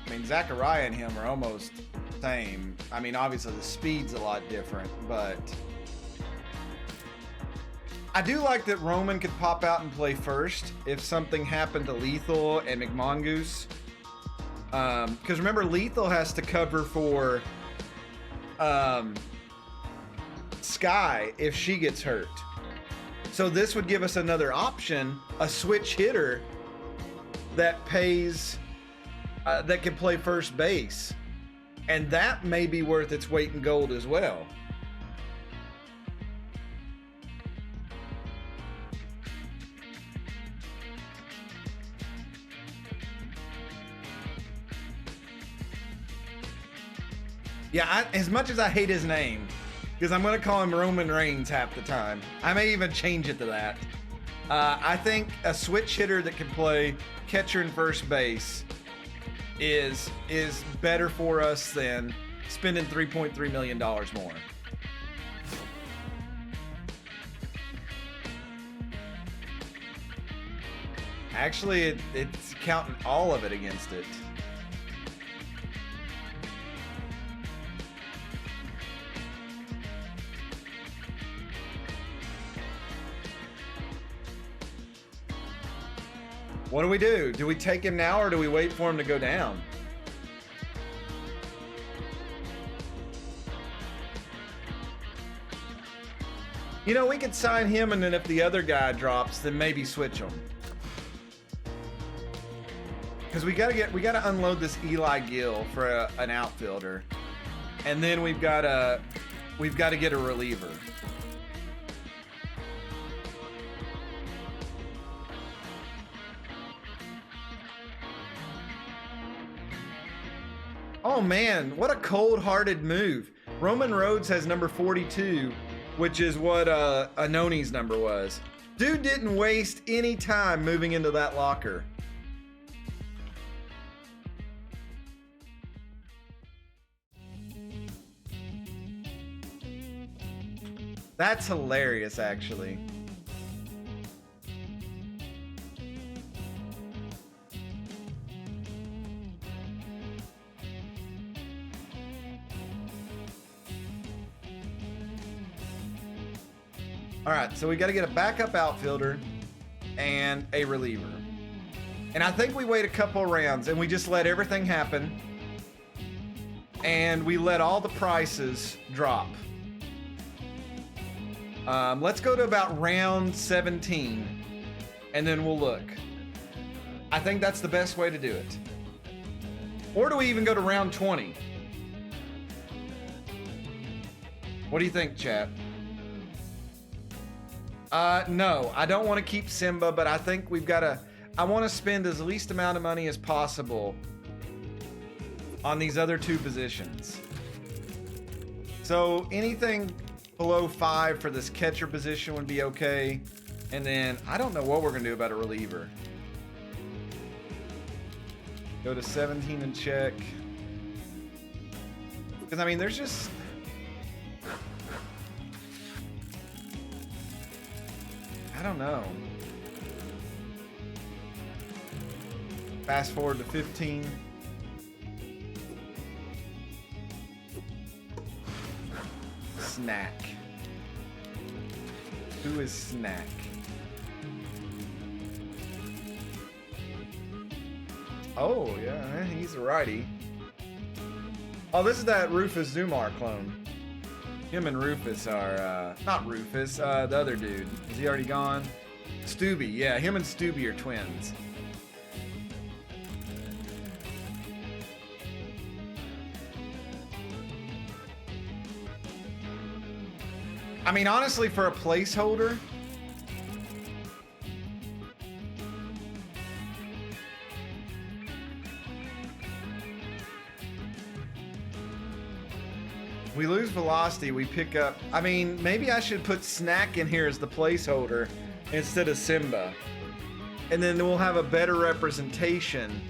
I mean, Zachariah and him are almost the same. I mean, obviously the speed's a lot different, but I do like that Roman could pop out and play first if something happened to Lethal and McMongoose. Because remember, Lethal has to cover for Sky if she gets hurt. So this would give us another option, a switch hitter that pays, that can play first base. And that may be worth its weight in gold as well. Yeah, as much as I hate his name, because I'm going to call him Roman Reigns half the time. I may even change it to that. I think a switch hitter that can play catcher and first base is better for us than spending $3.3 million more. Actually, it's counting all of it against it. What do we do? Do we take him now or do we wait for him to go down? You know, we could sign him, and then if the other guy drops, then maybe switch him. Because we gotta unload this Eli Gill for an outfielder, and then we've got to get a reliever. Oh man, what a cold-hearted move. Roman Rhodes has number 42, which is what Anoni's number was. Dude didn't waste any time moving into that locker. That's hilarious, actually. All right, so we got to get a backup outfielder and a reliever. And I think we wait a couple rounds and we just let everything happen. And we let all the prices drop. Let's go to about round 17 and then we'll look. I think that's the best way to do it. Or do we even go to round 20? What do you think, chat? No, I don't want to keep Simba, but I think we've got to, I want to spend as least amount of money as possible on these other two positions. So anything below 5 for this catcher position would be okay. And then I don't know what we're going to do about a reliever. Go to 17 and check. Because, I mean, there's just... I don't know. Fast forward to 15. Snack. Who is Snack? Oh, yeah, he's a righty. Oh, this is that Rufus Zumar clone. Him and Rufus are, not Rufus, the other dude. Is he already gone? Stubby, yeah, him and Stubby are twins. I mean, honestly, for a placeholder, we lose velocity, we pick up... I mean, maybe I should put Snack in here as the placeholder instead of Simba. And then we'll have a better representation.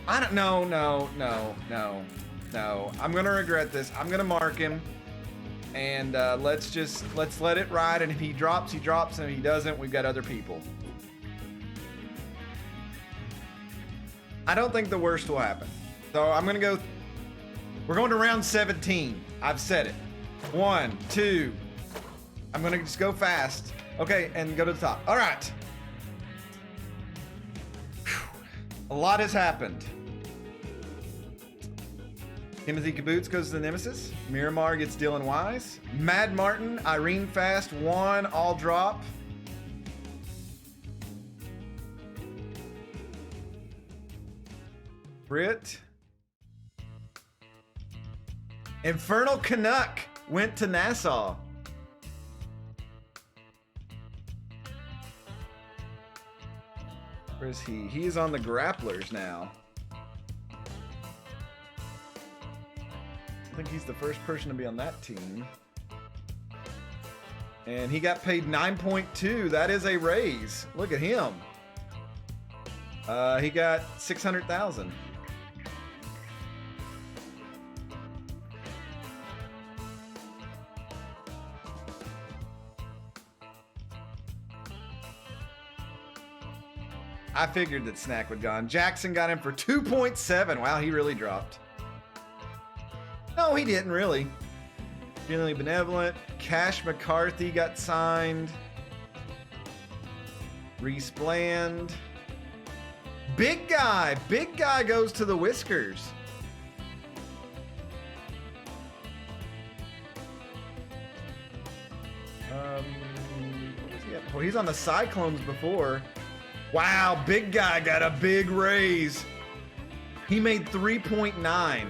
I don't... No. I'm going to regret this. I'm going to mark him. And let's let it ride. And if he drops, he drops. And if he doesn't, we've got other people. I don't think the worst will happen. So I'm going to go... We're going to round 17. I've said it. 1, 2. I'm going to just go fast. Okay, and go to the top. All right. Whew. A lot has happened. Timothy Kaboots goes to the Nemesis. Miramar gets Dylan Wise. Mad Martin, Irene Fast, 1, all drop. Brit. Infernal Canuck went to Nassau. Where is he? He is on the Grapplers now. I think he's the first person to be on that team. And he got paid 9.2. That is a raise. Look at him. He got 600,000. I figured that Snack would gone. Jackson got him for 2.7. Wow, he really dropped. No, he didn't really. Feeling Benevolent. Cash McCarthy got signed. Reese Bland. Big guy. Big guy goes to the Whiskers. What was he at before? He's on the Cyclones before. Wow, big guy got a big raise. He made 3.9.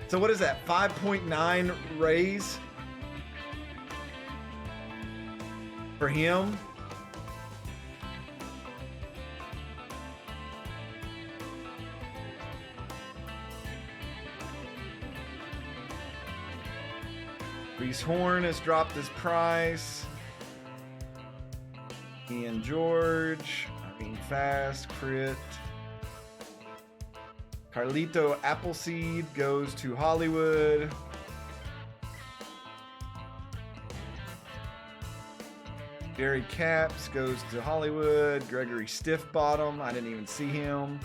So what is that? 5.9 raise for him. Reese Horn has dropped his price. Ian George, Irving Fast, crit. Carlito Appleseed goes to Hollywood. Jerry Caps goes to Hollywood. Gregory Stiffbottom, I didn't even see him.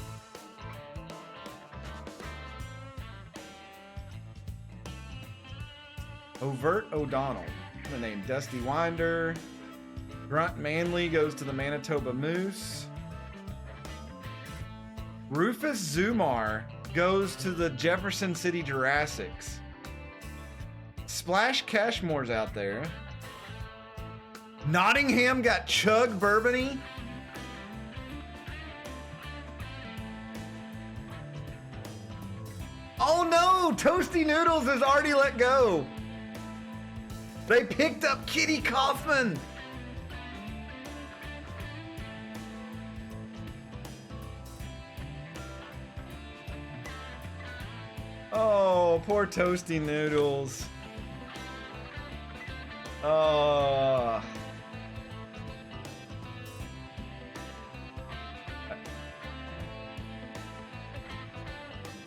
Overt O'Donnell, the name Dusty Winder. Grunt Manley goes to the Manitoba Moose. Rufus Zumar goes to the Jefferson City Jurassics. Splash Cashmore's out there. Nottingham got Chug Bourbony. Oh no, Toasty Noodles has already let go. They picked up Kitty Kaufman. Oh, poor Toasty Noodles. Oh.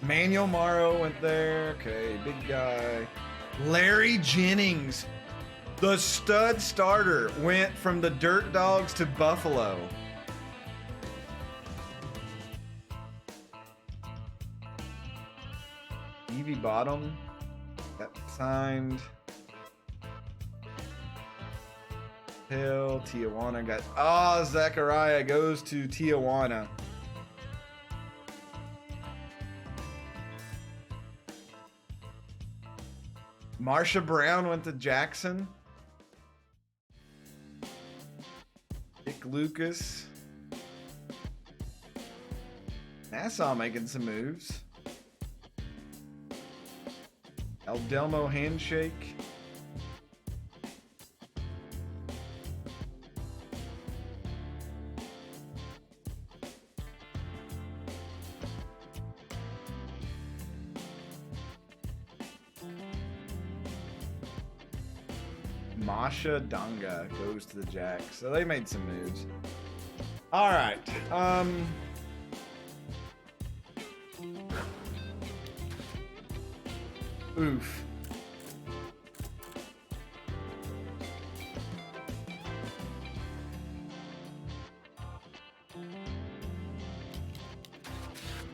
Manuel Morrow went there. Okay, big guy. Larry Jennings, the stud starter, went from the Dirt Dogs to Buffalo. Evie Bottom got signed. Hill, Tijuana got. Ah, Zachariah goes to Tijuana. Marsha Brown went to Jackson. Dick Lucas. Nassau making some moves. El Delmo Handshake. Masha Danga goes to the Jacks. So they made some moves. All right. Oof.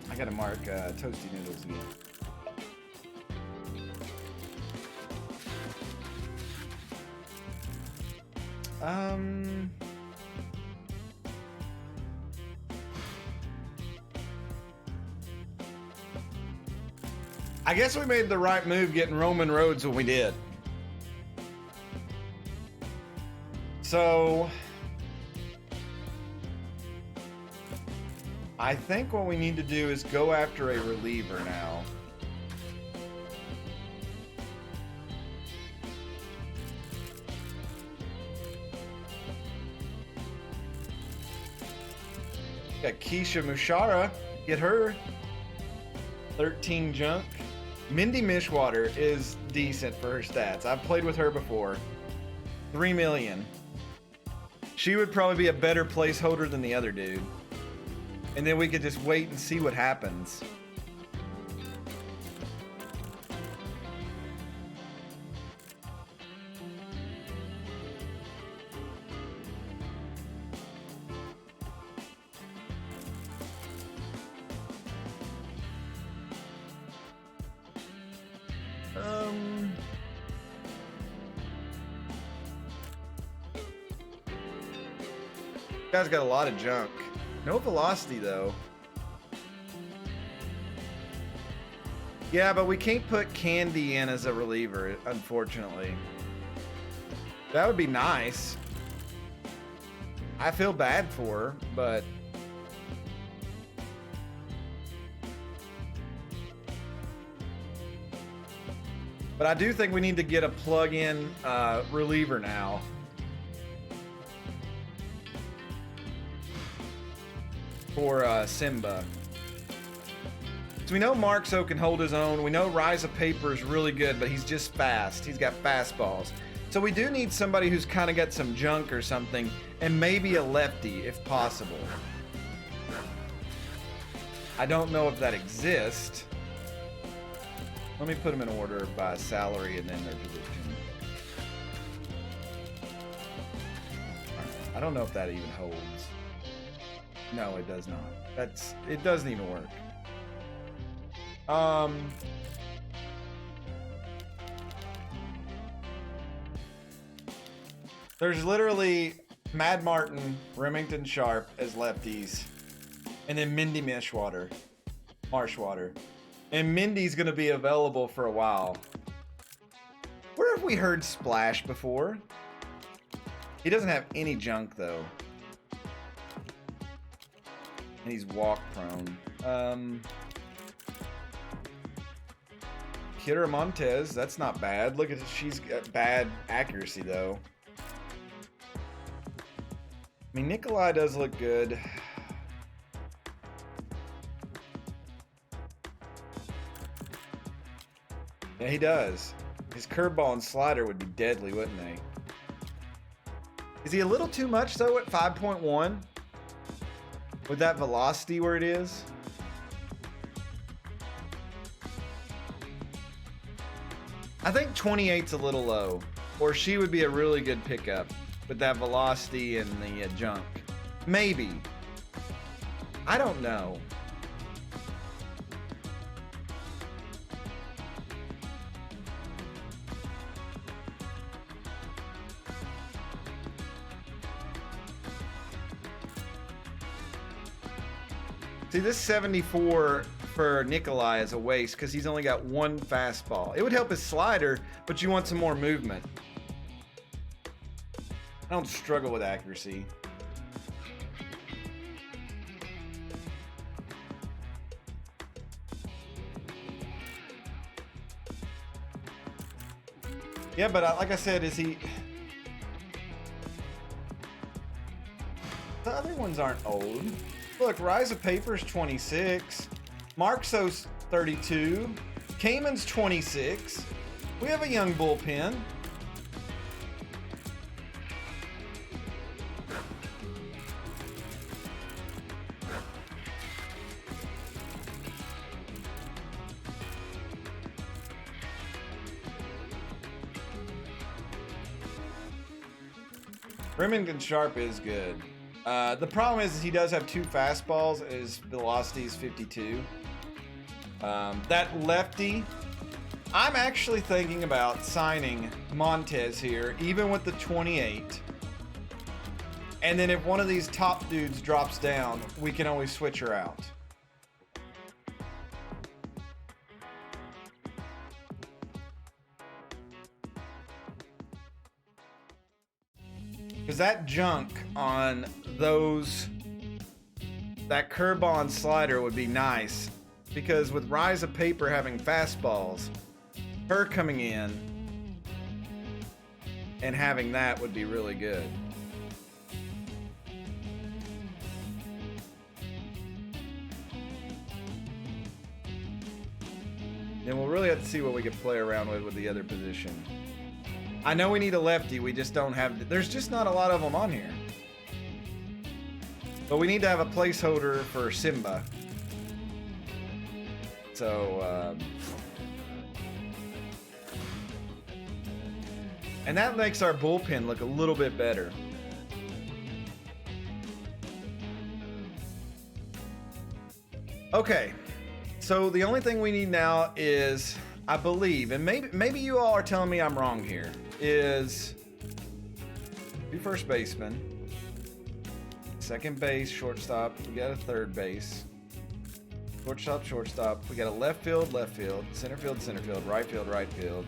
I gotta mark Toasty Noodles again. I guess we made the right move getting Roman Rhodes when we did. So I think what we need to do is go after a reliever now. Got Keisha Mushara, get her 13 junk. Mindy Mishwater is decent for her stats. I've played with her before. 3 million. She would probably be a better placeholder than the other dude. And then we could just wait and see what happens. Guy's got a lot of junk. No velocity though. Yeah, but we can't put Candy in as a reliever, unfortunately. That would be nice. I feel bad for her, but I do think we need to get a plug-in reliever now. For Simba. So we know Marxo can hold his own. We know Rise of Paper is really good, but he's just fast. He's got fastballs. So we do need somebody who's kind of got some junk or something, and maybe a lefty if possible. I don't know if that exists. Let me put them in order by salary and then their position. I don't know if that even holds. No, it does not. It doesn't even work. There's literally Mad Martin, Remington Sharp as lefties, and then Mindy Marshwater. And Mindy's gonna be available for a while. Where have we heard Splash before? He doesn't have any junk though. And he's walk prone. Kira Montez, that's not bad. Look at it, she's got bad accuracy though. I mean, Nikolai does look good. Yeah, he does. His curveball and slider would be deadly, wouldn't they? Is he a little too much though at 5.1? With that velocity where it is? I think 28's a little low. Or she would be a really good pickup with that velocity and the junk. Maybe. I don't know. See, this 74 for Nikolai is a waste because he's only got one fastball. It would help his slider, but you want some more movement. I don't struggle with accuracy. Yeah, but like I said, is he... The other ones aren't old. Look, Rise of Paper's 26. Marxo's 32. Cayman's 26. We have a young bullpen. Remington Sharp is good. The problem is he does have two fastballs. His velocity is 52. That lefty, I'm actually thinking about signing Montez here, even with the 28. And then if one of these top dudes drops down, we can always switch her out. Because that junk on those, that curveball and slider would be nice. Because with Rise of Paper having fastballs, her coming in and having that would be really good. Then we'll really have to see what we can play around with the other position. I know we need a lefty, we just don't have... There's just not a lot of them on here. But we need to have a placeholder for Simba. So, and that makes our bullpen look a little bit better. Okay, so the only thing we need now is, I believe, and maybe you all are telling me I'm wrong here, is two first baseman, second base, shortstop, we got a third base, shortstop, we got a left field, center field, right field, left field.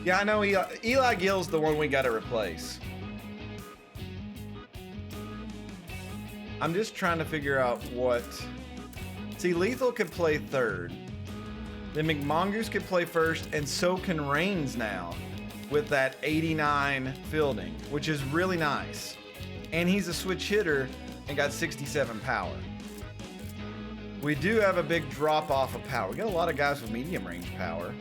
Yeah, I know Eli Gill's the one we got to replace. I'm just trying to figure out what... See, Lethal could play third. Then McMongoose could play first, and so can Reigns now with that 89 fielding, which is really nice. And he's a switch hitter and got 67 power. We do have a big drop off of power. We got a lot of guys with medium range power.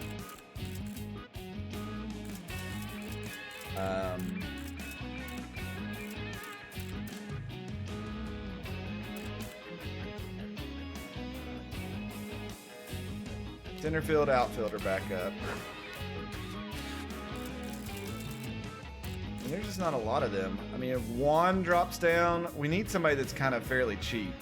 Center field, outfielder back up. And there's just not a lot of them. I mean, if Juan drops down, we need somebody that's kind of fairly cheap.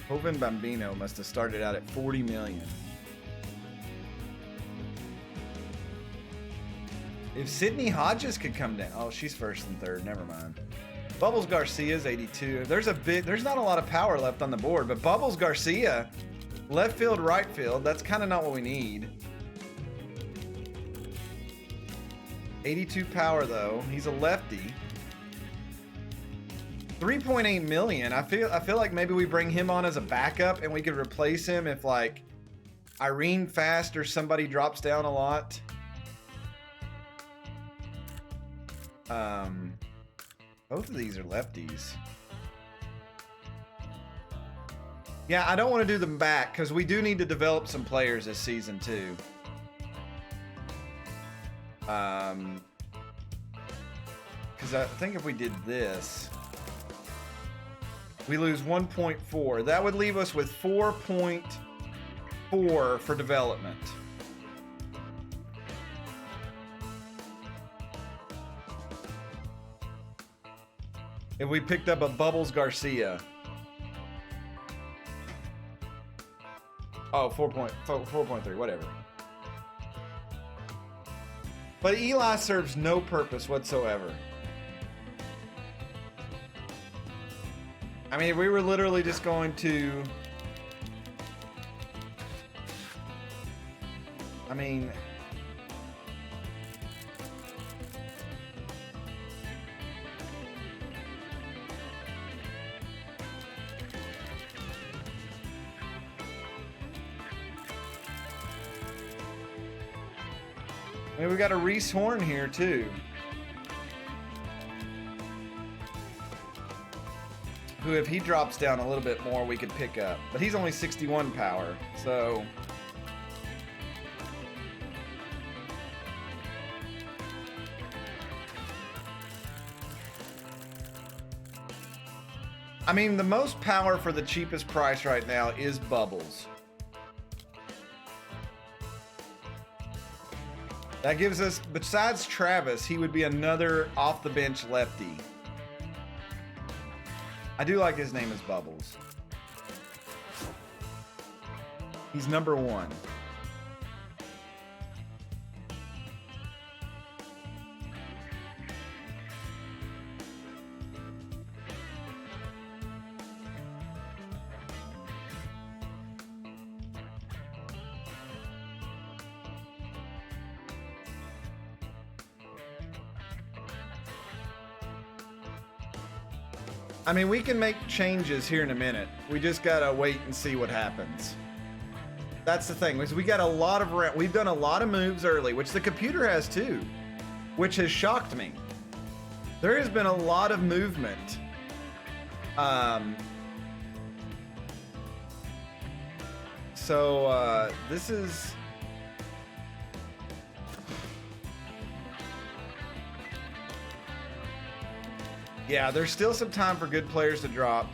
Joven Bambino must have started out at 40 million. If Sydney Hodges could come down. Oh, she's first and third. Never mind. Bubbles Garcia's 82. There's not a lot of power left on the board, but Bubbles Garcia, left field, right field, that's kind of not what we need. 82 power though. He's a lefty. 3.8 million. I feel like maybe we bring him on as a backup and we could replace him if like Irene Fast or somebody drops down a lot. Both of these are lefties. Yeah, I don't want to do them back because we do need to develop some players this season too. Because I think if we did this, we lose 1.4. That would leave us with 4.4 for development. If we picked up a Bubbles Garcia. Oh, 4.3, whatever. But Eli serves no purpose whatsoever. I mean, we were literally just going to... I mean... we got a Reese Horn here too, who if he drops down a little bit more we could pick up, but he's only 61 power, so I mean the most power for the cheapest price right now is Bubbles. That gives us, besides Travis, he would be another off-the-bench lefty. I do like his name is Bubbles. He's number 1. I mean, we can make changes here in a minute. We just gotta wait and see what happens. That's the thing. We got a lot of we've done a lot of moves early, which the computer has too, which has shocked me. There has been a lot of movement. This is. Yeah, there's still some time for good players to drop.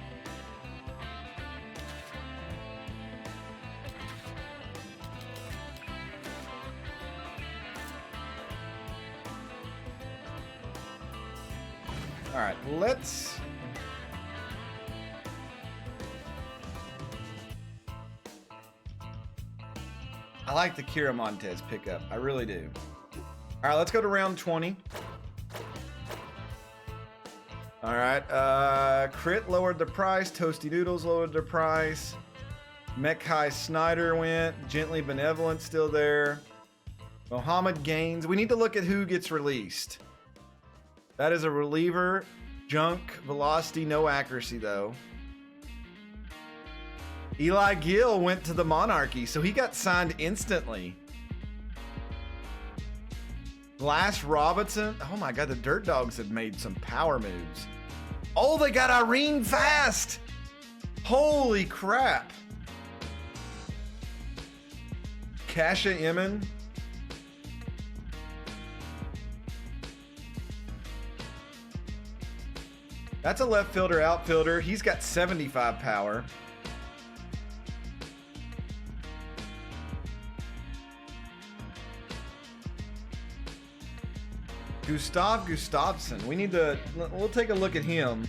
All right, let's... I like the Kira Montez pickup. I really do. All right, let's go to round 20. All right. Crit lowered the price. Toasty Noodles lowered the price. Mekhi Snyder went. Gently Benevolent still there. Mohammed Gaines. We need to look at who gets released. That is a reliever. Junk. Velocity. No accuracy, though. Eli Gill went to the Monarchy, so he got signed instantly. Glass Robinson. Oh my God, the Dirt Dogs have made some power moves. Oh, they got Irene Fast. Holy crap. Kasha Emin. That's a left fielder, outfielder. He's got 75 power. Gustav Gustafsson. We'll take a look at him.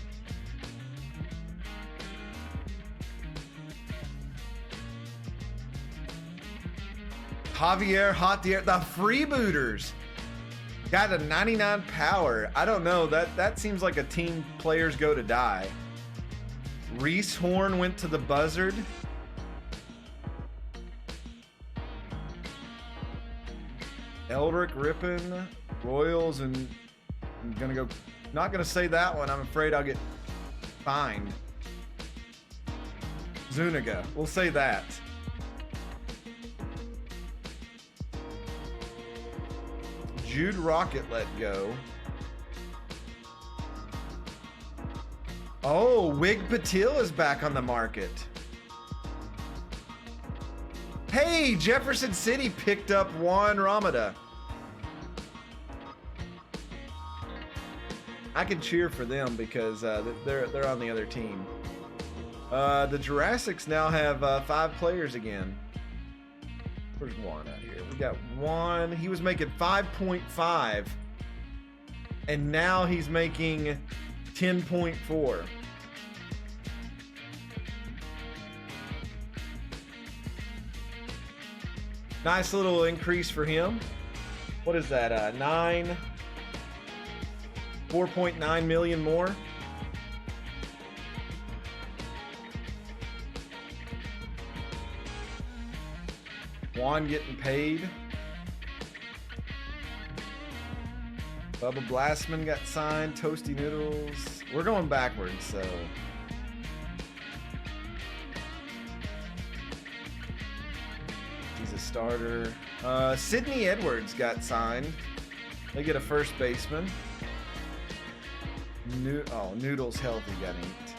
Javier Hotier, the Freebooters. Got a 99 power. I don't know. That seems like a team players go to die. Reese Horn went to the Buzzard. Eldrick Rippin, Royals, and I'm gonna go. Not gonna say that one. I'm afraid I'll get fined. Zuniga. We'll say that. Jude Rocket let go. Oh, Wig Patil is back on the market. Hey, Jefferson City picked up Juan Ramada. I can cheer for them because they're on the other team. The Jurassics now have 5 players again. Where's Juan out here? We got Juan. He was making 5.5, and now he's making 10.4. Nice little increase for him. What is that? 4.9 million more. Juan getting paid. Bubba Blastman got signed. Toasty Noodles. We're going backwards, so. He's a starter. Sidney Edwards got signed. They get a first baseman. Noodles healthy got inked.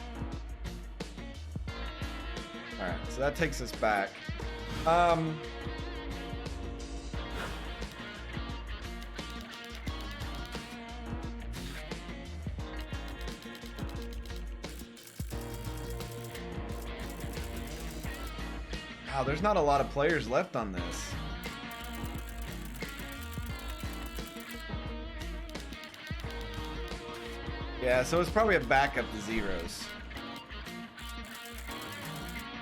Alright, so that takes us back. Wow, there's not a lot of players left on this. Yeah, so it's probably a backup to zeros.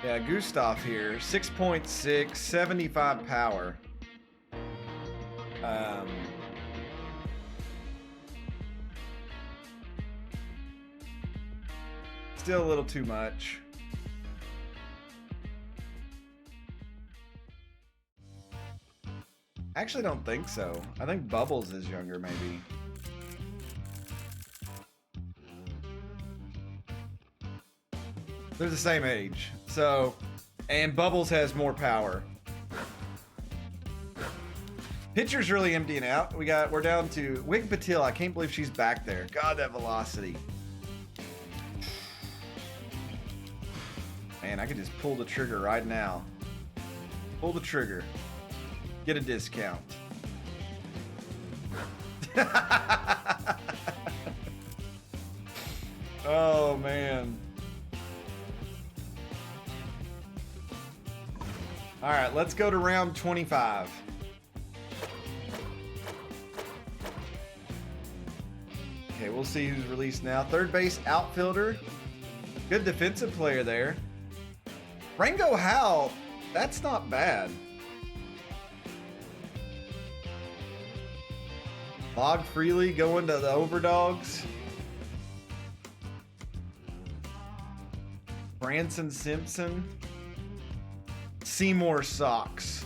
Yeah, Gustav here, 6.6, 75 power. Still a little too much. Actually, don't think so. I think Bubbles is younger, maybe. They're the same age. So, and Bubbles has more power. Pitcher's really emptying out. We're down to Wig Patil. I can't believe she's back there. God, that velocity. Man, I could just pull the trigger right now. Pull the trigger. Get a discount. Oh, man. All right, let's go to round 25. Okay, we'll see who's released now. Third base outfielder. Good defensive player there. Rango Howell, that's not bad. Log Freely going to the Overdogs. Branson Simpson. Seymour Sox.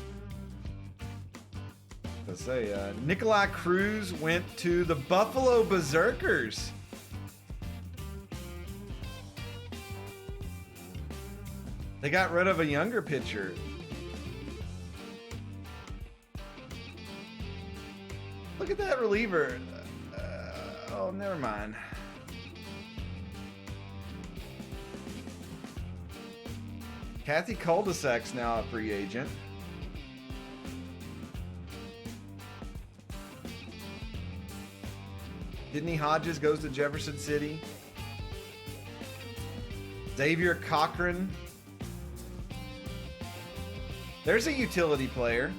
Let's say Nikolai Cruz went to the Buffalo Berserkers. They got rid of a younger pitcher. Look at that reliever. Oh, never mind. Kathy Cul-de-sac's now a free agent. Sidney Hodges goes to Jefferson City. Xavier Cochran. There's a utility player.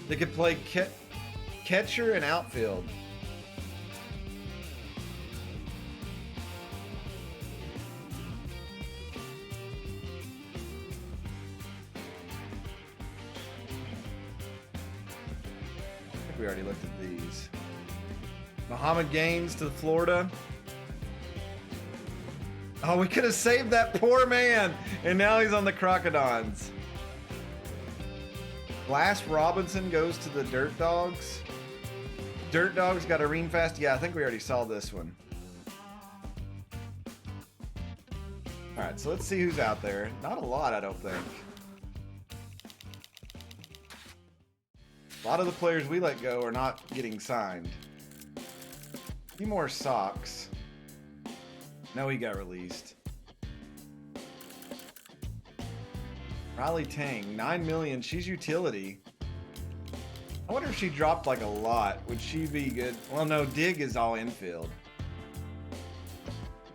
They could play catcher and outfield. I think we already looked at these. Muhammad Gaines to Florida. Oh, we could have saved that poor man, and now he's on the Crocodons. Glass Robinson goes to the Dirt Dogs. Dirt Dogs got Arene Fast. Yeah, I think we already saw this one. All right, so let's see who's out there. Not a lot, I don't think. A lot of the players we let go are not getting signed. A few more Sox. No, he got released. Riley Tang, 9 million. She's utility. I wonder if she dropped like a lot. Would she be good? Well, no, Dig is all infield.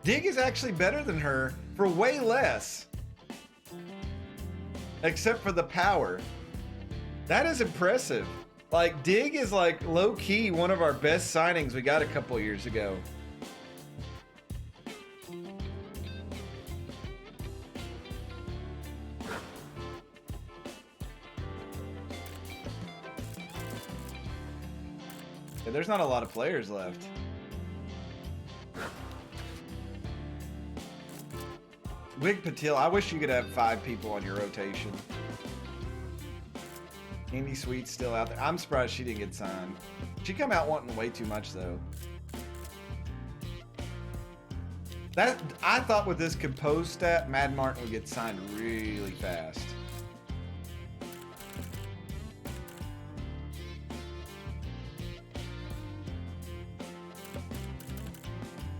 Dig is actually better than her for way less. Except for the power. That is impressive. Like, Dig is like low-key one of our best signings we got a couple years ago. Yeah, there's not a lot of players left. Wig Patil, I wish you could have 5 people on your rotation. Andy Sweet's still out there. I'm surprised she didn't get signed. She come out wanting way too much though. That I thought with this compose stat, Mad Martin would get signed really fast.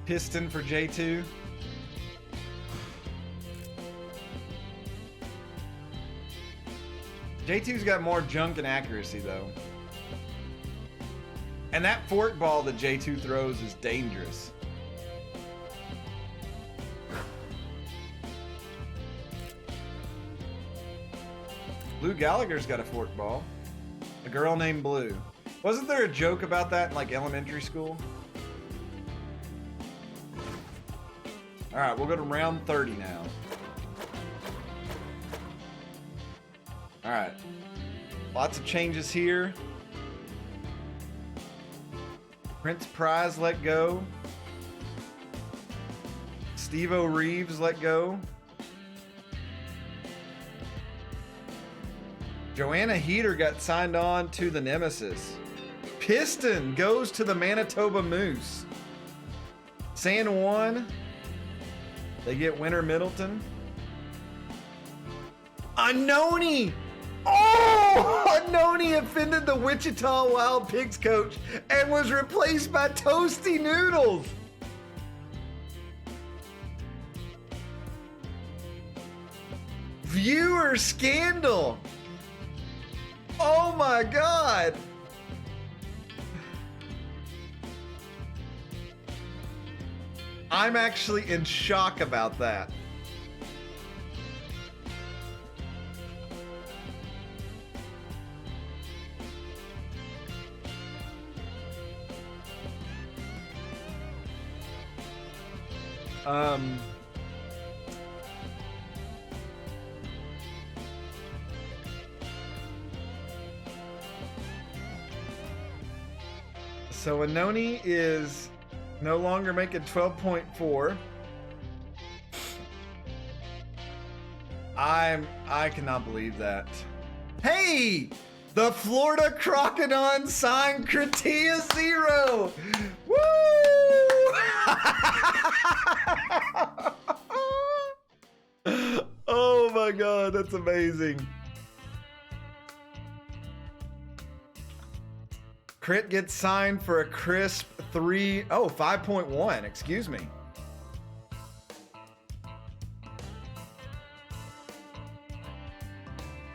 Piston for J2. J2's got more junk and accuracy though. And that fork ball that J2 throws is dangerous. Blue Gallagher's got a fork ball. A girl named Blue. Wasn't there a joke about that in like elementary school? All right, we'll go to round 30 now. All right, lots of changes here. Prince Prize let go. Steve-O Reeves let go. Joanna Heater got signed on to the Nemesis. Piston goes to the Manitoba Moose. San Juan, they get Winter Middleton. Anoni! Oh! Anoni offended the Wichita Wild Pigs coach and was replaced by Toasty Noodles. Viewer scandal. Oh my God. I'm actually in shock about that. So Anoni is no longer making 12.4. I cannot believe that. Hey, the Florida Crocodon signed Critia 0. Woo! Oh my God, that's amazing. Crit gets signed for a crisp 5.1, excuse me.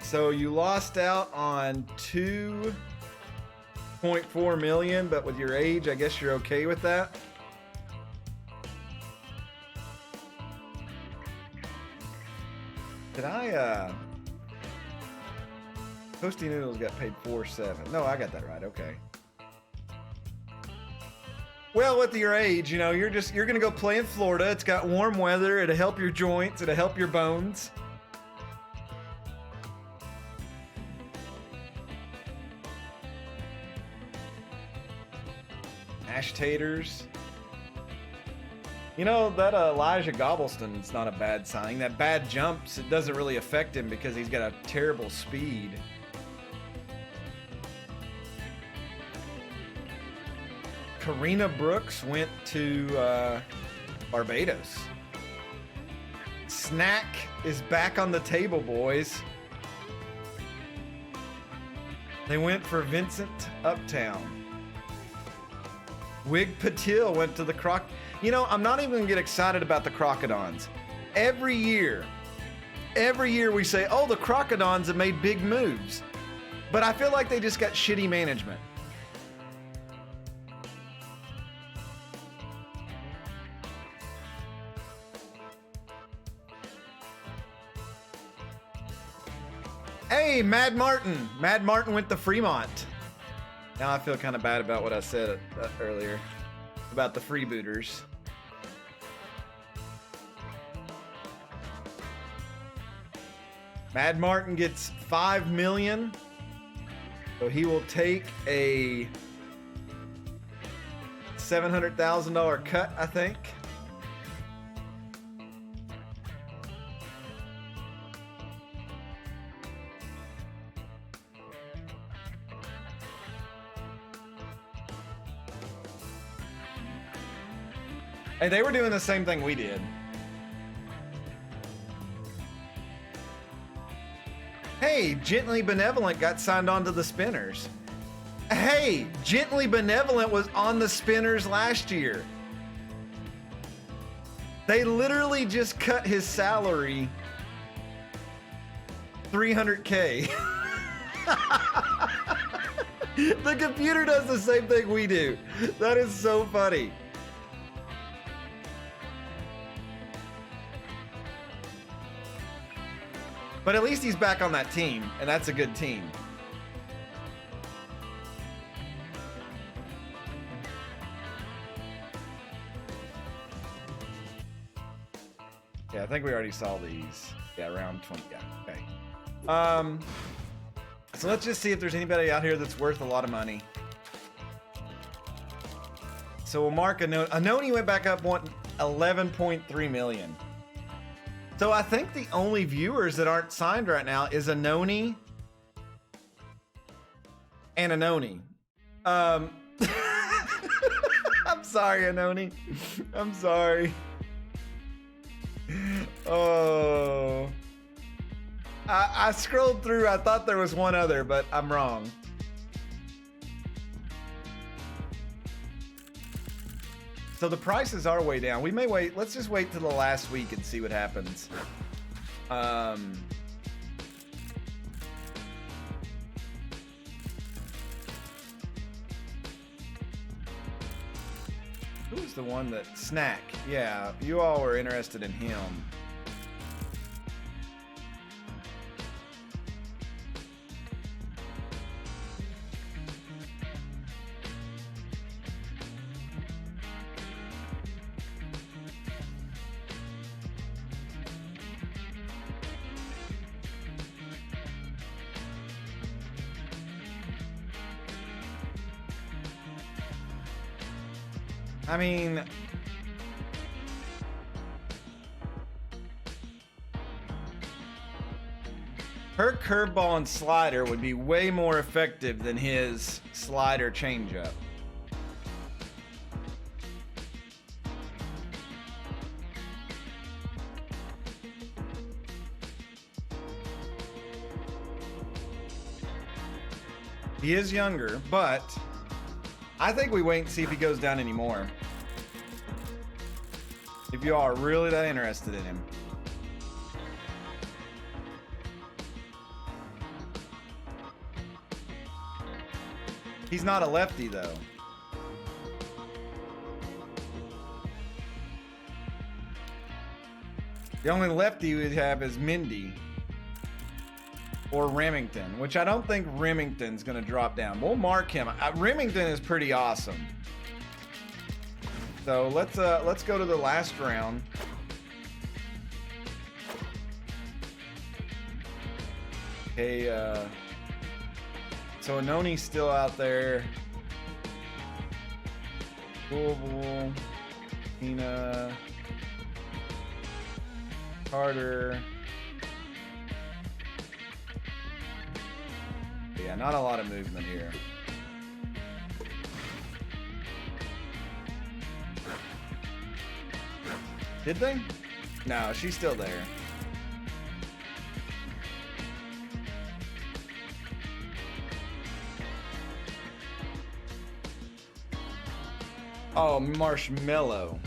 So you lost out on 2.4 million, but with your age, I guess you're okay with that. Did I, Toasty Noodles got paid 4.7. No, I got that right, okay. Well, with your age, you know, you're gonna go play in Florida. It's got warm weather. It'll help your joints. It'll help your bones. Mashed taters. You know, that Elijah Gobbleston's not a bad signing. That bad jumps, it doesn't really affect him because he's got a terrible speed. Karina Brooks went to Barbados. Snack is back on the table, boys. They went for Vincent Uptown. Wig Patil went to the Croc. You know, I'm not even gonna get excited about the Crocodons. Every year we say, oh, the Crocodons have made big moves. But I feel like they just got shitty management. Hey, Mad Martin. Mad Martin went to Fremont. Now I feel kind of bad about what I said earlier about the freebooters. Mad Martin gets 5 million. So he will take a $700,000 cut, I think. Hey, they were doing the same thing we did. Hey, Gently Benevolent got signed on to the Spinners. Hey, Gently Benevolent was on the Spinners last year. They literally just cut his salary $300K. The computer does the same thing we do. That is so funny. But at least he's back on that team, and that's a good team. Yeah, I think we already saw these. Yeah, round 20. Yeah, okay. So let's just see if there's anybody out here that's worth a lot of money. So we'll mark Anoni. Anoni went back up 11.3 million. So I think the only viewers that aren't signed right now is Anoni and Anoni. I'm sorry, Anoni. I'm sorry. Oh. I scrolled through. I thought there was one other, but I'm wrong. So the prices are way down. We may wait. Let's just wait till the last week and see what happens. Who's the one that Snack? Yeah, you all were interested in him. I mean, Her curveball and slider would be way more effective than his slider changeup. He is younger, but I think we wait and see if he goes down anymore. If you are really that interested in him. He's not a lefty, though. The only lefty we'd have is Mindy. Or Remington, which I don't think Remington's going to drop down. We'll mark him. Remington is pretty awesome. So let's go to the last round. Okay, so Anoni's still out there. Louisville, Tina, Carter. Yeah, not a lot of movement here. Did they? No, she's still there. Oh, Marshmallow.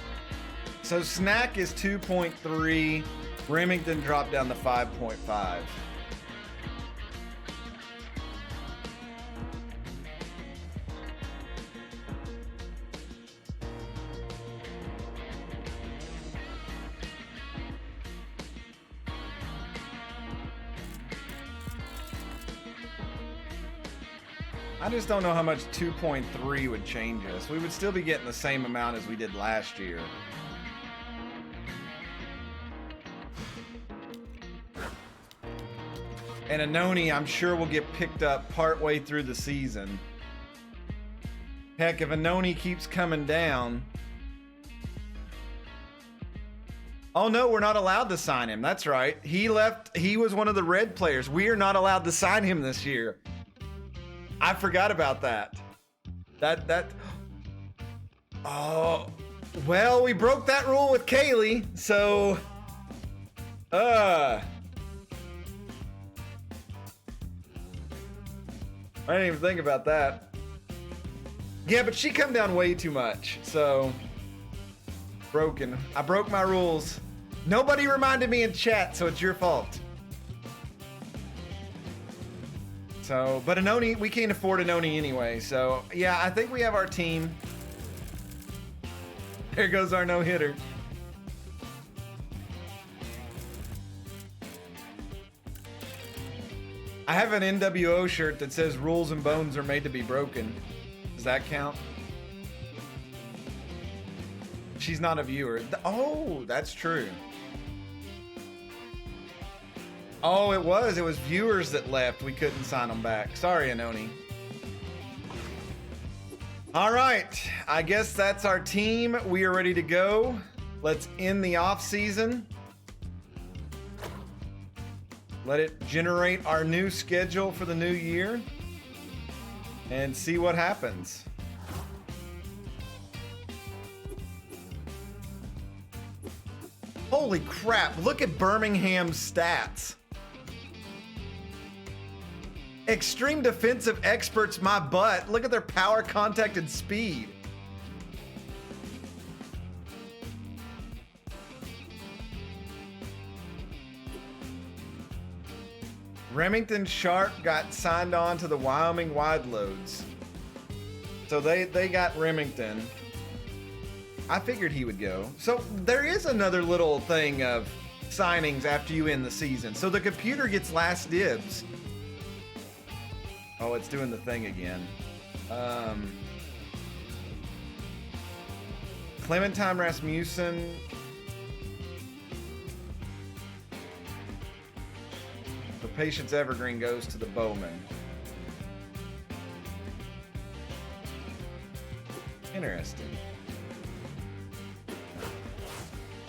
So Snack is 2.3. Remington dropped down to 5.5. I just don't know how much 2.3 would change us. We would still be getting the same amount as we did last year. And Anoni, I'm sure, will get picked up partway through the season. Heck, if Anoni keeps coming down... Oh no, we're not allowed to sign him. That's right. He left. He was one of the red players. We are not allowed to sign him this year. I forgot about that. Oh, well, we broke that rule with Kaylee, so I didn't even think about that. Yeah, but she come down way too much, so broken. I broke my rules. Nobody reminded me in chat, so it's your fault. So, but Anoni, we can't afford Anoni anyway. So, yeah, I think we have our team. There goes our no-hitter. I have an NWO shirt that says rules and bones are made to be broken. Does that count? She's not a viewer. Oh, that's true. Oh, it was viewers that left. We couldn't sign them back. Sorry, Anoni. All right. I guess that's our team. We are ready to go. Let's end the off season. Let it generate our new schedule for the new year and see what happens. Holy crap. Look at Birmingham's stats. Extreme defensive experts, my butt. Look at their power, contact, and speed. Remington Sharp got signed on to the Wyoming Wide Loads. So they got Remington. I figured he would go. So there is another little thing of signings after you end the season. So the computer gets last dibs. Oh, it's doing the thing again. Clementine Rasmussen. The Patience Evergreen goes to the Bowman. Interesting.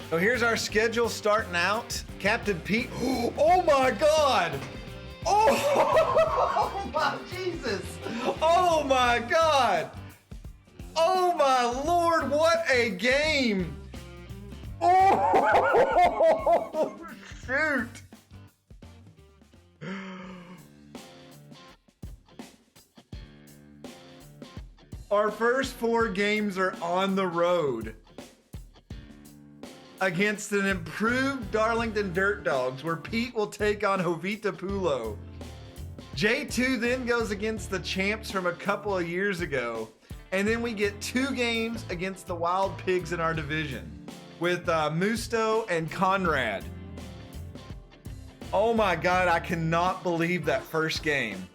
So here's our schedule starting out. Captain Pete. Oh my God! Oh my Jesus! Oh my God! Oh my Lord! What a game! Oh shoot! Our first 4 games are on the road against an improved Darlington Dirt Dogs, where Pete will take on Jovita Pulo. J2 then goes against the champs from a couple of years ago, and then we get 2 games against the Wild Pigs in our division with Musto and Conrad. Oh my God, I cannot believe that first game.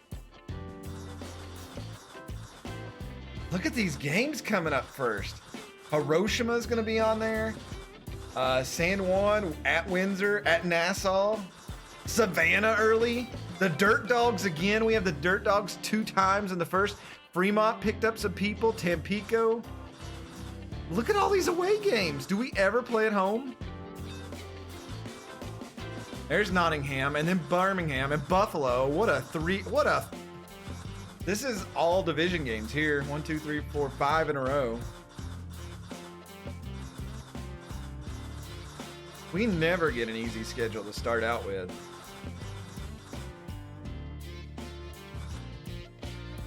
Look at these games coming up first. Hiroshima is going to be on there. San Juan at Windsor, at Nassau, Savannah early. The Dirt Dogs again. We have the Dirt Dogs 2 times in the first. Fremont picked up some people. Tampico. Look at all these away games. Do we ever play at home? There's Nottingham and then Birmingham and Buffalo. This is all division games here. 1, 2, 3, 4, 5 in a row. We never get an easy schedule to start out with.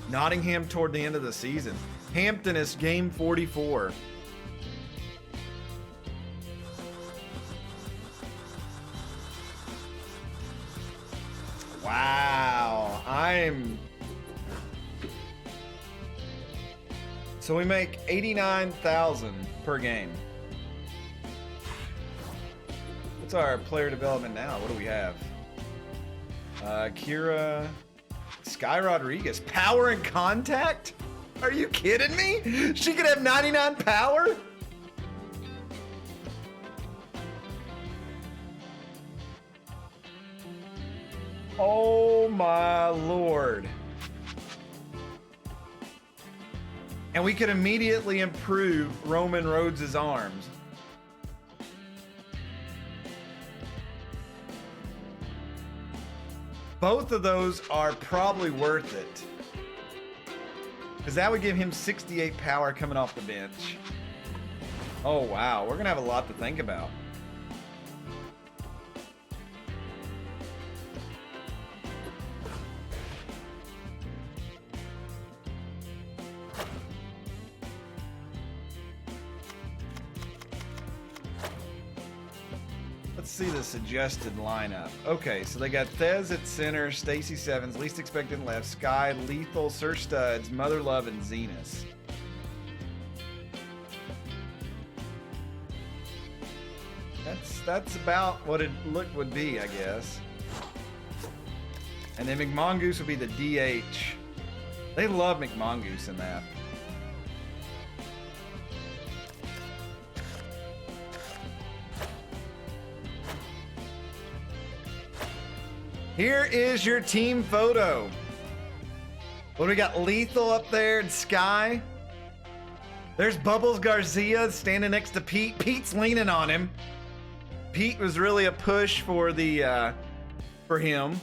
Nottingham toward the end of the season. Hampton is game 44. Wow. So we make $89,000 per game. What's our player development now? What do we have? Kira, Sky Rodriguez, power and contact? Are you kidding me? She could have 99 power? Oh my Lord. And we could immediately improve Roman Rhodes' arms. Both of those are probably worth it, because that would give him 68 power coming off the bench. Oh wow, we're gonna have a lot to think about. Let's see the suggested lineup. Okay, so they got Thez at center, Stacy Sevens, least expected left, Sky, Lethal, Sir Studs, Mother Love, and Zenus. That's about what it would be, I guess. And then McMongoose would be the DH. They love McMongoose in that. Here is your team photo. What do we got? Lethal up there and Sky. There's Bubbles Garcia standing next to Pete. Pete's leaning on him. Pete was really a push for for him.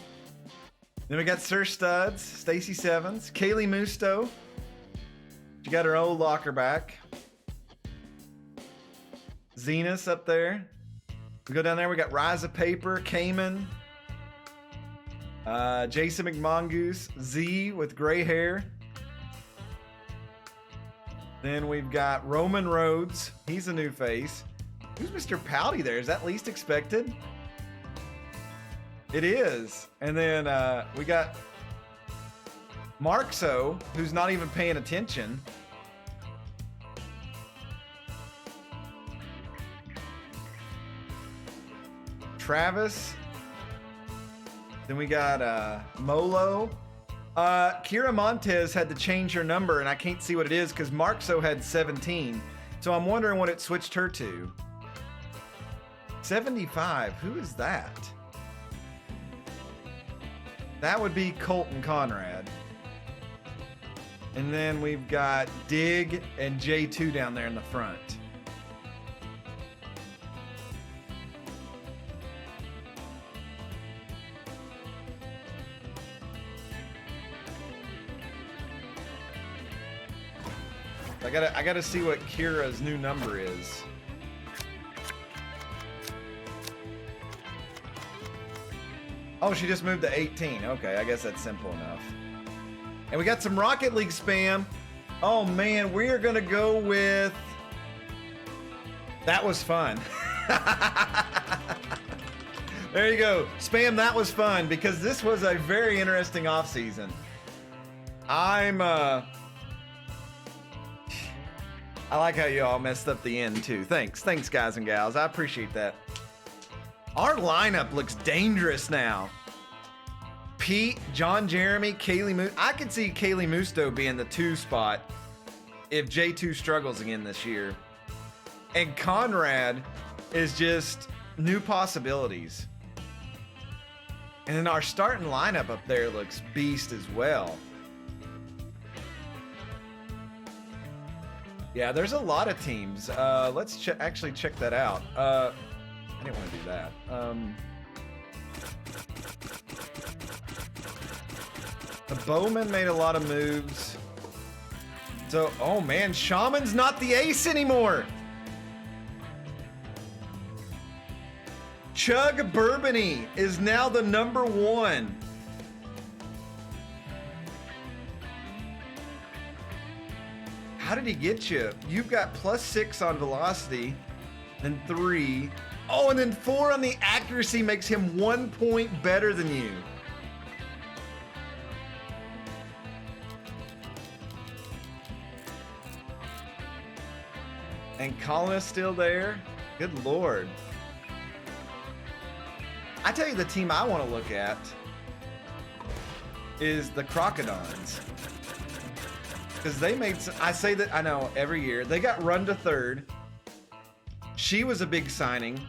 Then we got Sir Studs, Stacy Sevens, Kaylee Musto. She got her old locker back. Zenus up there. We go down there, we got Rise of Paper, Cayman. Jason McMongoose, Z with gray hair. Then we've got Roman Rhodes. He's a new face. Who's Mr. Pouty there? Is that least expected? It is. And then we got Markso, who's not even paying attention. Travis. Then we got Molo. Kira Montez had to change her number, and I can't see what it is because Markso had 17. So I'm wondering what it switched her to. 75. Who is that? That would be Colton Conrad. And then we've got Dig and J2 down there in the front. I gotta see what Kira's new number is. Oh, she just moved to 18. Okay, I guess that's simple enough. And we got some Rocket League spam. Oh man, we are gonna go with... That was fun. There you go. Spam, that was fun, because this was a very interesting offseason. I like how you all messed up the end too. Thanks guys and gals. I appreciate that. Our lineup looks dangerous now. Pete, John Jeremy, Kaylee Moose. I could see Kaylee Musto being the 2 spot if J2 struggles again this year. And Conrad is just new possibilities. And then our starting lineup up there looks beast as well. Yeah, there's a lot of teams. Let's actually check that out. I didn't want to do that. The Bowman made a lot of moves. So, oh man, Shaman's not the ace anymore. Chug Bourbony is now the number 1. How did he get you? You've got +6 on velocity, then 3. Oh, and then 4 on the accuracy makes him 1 point better than you. And Colin is still there. Good Lord. I tell you, the team I want to look at is the Crocodons. Because they made some, I say that, I know, every year. They got run to 3rd. She was a big signing.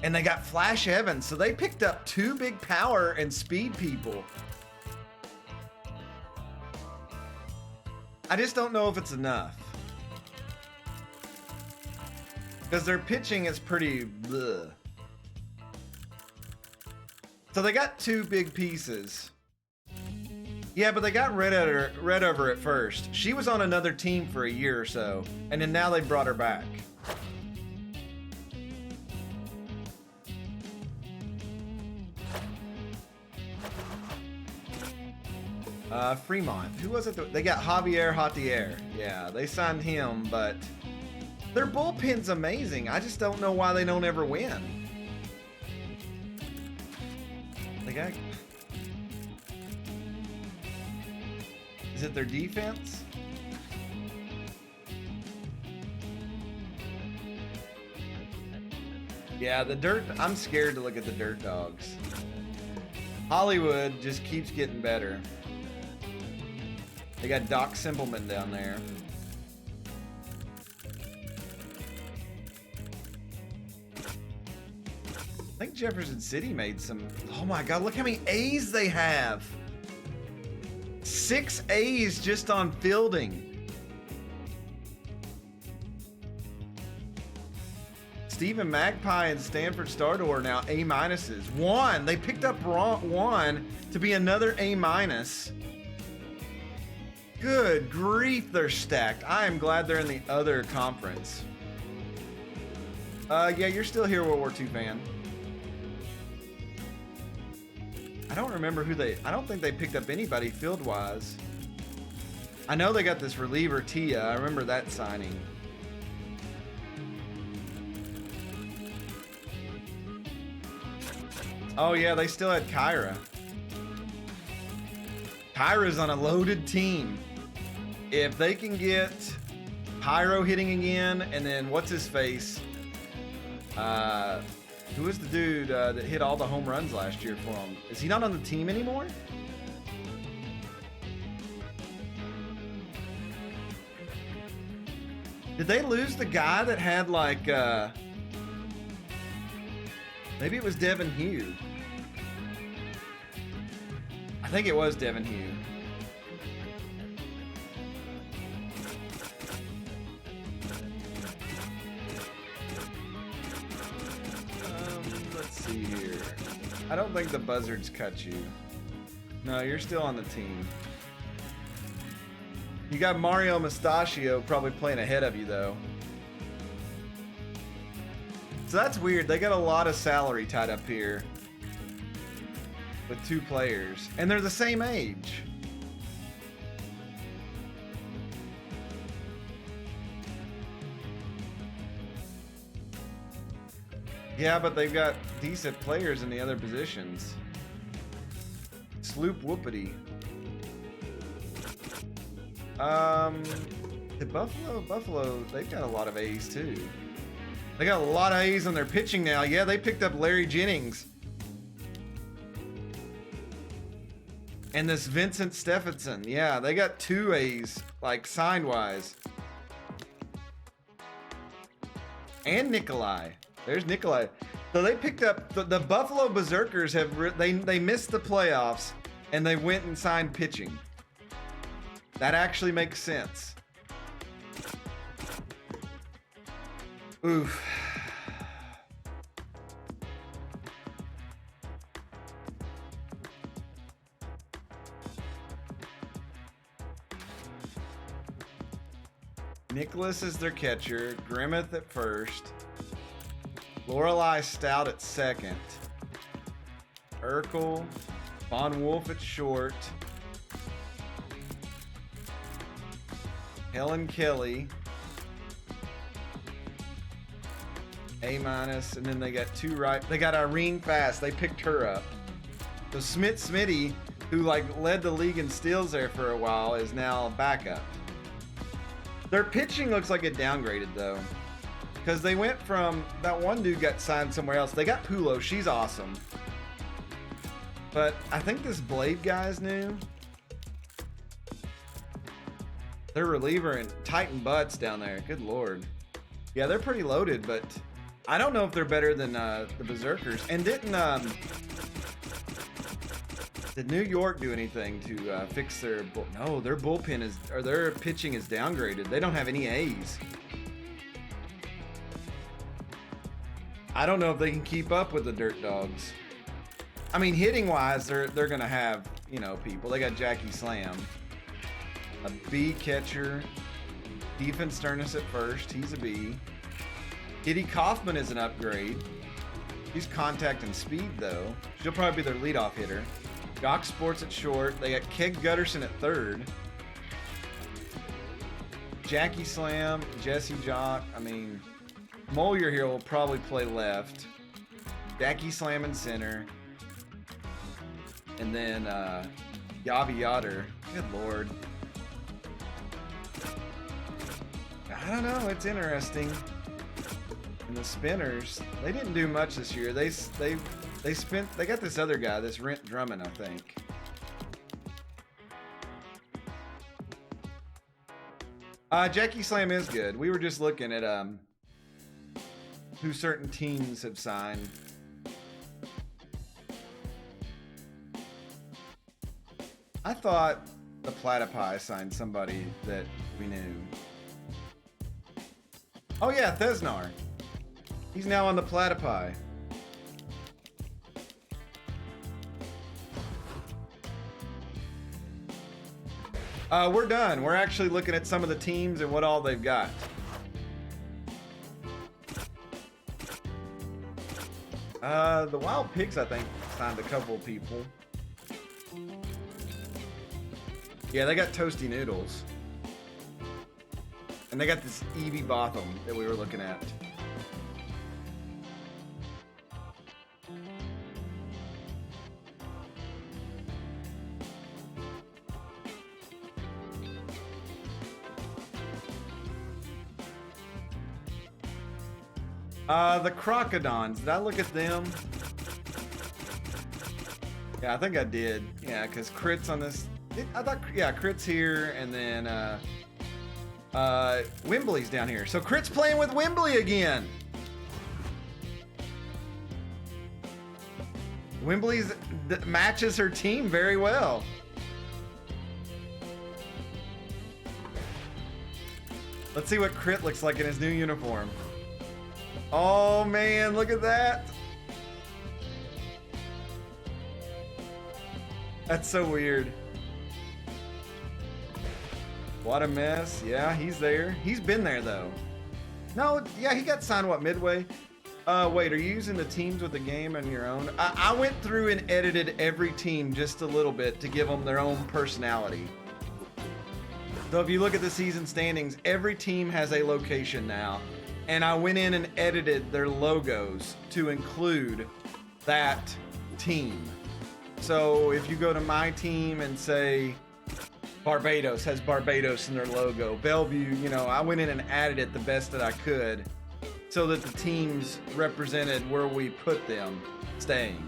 And they got Flash Evans. So they picked up 2 big power and speed people. I just don't know if it's enough. Because their pitching is pretty bleh. So they got 2 big pieces. Yeah, but they got rid of her at first. She was on another team for a year or so, and then now they brought her back. Fremont. Who was it? They got Javier Jautier. Yeah, they signed him, but their bullpen's amazing. I just don't know why they don't ever win. They got... Is it their defense? Yeah, the dirt... I'm scared to look at the dirt dogs. Hollywood just keeps getting better. They got Doc Simpleman down there. I think Jefferson City made some... Oh my God, look how many A's they have. 6 A's just on fielding. Stephen Magpie and Stanford Stardor are now A-minuses. 1, they picked up 1 to be another A-minus. Good grief, they're stacked. I am glad they're in the other conference. Yeah, you're still here, World War II fan. I don't remember who they... I don't think they picked up anybody field-wise. I know they got this reliever, Tia. I remember that signing. Oh, yeah, they still had Kyra. Kyra's on a loaded team. If they can get Pyro hitting again, and then what's-his-face? Who was the dude that hit all the home runs last year for him? Is he not on the team anymore? Did they lose the guy that had like, maybe it was Devin Hugh. I think it was Devin Hugh. Let's see here. I don't think the Buzzards cut you. No, you're still on the team. You got Mario Mustachio probably playing ahead of you, though. So that's weird. They got a lot of salary tied up here with 2 players, and they're the same age. Yeah, but they've got decent players in the other positions. Sloop whoopity. The Buffalo, they've got a lot of A's too. They got a lot of A's on their pitching now. Yeah, they picked up Larry Jennings. And this Vincent Stephenson. Yeah, they got 2 A's, like sign-wise. And Nikolai. There's Nikolai. So they picked up the Buffalo Berserkers they missed the playoffs and they went and signed pitching. That actually makes sense. Oof. Nicholas is their catcher, Grimmeth at first, Lorelei Stout at second, Urkel, Von Wolf at short, Helen Kelly, A-, and then they got 2 right. They got Irene Fast. They picked her up. So Smitty, who like led the league in steals there for a while, is now backup. Their pitching looks like it downgraded though, because they went from that one dude got signed somewhere else. They got Pulo. She's awesome. But I think this Blade guy's new. Their reliever and Titan Butts down there. Good lord. Yeah, they're pretty loaded, but I don't know if they're better than the Berserkers. And did New York do anything to fix their no, their bullpen is, or their pitching is downgraded. They don't have any A's. I don't know if they can keep up with the Dirt Dogs. I mean, hitting wise, they're gonna have, you know, people. They got Jackie Slam, a B catcher, Ethan Sternis at first. He's a B. Kitty Kaufman is an upgrade. He's contact and speed though. She'll probably be their leadoff hitter. Jock Sports at short. They got Keg Gutterson at third. Jackie Slam, Jesse Jock. I mean, Moyer here will probably play left. Jackie Slam in center. And then Yavi Yoder. Good lord. I don't know. It's interesting. And the Spinners, they didn't do much this year. They got this other guy, this Rent Drummond, I think. Jackie Slam is good. We were just looking at who certain teams have signed. I thought the Platypi signed somebody that we knew. Oh yeah, Thesnar. He's now on the Platypi. We're done. We're actually looking at some of the teams and what all they've got. The Wild Pigs, I think, signed a couple of people. Yeah, they got Toasty Noodles. And they got this Evie Botham that we were looking at. The Crocodons. Did I look at them? Yeah, I think I did. Yeah, because Crit's on this. I thought, yeah, Crit's here, and then Wembley's down here. So Crit's playing with Wembley again. Wembley's matches her team very well. Let's see what Crit looks like in his new uniform. Oh man, look at that. That's so weird. What a mess. Yeah, he's there. He's been there though. No, yeah, he got signed what, midway? Wait, are you using the teams with the game on your own? I went through and edited every team just a little bit to give them their own personality. So if you look at the season standings, every team has a location now. And I went in and edited their logos to include that team. So if you go to my team and say Barbados has Barbados in their logo, Bellevue, you know, I went in and added it the best that I could so that the teams represented where we put them staying.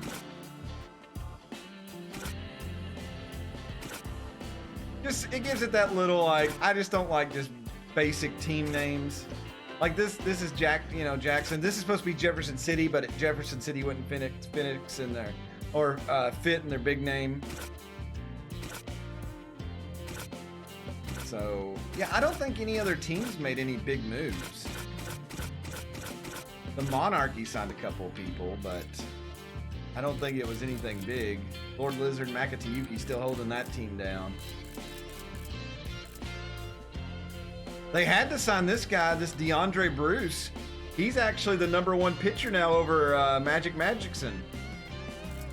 Just, it gives it that little, like, I just don't like just basic team names. Like this is Jackson. This is supposed to be Jefferson City, but Jefferson City wouldn't Phoenix in there, or fit in their big name. So, yeah, I don't think any other teams made any big moves. The Monarchy signed a couple of people, but I don't think it was anything big. Lord Lizard and Makatayuki still holding that team down. They had to sign this guy, this DeAndre Bruce. He's actually the #1 pitcher now over Magic Magicson.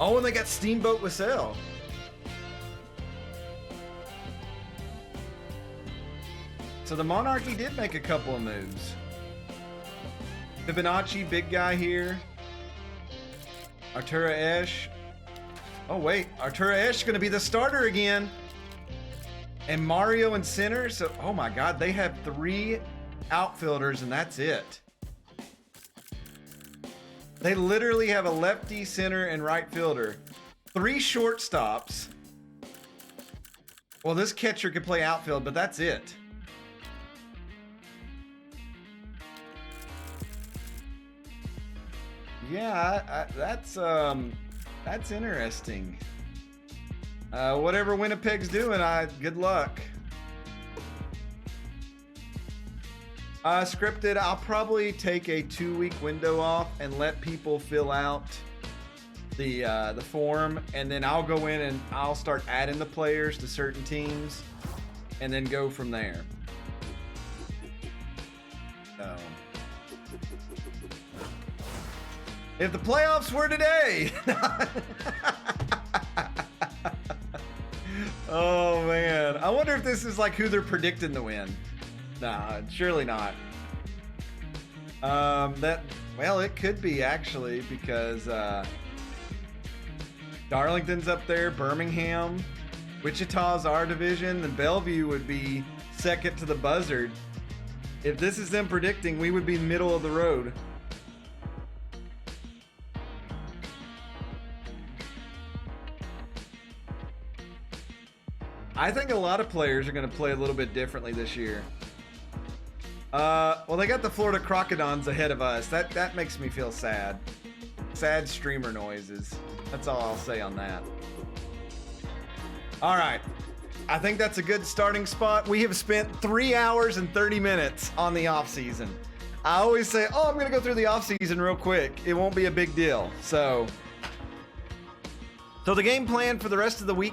Oh, and they got Steamboat Wassell. So the Monarchy did make a couple of moves. Fibonacci, big guy here. Artura Esch. Oh wait, Artura Esch is going to be the starter again. And Mario in center. So, oh my God, they have 3 outfielders and that's it. They literally have a lefty, center, and right fielder. 3 shortstops. Well, this catcher could play outfield, but that's it. Yeah, that's interesting. Whatever Winnipeg's doing, good luck. Scripted, I'll probably take a 2-week window off and let people fill out the form, and then I'll go in and I'll start adding the players to certain teams, and then go from there. So, if the playoffs were today. Oh man, I wonder if this is like who they're predicting to win. Nah, surely not. Well, it could be actually, because Darlington's up there, Birmingham, Wichita's our division, and Bellevue would be second to the Buzzard. If this is them predicting, we would be middle of the road. I think a lot of players are going to play a little bit differently this year. Well, they got the Florida Crocodons ahead of us. That makes me feel sad. Sad streamer noises. That's all I'll say on that. All right. I think that's a good starting spot. We have spent 3 hours and 30 minutes on the off season. I always say, oh, I'm going to go through the off season real quick. It won't be a big deal. So the game plan for the rest of the week